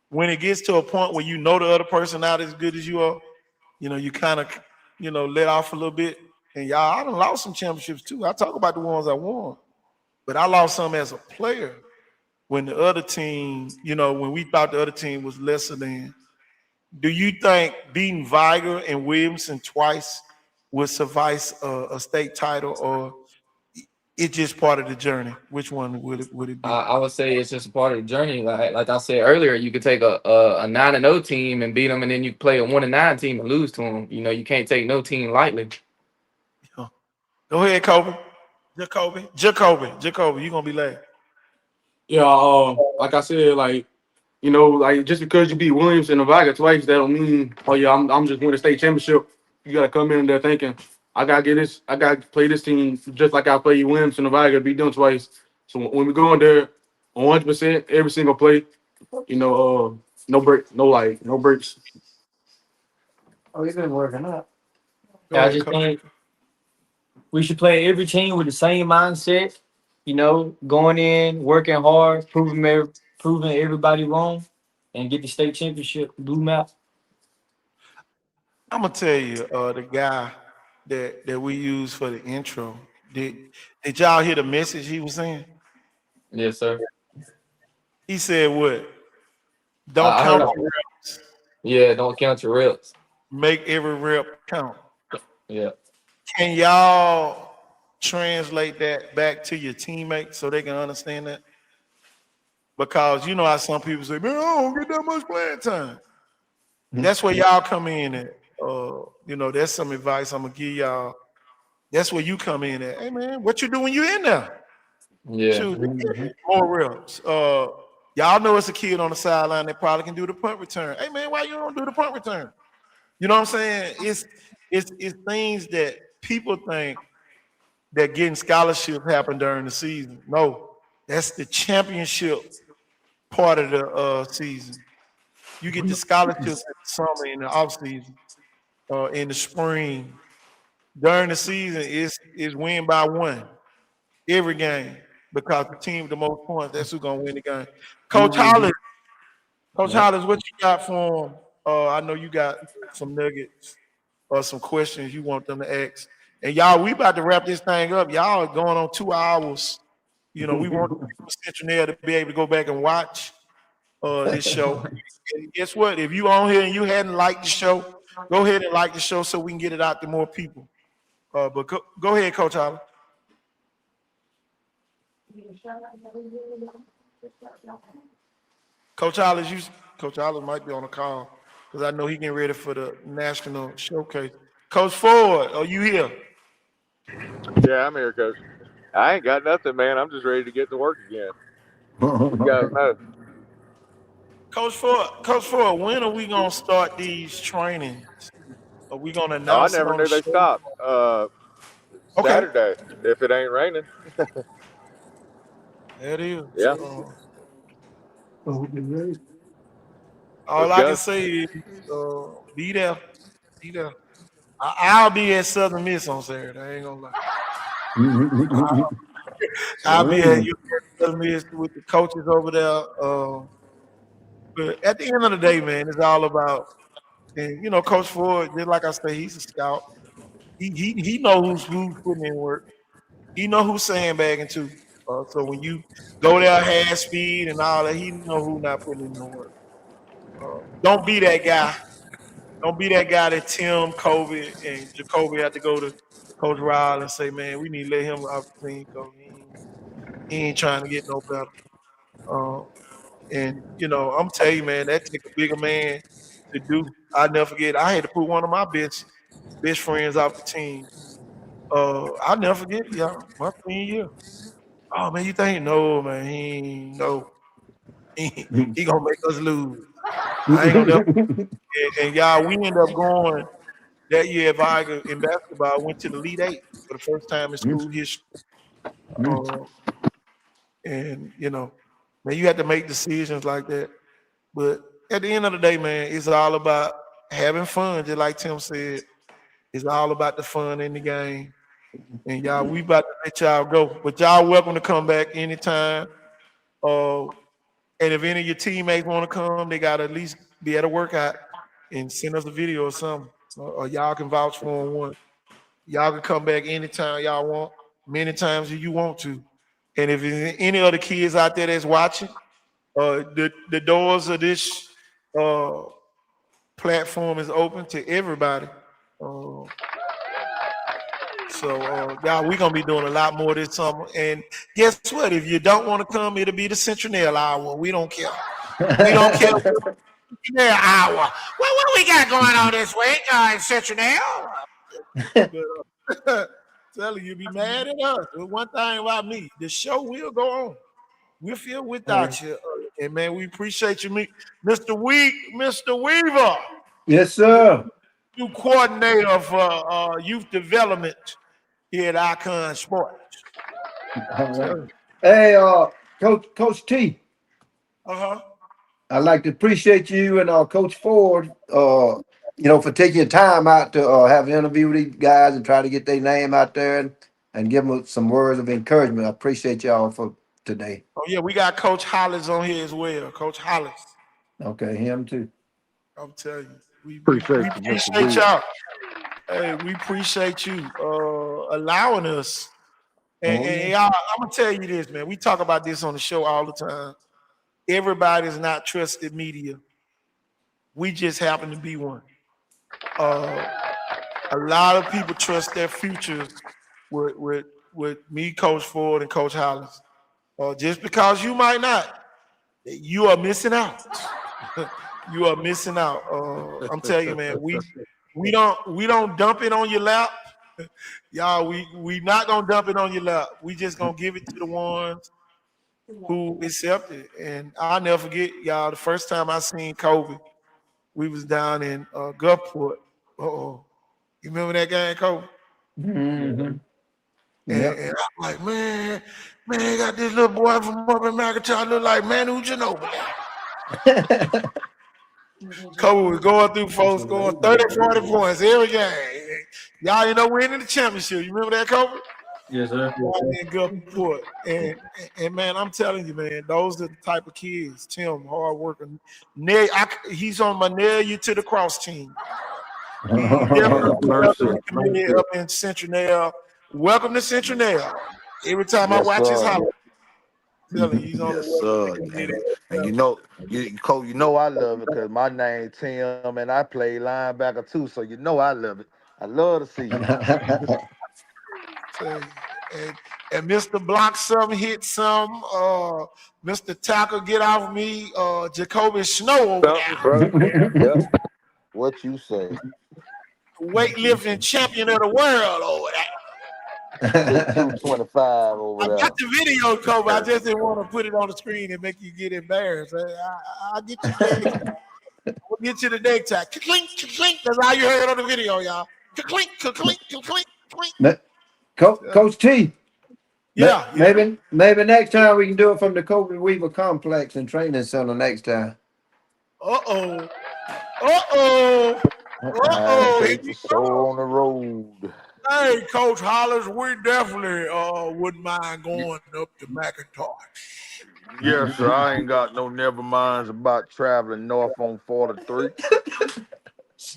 When it gets to a point where you know the other person not as good as you are, you kind of, let off a little bit. And y'all, I done lost some championships too. I talk about the ones I won, but I lost some as a player when the other team, when we thought the other team was lesser than. Do you think beating Viger and Williamson twice would suffice a state title, or it's just part of the journey? Which one would it be? I would say it's just a part of the journey. Like I said earlier, you could take a 9-0 team and beat them, and then you play a 1-9 team and lose to them. You can't take no team lightly. Go ahead, Kobe. Jacoby, you gonna be late. Yeah, like I said, like like just because you beat Williams and Nevada twice, that don't mean, oh yeah, I'm just winning the state championship. You gotta come in there thinking, I gotta get this, I gotta play this team just like I play Williams and Nevada, beat them twice. So when we go in there 100% every single play, no break, no breaks. Oh, he's been working out. Go I ahead, just Kobe. think we should play every team with the same mindset. Going in, working hard, proving everybody wrong, and get the state championship blue map. I'm gonna tell you, the guy that we use for the intro. Did y'all hear the message he was saying? Yes, sir. He said, "What? I, Don't I heard. count your reps. Yeah, don't count your reps. Make every rep count." Yeah. Can y'all translate that back to your teammates so they can understand that? Because you know how some people say, "Man, I don't get that much playing time." That's where y'all come in at. That's some advice I'm gonna give y'all. That's where you come in at. Hey man, what you do when you in there? Yeah. Shoot, more reps. Y'all know it's a kid on the sideline that probably can do the punt return. Hey man, why you don't do the punt return? You know what I'm saying? It's things that people think that getting scholarships happen during the season. No, that's the championship part of the season. You get the scholarships in the summer, in the off season, in the spring. During the season, is win by one every game because the team with the most points, that's who's gonna win the game. Coach Hollis, Coach Yeah. Hollis, what you got for him? I know you got some nuggets or some questions you want them to ask. And y'all, we about to wrap this thing up. Y'all are going on 2 hours. We want Citronelle to be able to go back and watch this show. And guess what? If you on here and you hadn't liked the show, go ahead and like the show so we can get it out to more people. But go ahead, Coach Hollis. Coach Hollis might be on a call because I know he getting ready for the national showcase. Coach Ford, are you here? Yeah, I'm here, Coach. I ain't got nothing, man. I'm just ready to get to work again. You guys know. Coach Ford, when are we gonna start these trainings? Are we gonna Oh, I announce it never on the knew they show? stopped. Okay, Saturday, if it ain't raining. there it is. Yeah, All let's I can go. say is be there. Be there. I'll be at Southern Miss on Saturday. I ain't gonna lie. I'll be at Southern Miss with the coaches over there. But at the end of the day, man, it's all about, and Coach Ford, just like I say, he's a scout. He knows who's putting in work. He know who's sandbagging too. So when you go there half speed and all that, he know who not putting in no work. Don't be that guy. Don't be that guy that Tim, Kobe, and Jacoby had to go to Coach Riley and say, man, we need to let him off the team because he ain't trying to get no better. Uh, and I'm telling you, man, that take a bigger man to do. I never forget. I had to put one of my best friends off the team. I'll never forget it, y'all. My senior year. Oh man, you think no, man? No, he gonna make us lose. I ain't gonna never. And y'all, we end up going that year. If I in basketball, I went to the Elite Eight for the first time in school history. Uh, and man, you have to make decisions like that. But at the end of the day, man, it's all about having fun. Just like Tim said, it's all about the fun in the game. And y'all, we about to let y'all go, but y'all welcome to come back anytime. Uh, and if any of your teammates want to come, they got to at least be at a workout and send us a video or something. Or y'all can vouch for them one. Y'all can come back anytime y'all want, many times as you want to. And if there's any other kids out there that's watching, the doors of this uh, platform is open to everybody. Uh, y'all, we're gonna be doing a lot more this summer. And guess what? If you don't want to come, it'll be the Citronelle hour. We don't care. We don't care. Citronelle hour. Well, what do we got going on this week, Citronelle? But telling you, be mad at us. But one thing about me, the show will go on. We're filled without you. And man, we appreciate you, Mr. Weaver, Yes, sir. new coordinator of youth development here at Icon Sports. All right. Hey, Coach T. Uh-huh. I'd like to appreciate you and Coach Ford, for taking your time out to have an interview with these guys and try to get their name out there and give them some words of encouragement. I appreciate y'all for today. Oh yeah, we got Coach Hollis on here as well. Coach Hollis. Okay, him too. I'm telling you, we Appreciate you, Mr. appreciate Weaver. y'all. Hey, we appreciate you allowing us. Oh, And yeah. y'all, I'm gonna tell you this, man. We talk about this on the show all the time. Everybody's not trusted media. We just happen to be one. Uh, a lot of people trust their futures with me, Coach Ford, and Coach Hollis. Just because you might not, you are missing out. You are missing out. I'm telling you, man. We don't dump it on your lap, y'all. We not gonna dump it on your lap. We just gonna give it to the ones who accept it. And I'll never forget, y'all. The first time I seen Kobe, we was down in Gulfport. Oh, you remember that game, Kobe? Mm-hmm. And, Yep. and I'm like, man, got this little boy from up in McIntyre look like Manu Ginobili. Kobe was going through folks scoring 30, 40 points every game. Y'all, winning the championship. You remember that, Kobe? Yes, sir. In Gulfport. And man, I'm telling you, man, those are the type of kids. Tim, hard worker. He's on my nail you to the cross team. He definitely Mercy. committed up in Citronelle. Welcome to Citronelle. Every time I Yes, watch his sir. highlights, telling you, he's on the Yes, welcome to sir. committed. And Cole, I love it because my name Tim and I play linebacker too, so I love it. I love to see you. And Mr. Block some, hit some. Mr. Tackle, get off me. Jacoby Snow over Something, there. bro. Yep. What you say? weightlifting champion of the world over there. 225 over I there. got the video, Kobe. I just didn't want to put it on the screen and make you get embarrassed. I'll get you the next time. We'll get you the next time. Clink, clink. That's how you heard it on the video, y'all. Clink, clink, clink, clink. Coach T. Yeah. Maybe next time we can do it from the Kobe Weaver Complex and Training Center next time. Uh-oh. Take the show on the road. Hey, Coach Hollers, we definitely wouldn't mind going up to McIntosh. Yes, sir. I ain't got no never minds about traveling north on 43.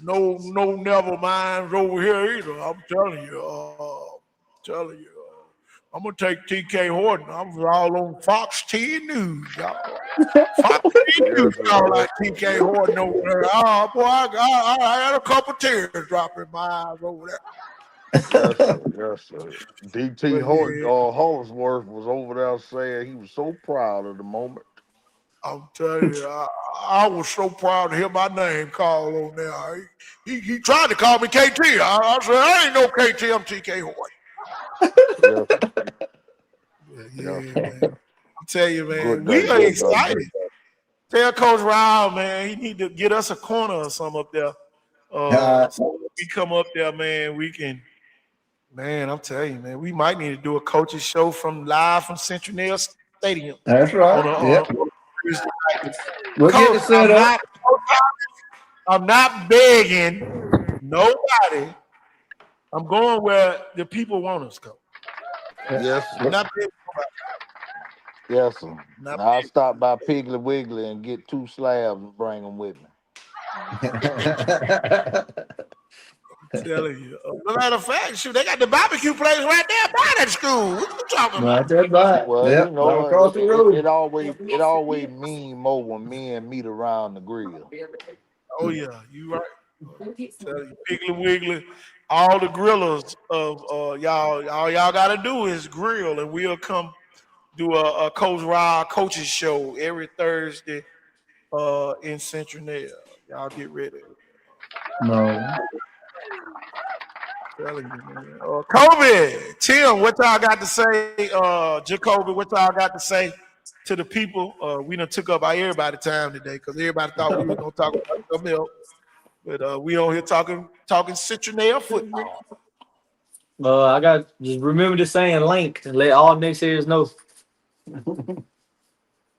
No never minds over here either. I'm telling you. I'm gonna take TK Horton. I'm all on Fox 10 News, y'all. Fox 10 News, y'all like TK Horton over there. Oh boy, I had a couple tears dropping my eyes over there. Yes, sir. DT Hollingsworth was over there saying he was so proud of the moment. I'm telling you, I was so proud to hear my name called on there. He tried to call me KT. I said, I ain't no KT, I'm TK Horton. Man. I'll tell you, man, we are excited. Tell Coach Ryle, man, he need to get us a corner or something up there. So when we come up there, man, we can. Man, I'm telling you, man, we might need to do a coach's show live from Citronelle Stadium. That's right. We'll Coach, get it set up. I'm not begging nobody. I'm going where the people want us to go. Yes, I'm not begging nobody. Yes, sir. I'll stop by Piggly Wiggly and get 2 slabs and bring them with me. I'm telling you. As a matter of fact, shoot, they got the barbecue place right there by that school. What you talking about? Well, you know, across the road. It always mean more when men meet around the grill. Oh yeah, you right. Tell you, Piggly Wiggly, all the grillers of y'all, all y'all gotta do is grill, and we'll come do a Coach Ryle coaches show every Thursday in Citronelle. Y'all get ready. No. Telling you, man. Kobe, Tim, what y'all got to say? Jacoby, what y'all got to say to the people? We done took up everybody's time today because everybody thought we were gonna talk about something else. But we on here talking Citronelle football. I got just remember the saying link and let all naysayers know.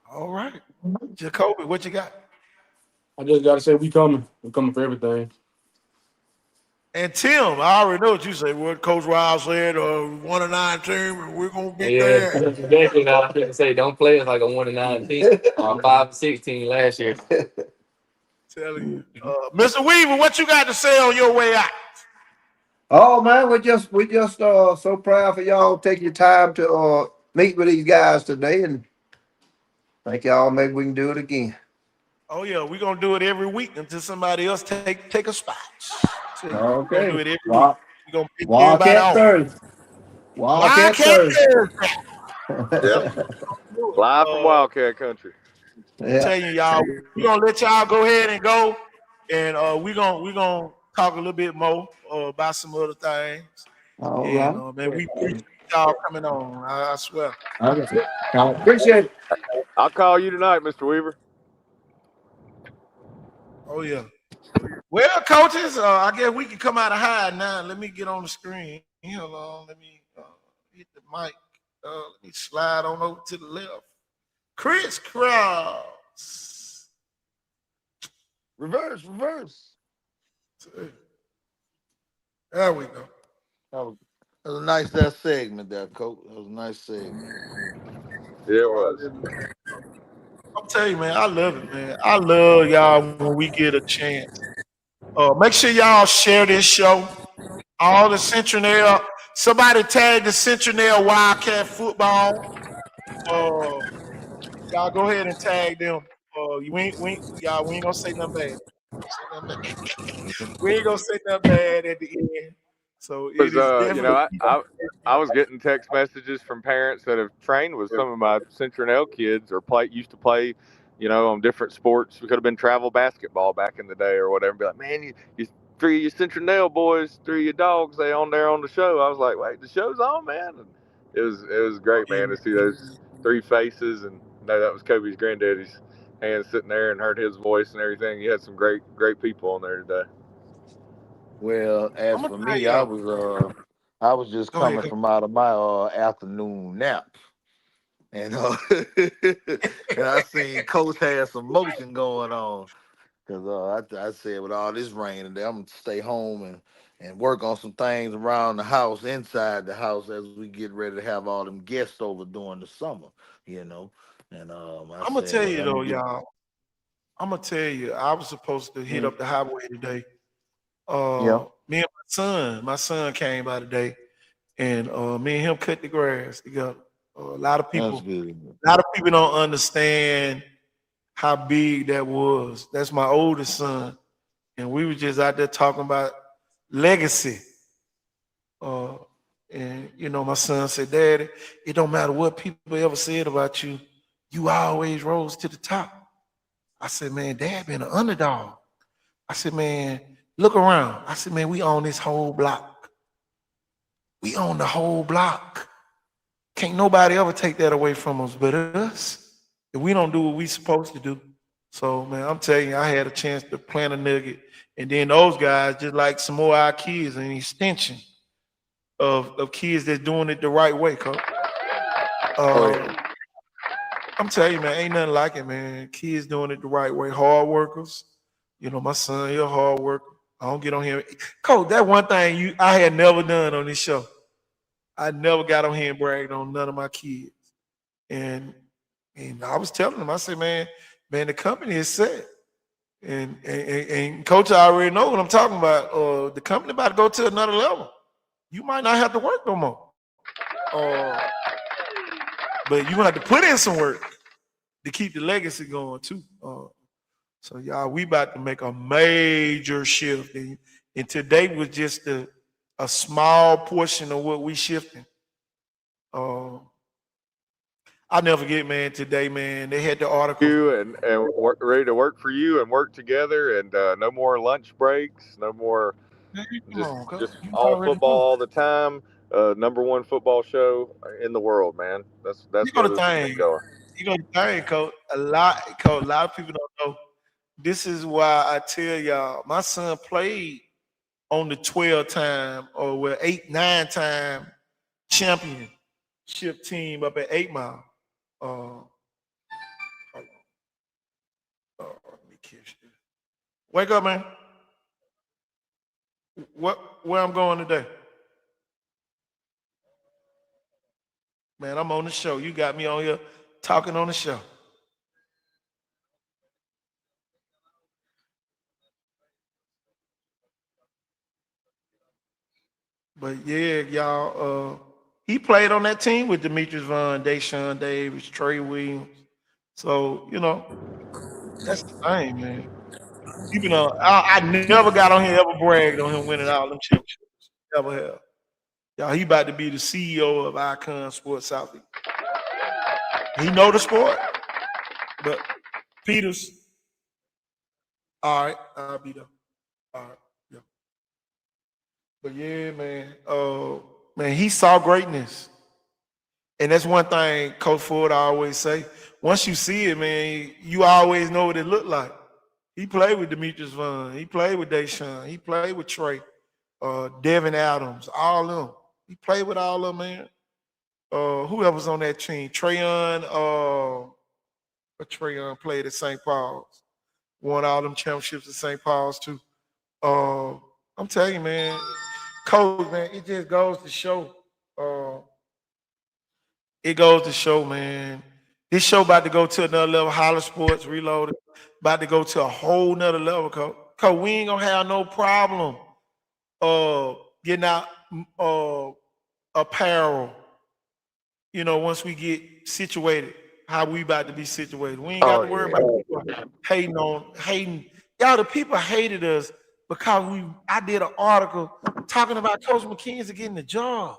All right. Jacoby, what you got? I just gotta say we coming. We're coming for everything. And Tim, I already know what you say. What Coach Ryle said, 1-9 team, and we're gonna get there. That's exactly how I can say. Don't play us like a 1-9 team or 5-16 last year. Telling you, Mr. Weaver, what you got to say on your way out? Oh man, we just so proud for y'all taking your time to meet with these guys today, and thank y'all. Maybe we can do it again. Oh yeah, we're gonna do it every week until somebody else take a spot. Okay. We're gonna do it every week. We're gonna pick Wildcat Thursday. Wildcat Thursday. Yep. Live from Wildcat Country. I'm telling you, y'all, we're gonna let y'all go ahead and go, and we're gonna talk a little bit more about some other things. All and right. man, we appreciate y'all coming on. I swear. Okay. I appreciate it. I'll call you tonight, Mr. Weaver. Oh yeah. Well, coaches, I guess we can come out of hide now. Let me get on the screen. Hold on. Let me hit the mic. Let me slide on over to the left. Crisscross. Reverse. There we go. That was a nice segment there, Coach. That was a nice segment. Yeah, it was. I'm telling you, man, I love it, man. I love y'all when we get a chance. Make sure y'all share this show. All the Citronelle. Somebody tag the Citronelle Wildcat football. Y'all go ahead and tag them. We ain't gonna say nothing bad. We ain't gonna say nothing bad at the end. So it is definitely. I was getting text messages from parents that have trained with some of my Citronelle kids or used to play on different sports. We could have been travel basketball back in the day or whatever. Be like, man, you three of your Citronelle boys, three of your dogs, they on there on the show. I was like, wait, the show's on, man. And it was great, man, to see those three faces and know that was Kobe's granddaddy's hand sitting there and heard his voice and everything. You had some great people on there today. Well, as for me, I was just coming from out of my afternoon nap. And and I seen Coach had some motion going on. Because I said with all this rain today, I'm gonna stay home and work on some things around the house, inside the house, as we get ready to have all them guests over during the summer, And I'm gonna tell you though, y'all. I'm gonna tell you, I was supposed to hit up the highway today. Me and my son came by today, and me and him cut the grass together. A lot of people don't understand how big that was. That's my oldest son, and we were just out there talking about legacy. And my son said, "Daddy, it don't matter what people ever said about you, you always rose to the top." I said, "Man, Dad been an underdog." I said, "Man, look around." I said, "Man, we own this whole block. We own the whole block. Can't nobody ever take that away from us but us. If we don't do what we supposed to do." So, man, I'm telling you, I had a chance to plant a nugget. And then those guys, just like some more of our kids, an extension of kids that's doing it the right way, Coach. I'm telling you, man, ain't nothing like it, man. Kids doing it the right way, hard workers. My son, he's a hard worker. I don't get on here. Coach, that one thing I had never done on this show. I never got on here and bragged on none of my kids. And I was telling them, I said, man, the company is set. And Coach, I already know what I'm talking about. The company about to go to another level. You might not have to work no more. But you're going to have to put in some work to keep the legacy going too. So y'all, we about to make a major shift. And today was just a small portion of what we shifting. I'll never forget, man, today, man, they had the article. You and ready to work for you and work together, and no more lunch breaks, no more just all football all the time. Number one football show in the world, man. That's where this is going. You know the thing, Coach. A lot of people don't know. This is why I tell y'all, my son played on the 12-time or 8-9-time championship team up at 8 Mile. Let me kiss you. Wake up, man. Where I'm going today? Man, I'm on the show. You got me on here talking on the show. But yeah, y'all, he played on that team with Demetrius Vaughn, Deshaun Davis, Trey Williams. So, that's the thing, man. Even though I never got on here, ever bragged on him winning all them championships. Never have. Y'all, he about to be the CEO of Icon Sports Southeast. He know the sport, but Peters, all right, I'll be there. All right, yeah. But yeah, man, he saw greatness. And that's one thing Coach Ford always say. Once you see it, man, you always know what it looked like. He played with Demetrius Vaughn. He played with Deshaun. He played with Trey, Devin Adams, all of them. He played with all of them, man. Whoever was on that team. Trayon played at St. Paul's. Won all them championships at St. Paul's, too. I'm telling you, man, Coach, man, it just goes to show. Man. This show about to go to another level. Holler Sports Reloaded. About to go to a whole nother level, Coach. Coach, we ain't gonna have no problem getting out apparel. Once we get situated, how we about to be situated. We ain't got to worry about people hating. Y'all, the people hated us because I did an article talking about Coach McKenzie getting the job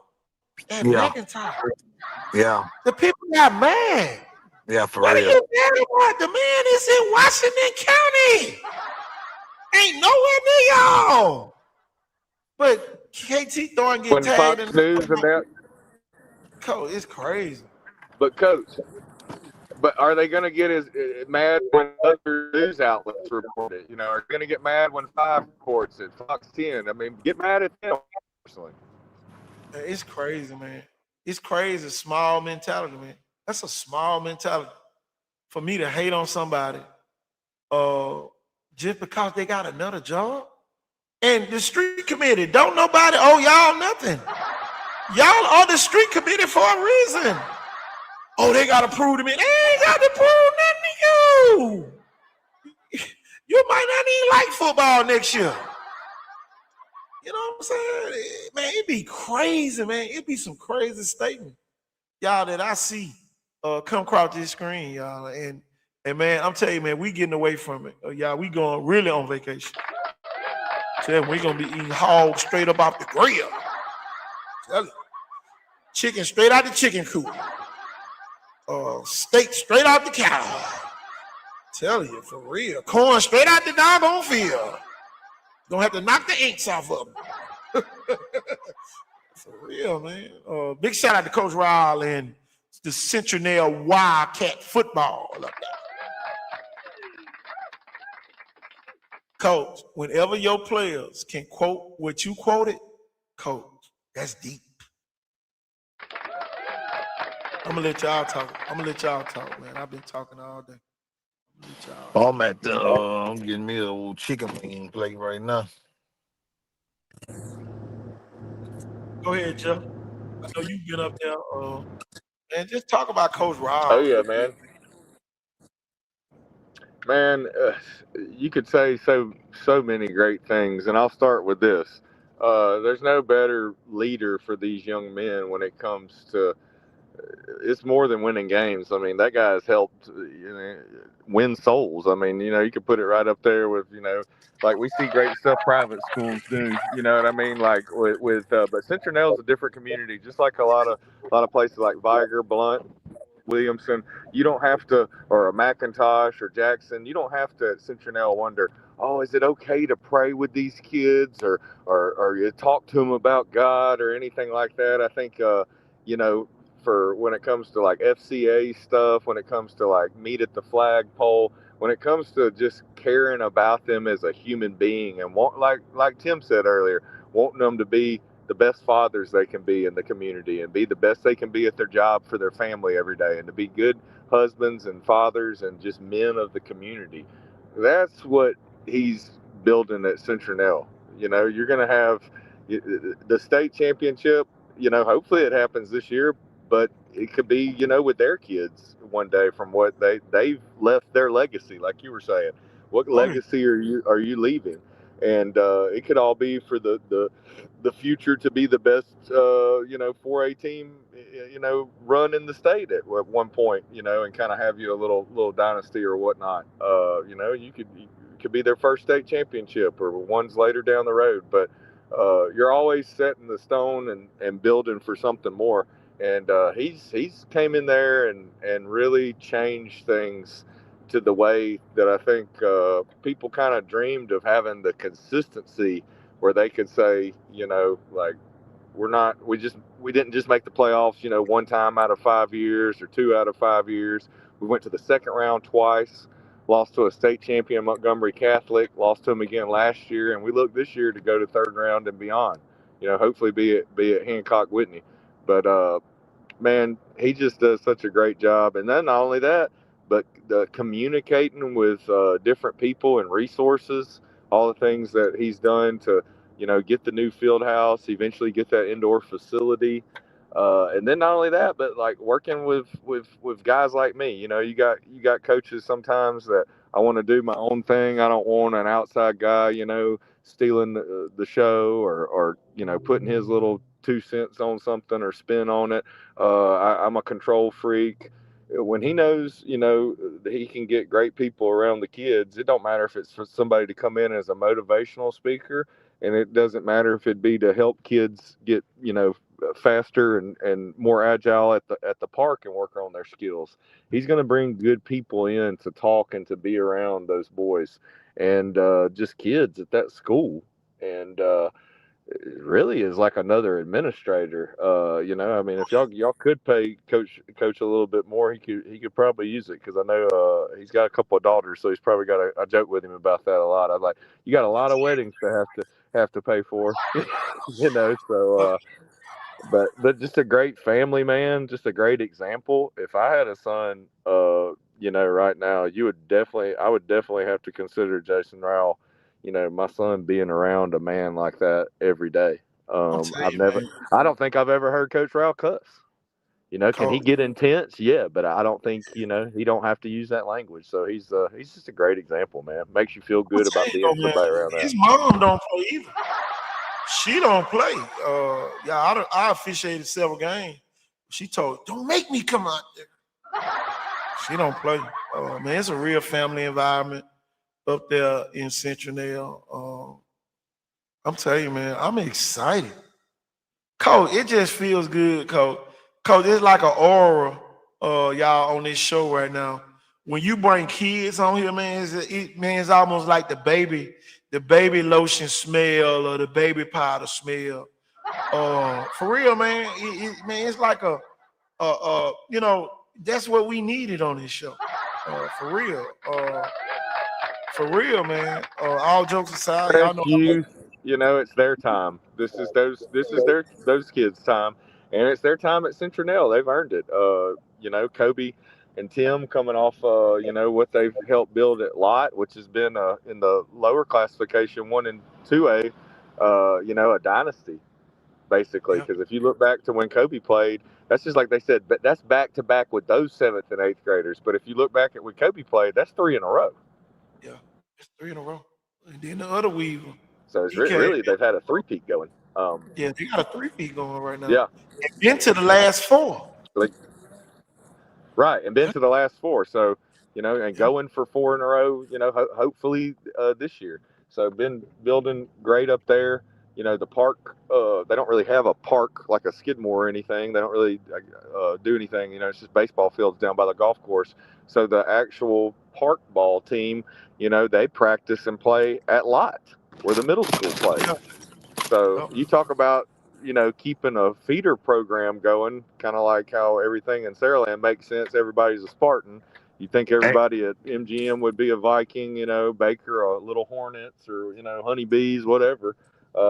at McIntyre. Yeah. The people got mad. Yeah, for What are real. you mad about? The man is in Washington County. Ain't nowhere near y'all. But KT throwing get When tagged Fox and News and that, coach, it's crazy. but coach, but are they going to get as mad when other news outlets report it? You know, are they going to get mad when 5 reports it, Fox 10? I mean, get mad at them personally. It's crazy, man. It's crazy. Small mentality, man. That's a small mentality. For me to hate on somebody just because they got another job. And the street committee, don't nobody owe y'all nothing. Y'all are the street committee for a reason. Oh, they got to prove to me. They ain't got to prove nothing to you. You might not even like football next year. You know what I'm saying? Man, it'd be crazy, man. It'd be some crazy statement, y'all, that I see come across this screen, y'all. And man, I'm telling you, man, we getting away from it. Y'all, we going really on vacation. Tell you, we gonna be eating hog straight up off the grill. Tell you. Chicken straight out the chicken coop. Steak straight out the cow. Tell you, for real. Corn straight out the doggone field. Gonna have to knock the inks off of them. For real, man. Big shout out to Coach Ryle and the Citronelle Wildcat football up there. Coach, whenever your players can quote what you quoted, Coach, that's deep. I'm gonna let y'all talk, man. I've been talking all day. I'm at the I'm getting me a little chicken wing plate right now. Go ahead, Jeff. I know you've been up there. And just talk about Coach Oh Ryle yeah, real quick. man. Man, you could say so many great things, and I'll start with this. There's no better leader for these young men when it comes to. It's more than winning games. I mean, that guy has helped win souls. I mean, you could put it right up there with like we see great stuff private schools do. You know what I mean? Like but Citronelle's a different community, just like a lot of places like Viger, Blunt, Williamson. You don't have to, or a McIntosh or Jackson. You don't have to at Citronelle wonder, oh, is it okay to pray with these kids or you talk to them about God or anything like that? I think for when it comes to like FCA stuff, when it comes to like meet at the flagpole, when it comes to just caring about them as a human being and like Tim said earlier, wanting them to be the best fathers they can be in the community and be the best they can be at their job for their family every day and to be good husbands and fathers and just men of the community. That's what he's building at Citronelle. You're going to have the state championship. Hopefully it happens this year, but it could be, with their kids one day from what they've left their legacy, like you were saying. What Oh, yeah. legacy are you leaving? And it could all be for the future to be the best 4A team run in the state at one point, and kind of have you a little dynasty or whatnot. You could be their first state championship or ones later down the road, but you're always setting the stone and building for something more. And he's came in there and really changed things to the way that I think people kind of dreamed of having the consistency where they could say, like we didn't just make the playoffs, one time out of 5 years or 2 out of 5 years. We went to the second round twice, lost to a state champion Montgomery Catholic, lost to them again last year, and we look this year to go to third round and beyond. Hopefully be at Hancock Whitney, but man, he just does such a great job. And then not only that, but the communicating with different people and resources, all the things that he's done to, get the new field house, eventually get that indoor facility. And then not only that, but like working with guys like me. You got coaches sometimes that I want to do my own thing. I don't want an outside guy, stealing the show or putting his little 2 cents on something or spin on it. I'm a control freak. When he knows, that he can get great people around the kids, it don't matter if it's for somebody to come in as a motivational speaker, and it doesn't matter if it be to help kids get, faster and more agile at the park and work on their skills. He's going to bring good people in to talk and to be around those boys and just kids at that school. And it really is like another administrator. I mean, if y'all could pay coach a little bit more, he could probably use it, because I know he's got a couple of daughters, so he's probably got I joke with him about that a lot. I was like, you got a lot of weddings to have to pay for, so. But just a great family man, just a great example. If I had a son, right now, I would definitely have to consider Jason Rowell, my son being around a man like that every day. I'm telling you, man. I don't think I've ever heard Coach Rowell cuss. Can he Coach, get intense? Yeah, but I don't think, he don't have to use that language. So he's just a great example, man. Makes you feel I'm good telling about you being though, man. somebody around that. His mom don't play either. She don't play. I officiated several games. She told, don't make me come out there. She don't play. Man, it's a real family environment up there in Citronelle. I'm telling you, man, I'm excited. Coach, it just feels good, Coach. Coach, it's like an aura, y'all on this show right now. When you bring kids on here, man, it's almost like the baby lotion smell or the baby powder smell. For real, man. Man, it's like that's what we needed on this show. For real. For real, man. All jokes aside, y'all Fresh know I love youth, it's their time. This is those kids' time, and it's their time at Citronelle. They've earned it. Kobe and Tim coming off, what they've helped build at Lott, which has been in the lower classification 1 and 2A, a dynasty basically. yeah, Because if you look back to when Kobe played, that's just like they said, but that's back to back with those 7th and 8th graders. But if you look back at when Kobe played, that's 3 in a row. yeah. It's 3 in a row. And then the other Weaver, So it's he came. really they've had a three-peat going. Yeah, they got a 3 feet going right now. Yeah, And been to the last 4. like, right, and been Yeah, to the last 4. So and yeah, going for 4 in a row. Hopefully this year. So been building great up there. The park. They don't really have a park like a Skidmore or anything. They don't really do anything. It's just baseball fields down by the golf course. So the actual park ball team, they practice and play at Lott, where the middle school plays. yeah, So yeah. you talk about, keeping a feeder program going, kind of like how everything in Saraland makes sense. Everybody's a Spartan. You think Hey, everybody at MGM would be a Viking, Baker, or Little Hornets, or, Honeybees, whatever. I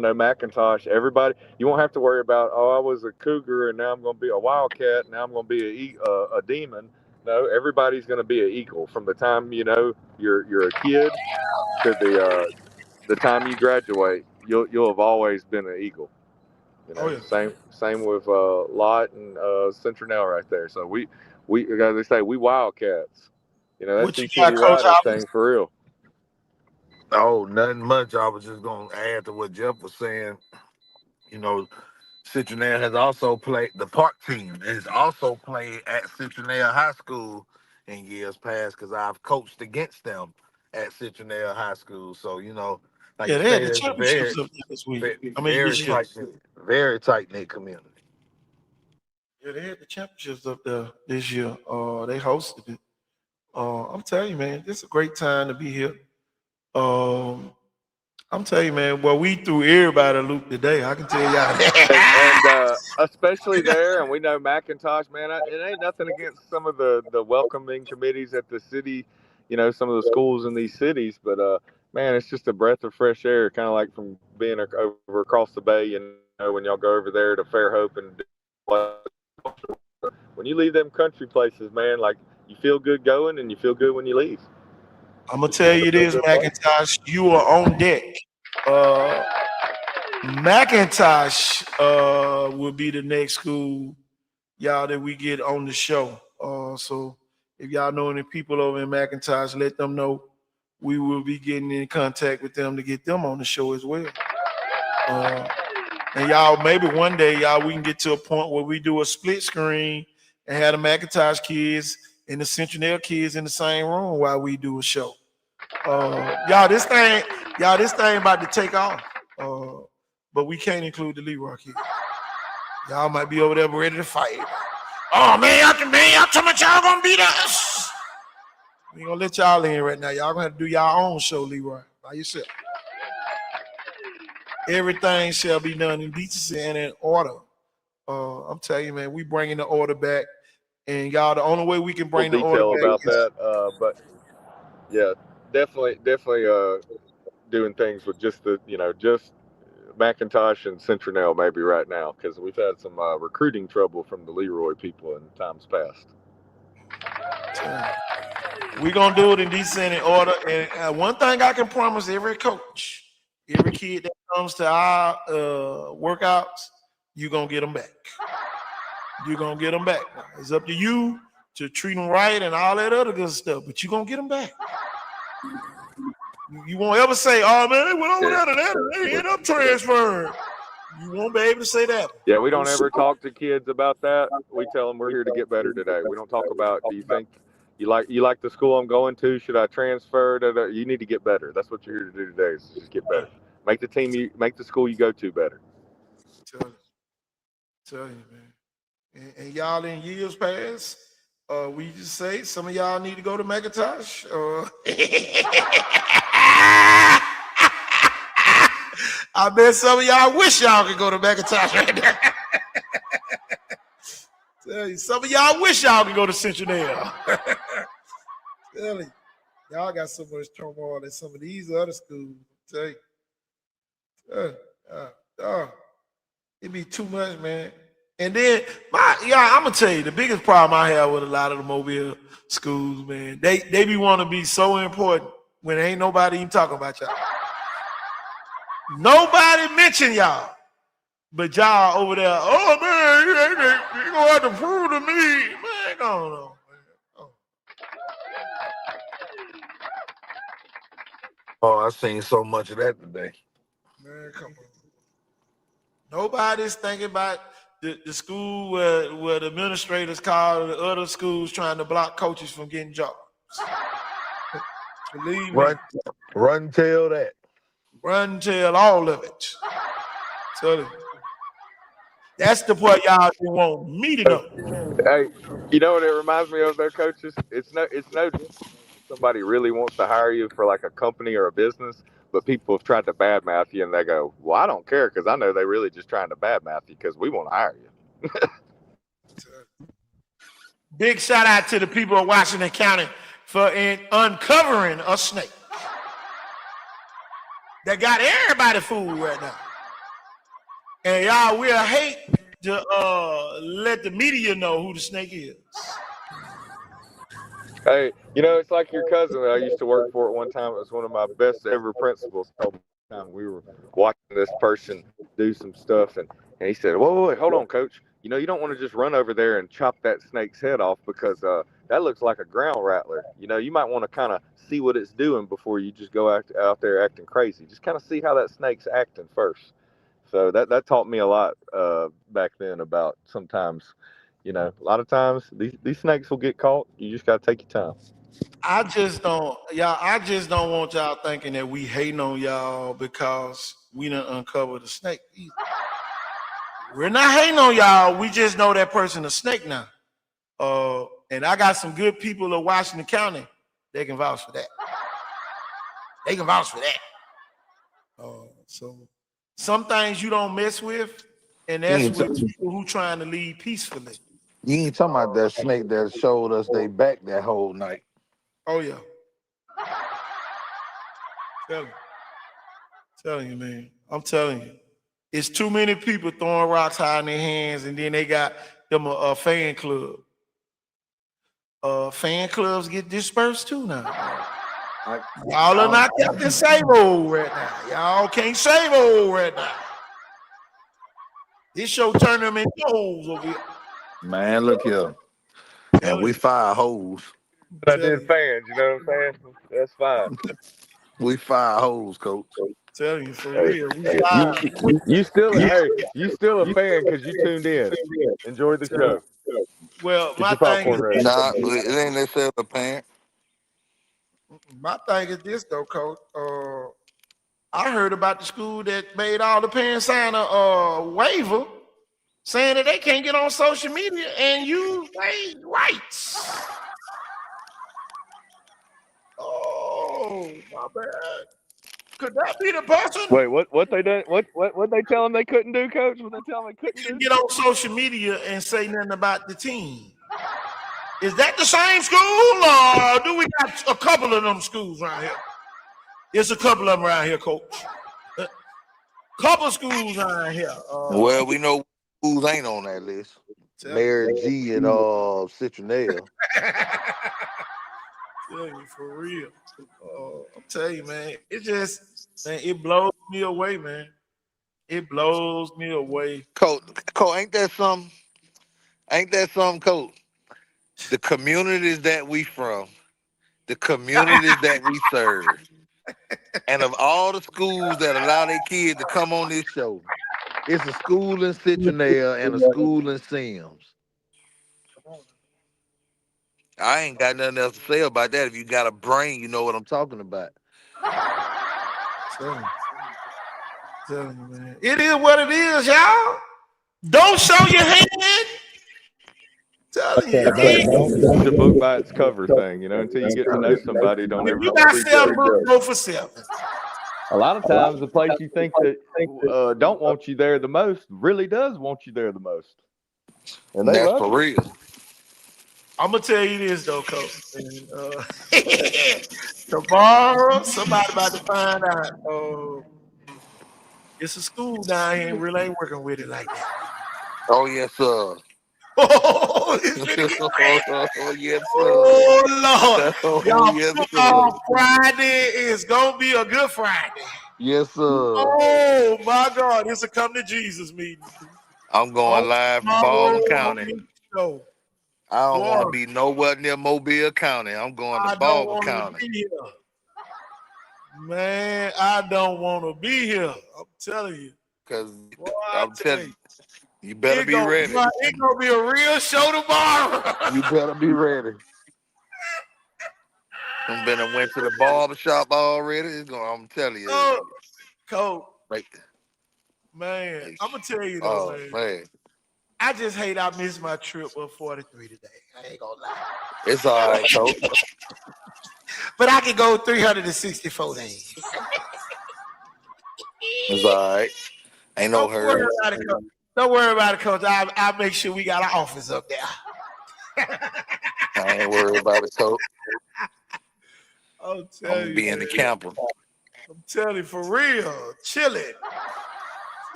know McIntosh, everybody, you won't have to worry about, I was a Cougar and now I'm going to be a Wildcat. Now I'm going to be a Demon. No, everybody's going to be an Eagle from the time, you're a kid to the time you graduate. You'll have always been an Eagle. Oh yeah. Same with Lott and Citronelle right there. So we as they say, we Wildcats. That What you got, CTD Coach Rider Hoppers? thing for real. oh, nothing much. I was just gonna add to what Jeff was saying. You know, Citronelle has also played, the park team has also played at Citronelle High School in years past, because I've coached against them at Citronelle High School. So, like Yeah, you they had say, the it's a very, championships up there this week. I mean very this year. very tight knit community. Yeah, they had the championships up there this year. They hosted it. I'm telling you, man, this is a great time to be here. Um, I'm telling you, man. Well, we threw everybody a loop today. I can tell y'all that. And especially there, and we know McIntosh, man. It ain't nothing against some of the welcoming committees at the city, some of the schools in these cities, but man, it's just a breath of fresh air, kind of like from being over across the bay. When y'all go over there to Fairhope and when you leave them country places, man, like you feel good going and you feel good when you leave. I'm gonna tell you Feel this, good place. McIntosh. You are on deck. McIntosh will be the next school, y'all, that we get on the show. So if y'all know any people over in McIntosh, let them know. We will be getting in contact with them to get them on the show as well. And y'all, maybe one day, y'all, we can get to a point where we do a split screen and have the McIntosh kids and the Citronelle kids in the same room while we do a show. This thing about to take off. But we can't include the Leroy kids. Y'all might be over there ready to fight. Oh man, y'all talking about y'all gonna beat us. We ain't gonna let y'all in right now. Y'all gonna have to do y'all own show, Leroy. By yourself. Everything shall be done in decency and in order. I'm telling you, man, we bringing the order back, and y'all, the only way we can bring the order Detail back about is that, but yeah, definitely doing things with just just McIntosh and Citronelle maybe right now, because we've had some recruiting trouble from the Leroy people in times past. we're gonna do it in decent and order. And one thing I can promise every coach, every kid that comes to our workouts, you're gonna get them back. You're gonna get them back. It's up to you to treat them right and all that other good stuff, but you're gonna get them back. You won't ever say, "Oh man, they went over there to that, they end up transferring." You won't be able to say that. Yeah, we don't ever talk to kids about that. We tell them we're here to get better today. We don't talk about, do you think you like the school I'm going to? Should I transfer? You need to get better. That's what you're here to do today, is just get better. Make the school you go to better. Tell you, man. And y'all in years past, we just say some of y'all need to go to McIntosh. I bet some of y'all wish y'all could go to McIntosh right now. Tell you, some of y'all wish y'all could go to Citronelle. Tell you, y'all got so much turmoil in some of these other schools. Tell you, it be too much, man. And then, I'm gonna tell you, the biggest problem I have with a lot of the Mobile schools, man, they be want to be so important when ain't nobody even talking about y'all. Nobody mention y'all, but y'all over there. Oh man, you gonna have to prove to me, man. Go on, man. Oh, I seen so much of that today. Man, come on. Nobody's thinking about the school where the administrators call the other schools trying to block coaches from getting jobs. Believe me. Run tell that. Run tell all of it. Tell you. That's the part y'all want me to know. Hey, you know what it reminds me of, though, coaches? It's no somebody really wants to hire you for like a company or a business, but people have tried to badmouth you, and they go, "Well, I don't care, because I know they're really just trying to badmouth you because we want to hire you." Big shout out to the people of Washington County for uncovering a snake that got everybody fooled right now. And y'all will hate to let the media know who the snake is. Hey, it's like your cousin that I used to work for at one time. It was one of my best ever principals. Told me one time we were watching this person do some stuff, and he said, wait, hold on, coach. You don't want to just run over there and chop that snake's head off, because that looks like a ground rattler. You might want to kind of see what it's doing before you just go out there acting crazy. Just kind of see how that snake's acting first. So that taught me a lot back then about sometimes, a lot of times these snakes will get caught. You just got to take your time. I just don't want y'all thinking that we hating on y'all because we done uncovered the snake either. We're not hating on y'all. We just know that person a snake now. And I got some good people in Washington County. They can vouch for that. They can vouch for that. So some things you don't mess with, and that's with people who trying to lead peacefully. You ain't talking about that snake that showed us they back that whole night. Oh yeah. Telling you, man. I'm telling you. It's too many people throwing rocks high in their hands, and then they got them a fan club. Fan clubs get dispersed too now. Y'all are not Captain Save-O right now. Y'all can't Save-O right now. This show turn them into hoes over here. Man, look here. And we fire hoes. But I did fans, you know what I'm saying? That's fine. We fire hoes, coach. Telling you, for real. You still a fan because you tuned in. Enjoy the show. Well, Get your popcorn ready. Nah, it ain't necessarily a parent. My thing is this though, coach. I heard about the school that made all the parents sign a waiver saying that they can't get on social media and use their rights. Oh, my bad. Could that be the person? Wait, what they done? What they tell them they couldn't do, Coach? What they tell them they couldn't do? Get on social media and say nothing about the team. Is that the same school, or do we got a couple of them schools around here? There's a couple of them around here, Coach. Couple schools around here. Well, we know schools ain't on that list. Mary G and Citronelle. Tell you for real. I'm telling you, man. It just, man, it blows me away, man. It blows me away. Coach, ain't that something? Ain't that something, Coach? The communities that we from, the communities that we serve, and of all the schools that allow their kids to come on this show, it's a school in Citronelle and a school in Sims. I ain't got nothing else to say about that. If you got a brain, you know what I'm talking about. Tell you, man. It is what it is, y'all. Don't show your hand. Telling you. Don't judge a book by its cover thing, you know, until you get to know somebody. Don't ever You got prejudge. 7 books, go for 7. A lot of times the place you think that don't want you there the most really does want you there the most. And that's for real. I'm going to tell you this, though, Coach. Tomorrow, somebody about to find out. It's a school down here and really ain't working with it like that. Oh, yes, sir. Oh, yes, sir. Oh, Lord. Oh, yes, sir. Friday is going to be a good Friday. Yes, sir. Oh, my God. It's a come to Jesus meeting. I'm going live from Baldwin County. I don't want to be nowhere near Mobile County. I'm going to Baldwin County. Man, I don't want to be here. I'm telling you. Because I'm telling you better be ready. It's going to be a real show tomorrow. You better be ready. I've been and went to the barbershop already. I'm telling you. Coach. Right. Man, I'm going to tell you though, man. I just hate I missed my trip with 43 today. I ain't going to lie. It's all right, Coach. But I can go 364 days. It's all right. Ain't no hurry. Don't worry about it, Coach. I'll make sure we got our office up there. I ain't worried about it, Coach. I'm going to be in the camper. I'm telling you, for real. Chilling.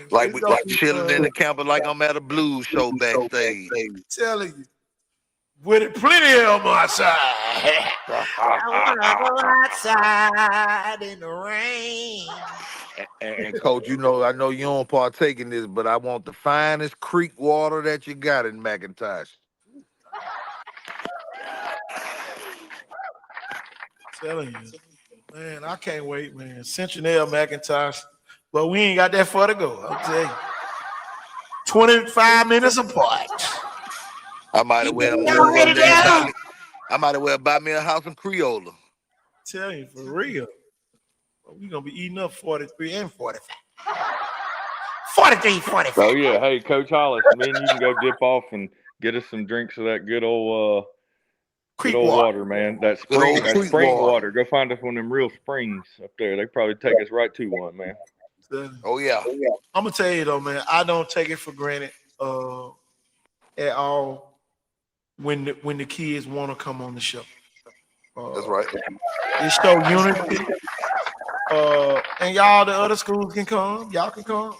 like chilling in the camper like I'm at a blues show backstage. I'm telling you. With plenty of them outside. I want to go outside in the rain. And Coach, you know, I know you don't partake in this, but I want the finest creek water that you got in McIntosh. Telling you. Man, I can't wait, man. Citronelle, McIntosh. But we ain't got that far to go, I'll tell you. 25 minutes apart. I might as well buy me a house in Creola. Tell you, for real. We're going to be eating up 43 and 45. 43, 45. Oh, yeah. Hey, Coach Hollis, man, you can go dip off and get us some drinks of that good old water, man. That spring water. Go find us one of them real springs up there. They probably take us right to one, man. Oh, yeah. I'm going to tell you, though, man, I don't take it for granted at all when the kids want to come on the show. That's right. It show unity. And y'all, the other schools can come. Y'all can come.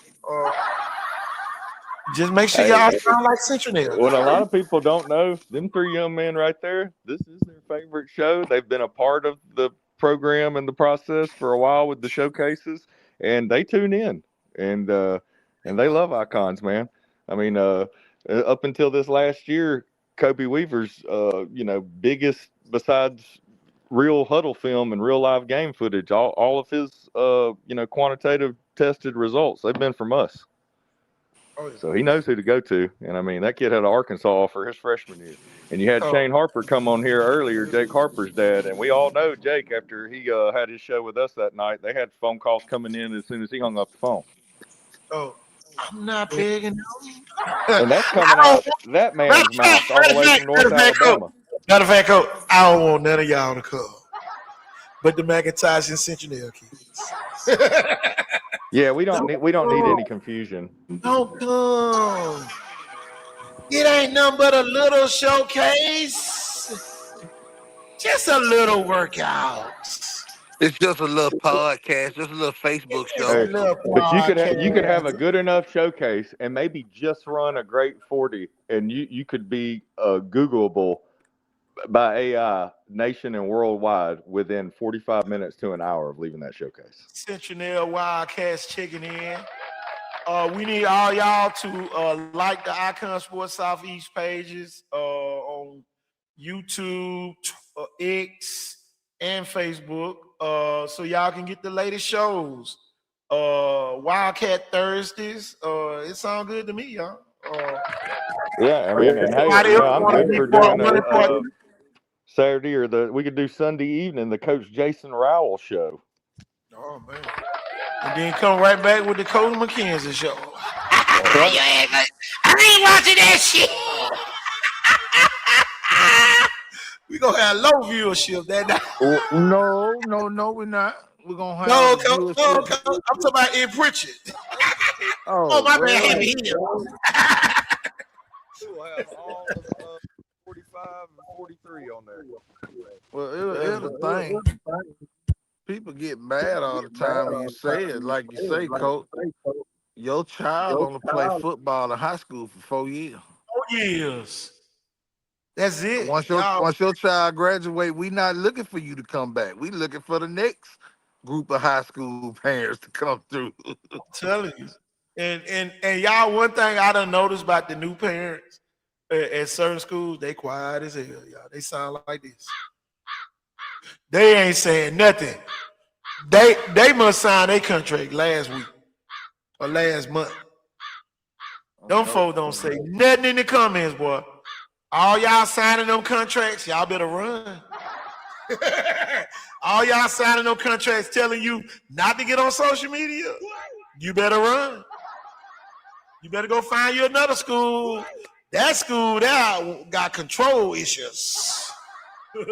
Just make sure y'all sound like Citronelle. What a lot of people don't know, them 3 young men right there, this is their favorite show. They've been a part of the program and the process for a while with the showcases, and they tune in, and they love Icons, man. I mean, up until this last year, Kobe Weaver's, biggest, besides real huddle film and real live game footage, all of his, quantitative tested results, they've been from us. Oh, yeah. So he knows who to go to. And, I mean, that kid had an Arkansas offer his freshman year. And you had Shane Harper come on here earlier, Jake Harper's dad. And we all know Jake, after he had his show with us that night, they had phone calls coming in as soon as he hung up the phone. Oh, I'm not begging. And that's I coming don't. out that Matter man's of fact, mouth all the way from North Alabama. Coach, I don't want none of y'all to come, but the McIntosh and Citronelle kids. Yeah, we don't need any confusion. Don't come. It ain't nothing but a little showcase. Just a little workout. It's just a little podcast, just a little Facebook Just a show. Hey, little but you could have a podcast. good enough showcase and maybe just run a great 40, and you could be Googleable by AI nation and worldwide within 45 minutes to an hour of leaving that showcase. Citronelle Wildcats checking in. We need all y'all to like the Icon Sports Southeast pages on YouTube, X, and Facebook, so y'all can get the latest shows. Wildcat Thursdays. It sounds good to me, y'all. Yeah, I mean, and hey, I'm good for doing a Saturday we could do Sunday evening, the Coach Jason Rowell show. Oh man. And then come right back with the Coach McKenzie show. That's right. I ain't watching that shit. We gonna have low viewership that night. No, we're not. We're gonna have No, the Coach, I'm talking about in Pritchard. Oh, my bad, heavy here. We'll have all of 45 and 43 on there. Well, here's the thing. People get mad all the time when you say it. Like you say, Coach, your child only play football in high school for 4 years. 4 years. That's it. Once your child graduate, we not looking for you to come back. We looking for the next group of high school parents to come through. I'm telling you. And y'all, one thing I done noticed about the new parents at certain schools, they quiet as hell, y'all. They sound like this. They ain't saying nothing. They must sign their contract last week or last month. Them folks don't say nothing in the comments, boy. All y'all signing them contracts, y'all better run. All y'all signing them contracts telling you not to get on social media, you better run. You better go find you another school. That school there got control issues.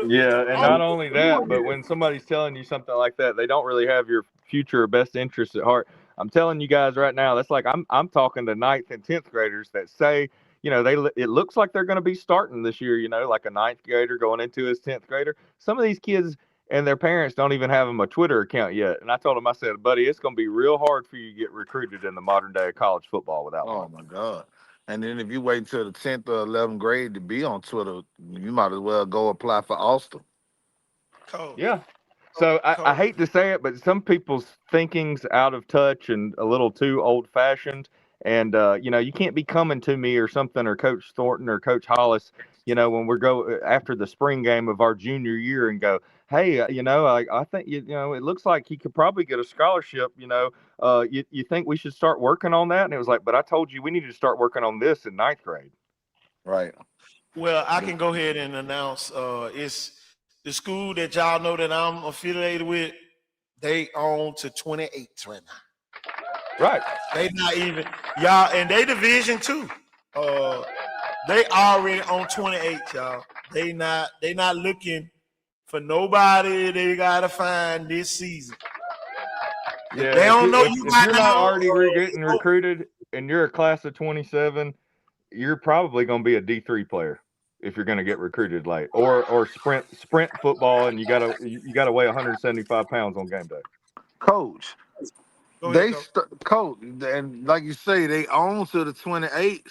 Yeah, and not only that, but when somebody's telling you something like that, they don't really have your future or best interests at heart. I'm telling you guys right now, that's like I'm talking to 9th and 10th graders that say, it looks like they're going to be starting this year, like a 9th grader going into his 10th grader. Some of these kids and their parents don't even have them a Twitter account yet. And I told them, I said, buddy, it's going to be real hard for you to get recruited in the modern day of college football without one. Oh my God. And then if you wait until the 10th or 11th grade to be on Twitter, you might as well go apply for Austin. Cool. Yeah. So I hate to say it, but some people's thinking's out of touch and a little too old-fashioned. And, you can't be coming to me or something, or Coach Thornton or Coach Hollis, when we go after the spring game of our junior year and go, hey, I think, it looks like he could probably get a scholarship, you think we should start working on that? And it was like, but I told you we needed to start working on this in 9th grade. Right. Well, I can go ahead and announce it's the school that y'all know that I'm affiliated with. They own to 28 right now. Right. They not even y'all, and they division 2. They already on 28, y'all. They not looking for nobody they gotta find this season. Yeah, they don't know if you're not already getting recruited and you're a class of 27, you're probably going to be a D3 player if you're going to get recruited late, or sprint football, and you gotta weigh 175 pounds on game day. Coach, Coach, and like you say, they own to the 28s,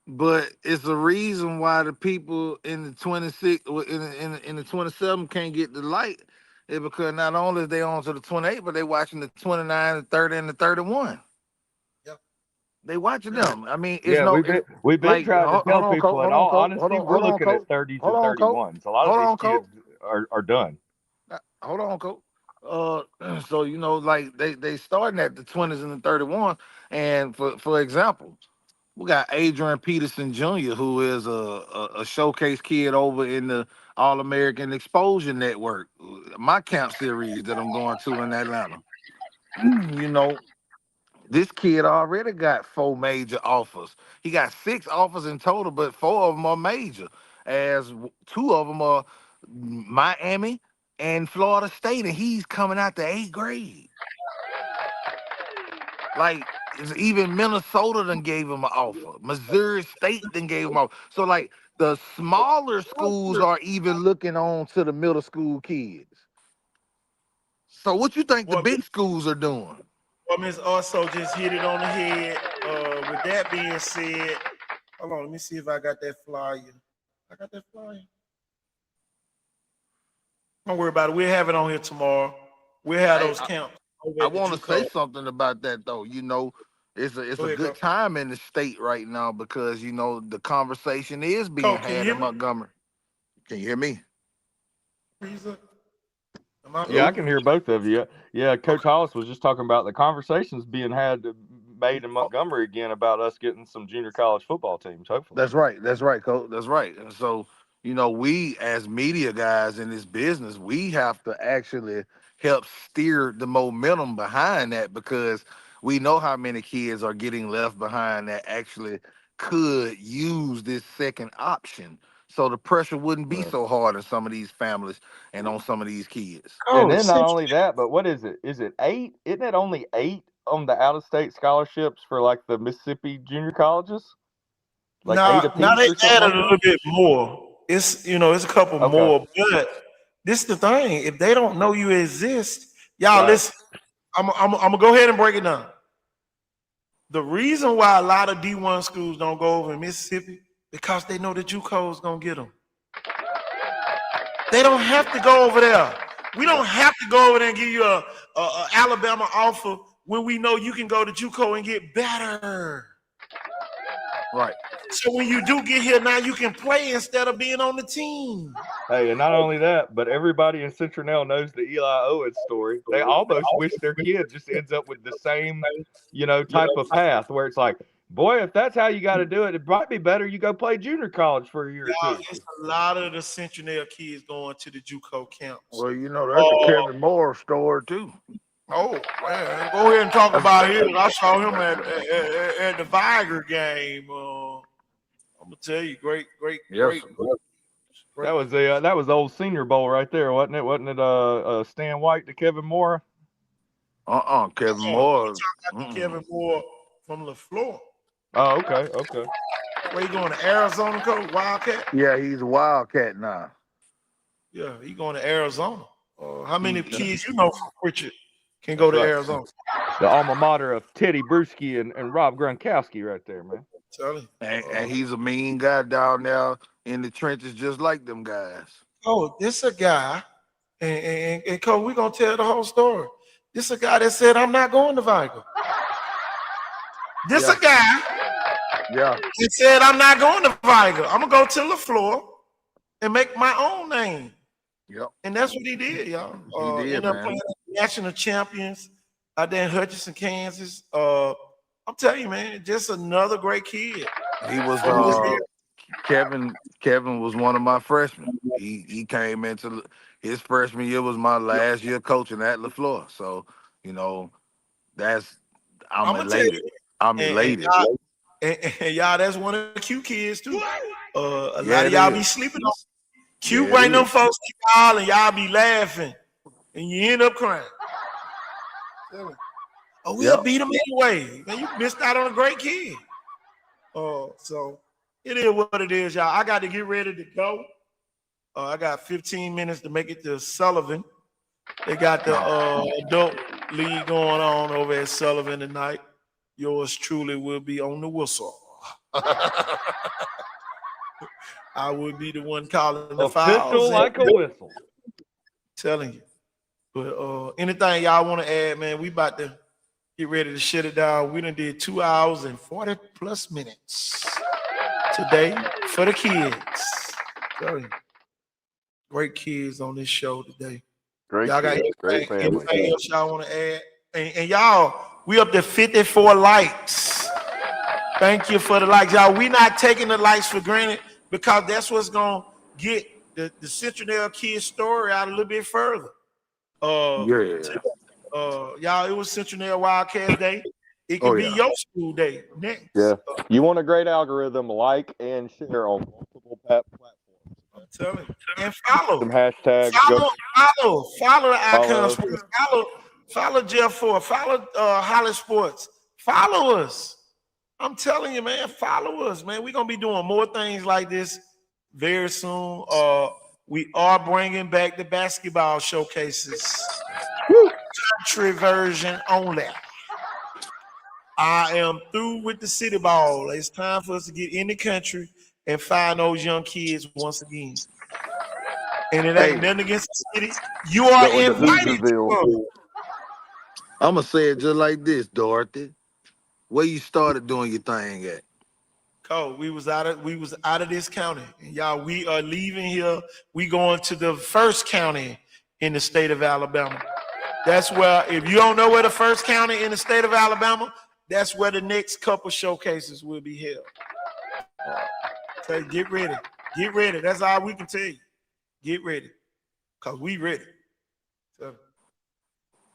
but it's a reason why the people in the 26 in the 27 can't get the light. It's because not only is they on to the 28, but they watching the 29, the 30, and the 31. Yep. They watching them. I mean, we've been trying to tell people. In all honesty, we're looking at 30s and 31s. A lot of these kids are done. Hold on, Coach. So like they starting at the 20s and the 31, and for example, we got Adrian Peterson Jr., who is a showcase kid over in the All-American Exposure Network, my camp series that I'm going to in Atlanta. This kid already got 4 major offers. He got 6 offers in total, but 4 of them are major. As 2 of them are Miami and Florida State, and he's coming out the 8th grade. Like, even Minnesota done gave him an offer. Missouri State then gave him an offer. So, like, the smaller schools are even looking on to the middle school kids. So what you think the Well, big schools are doing? Miss also just hit it on the head. With that being said, hold on, let me see if I got that flyer. I got that flyer. Don't worry about it. We'll have it on here tomorrow. We'll have Hey, those camps. I want to say something about that though. You know, it's a good time in the state right now because you know the conversation is being had in Montgomery. Can you hear me? Yeah, I can hear both of you. Yeah, Coach Hollis was just talking about the conversations being made in Montgomery again about us getting some junior college football teams, hopefully. That's right, Coach. That's right. And so, you know, we as media guys in this business, we have to actually help steer the momentum behind that because we know how many kids are getting left behind that actually could use this second option. So the pressure wouldn't be so hard on some of these families and on some of these kids. And then not only that, but what is it? Is it 8? Isn't it only 8 on the out-of-state scholarships for like the Mississippi junior colleges? Like 8 apiece now they or something added like a little bit more. It's it's a couple more, but this is the thing. If they don't know you exist, y'all listen. I'm gonna go ahead and break it down. The reason why a lot of D1 schools don't go over in Mississippi because they know the JUCO is gonna get them. They don't have to go over there. We don't have to go over there and give you a Alabama offer when we know you can go to JUCO and get better. Right. So when you do get here, now you can play instead of being on the team. Hey, and not only that, but everybody in Citronelle knows the Eli Owens story. They almost wish their kid just ends up with the same, type of path where it's like, boy, if that's how you got to do it, it might be better you go play junior college for a year or 2. It's a lot of the Citronelle kids going to the JUCO camps. Well, that's a Kevin Moore story too. Oh man, go ahead and talk about him. I saw him at the Viger game. I'm gonna tell you, great. That was the old Senior Bowl right there, wasn't it? Wasn't it Stan White to Kevin Moore? Kevin Moore. Kevin Moore from LaFleur. Oh, okay. Where you going to Arizona, Coach? Wildcat? Yeah, he's a Wildcat now. Yeah, he going to Arizona. How many kids you know from Pritchard can go to Arizona? The alma mater of Teddy Bruschi and Rob Gronkowski right there, man. And he's a mean guy down there in the trenches, just like them guys. Oh, this a guy, and Coach, we're gonna tell the whole story. This a guy that said, "I'm not going to Vigo." This a guy, he said, "I'm not going to Vigo. I'm gonna go to LaFleur and make my own name." Yep. And that's what he did, y'all. He did, ended up playing national champions out there in Hutchinson, Kansas. I'm telling you, man, just another great kid. He was Kevin was one of my freshmen. He came into his freshman year was my last year coaching at LaFleur. So, I'm elated. I'm elated. And y'all, that's one of the Q kids too. A lot of y'all be sleeping on. Q bring them folks to y'all and y'all be laughing. And you end up crying. Oh, we'll beat them anyway. Man, you missed out on a great kid. So it is what it is, y'all. I got to get ready to go. I got 15 minutes to make it to Sullivan. They got the adult league going on over at Sullivan tonight. Yours truly will be on the whistle. I would be the one calling the fouls. Official like a whistle. Telling you. But anything y'all want to add, man, we about to get ready to shut it down. We done did 2 hours and 40 plus minutes today for the kids. Tell you. Great kids on this show today. Great y'all got great family. Anything else y'all want to add? And y'all, we up to 54 likes. Thank you for the likes. Y'all, we not taking the likes for granted because that's what's going to get the Citronelle kids story out a little bit further. Y'all, it was Citronelle Wildcat Day. It could Oh be yeah. your school day next. Yeah. You want a great algorithm, like and share on multiple platforms. I'm telling you. And follow. Some hashtags. Go Follow the Icon follow. Sports. Follow Jeff Ford. Follow Holly Sports. Follow us. I'm telling you, man, follow us, man. We're gonna be doing more things like this very soon. We are bringing back the basketball showcases. Country version only. I am through with the city ball. It's time for us to get in the country and find those young kids once again. And it ain't Hey, nothing against the city. You are Going to invited to Hoosieville. come. I'm gonna say it just like this, Dorothy. Where you started doing your thing at? Cole, we was out of this county. And y'all, we are leaving here. We going to the first county in the state of Alabama. That's where, if you don't know where the first county in the state of Alabama, that's where the next couple showcases will be held. So get ready. Get ready. That's all we can tell you. Get ready. Because we ready. So,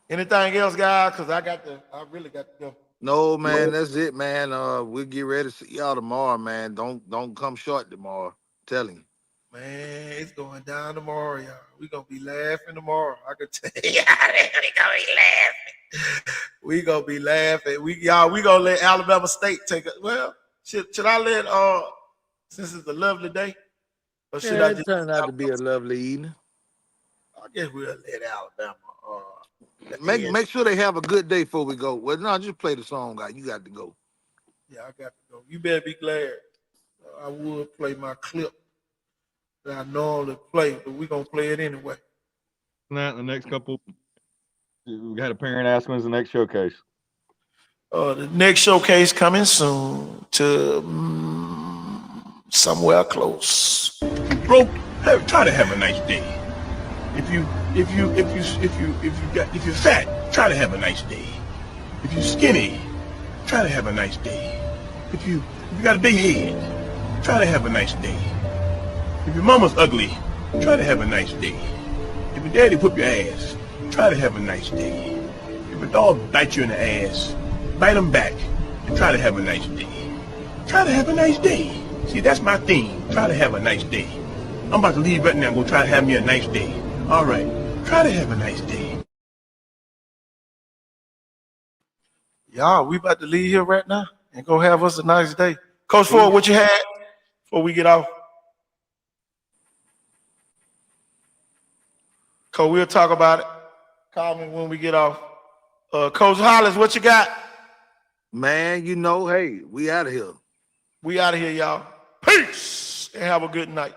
anything else, guys? Because I really got to go. No, man, that's it, man. We'll get ready to see y'all tomorrow, man. Don't come short tomorrow. I'm telling you. Man, it's going down tomorrow, y'all. We're going to be laughing tomorrow. I can tell you. We're going to be laughing. We're going to be laughing. We going to let Alabama State take it. Well, should I let, since it's a lovely day, or should Yeah, I it just, turned out to be a lovely evening. I guess we'll let Alabama, Make sure they have a good day before we go. Well, no, just play the song, guy. You got to go. Yeah, I got to go. You better be glad. I would play my clip that I normally play, but we're going to play it anyway. That the next couple. We got a parent asking when's the next showcase. The next showcase coming soon to somewhere close. Broke, try to have a nice day. If you're fat, try to have a nice day. If you're skinny, try to have a nice day. If you got a big head, try to have a nice day. If your mama's ugly, try to have a nice day. If your daddy whoop your ass, try to have a nice day. If a dog bites you in the ass, bite him back and try to have a nice day. Try to have a nice day. See, that's my theme. Try to have a nice day. I'm about to leave right now and go try to have me a nice day. All right. Try to have a nice day. Y'all, we about to leave here right now and go have us a nice day. Coach Ford, what you had before we get off? Coach, we'll talk about it. Call me when we get off. Coach Hollis, what you got? Man, you know, hey, we out of here. We out of here, y'all. Peace and have a good night.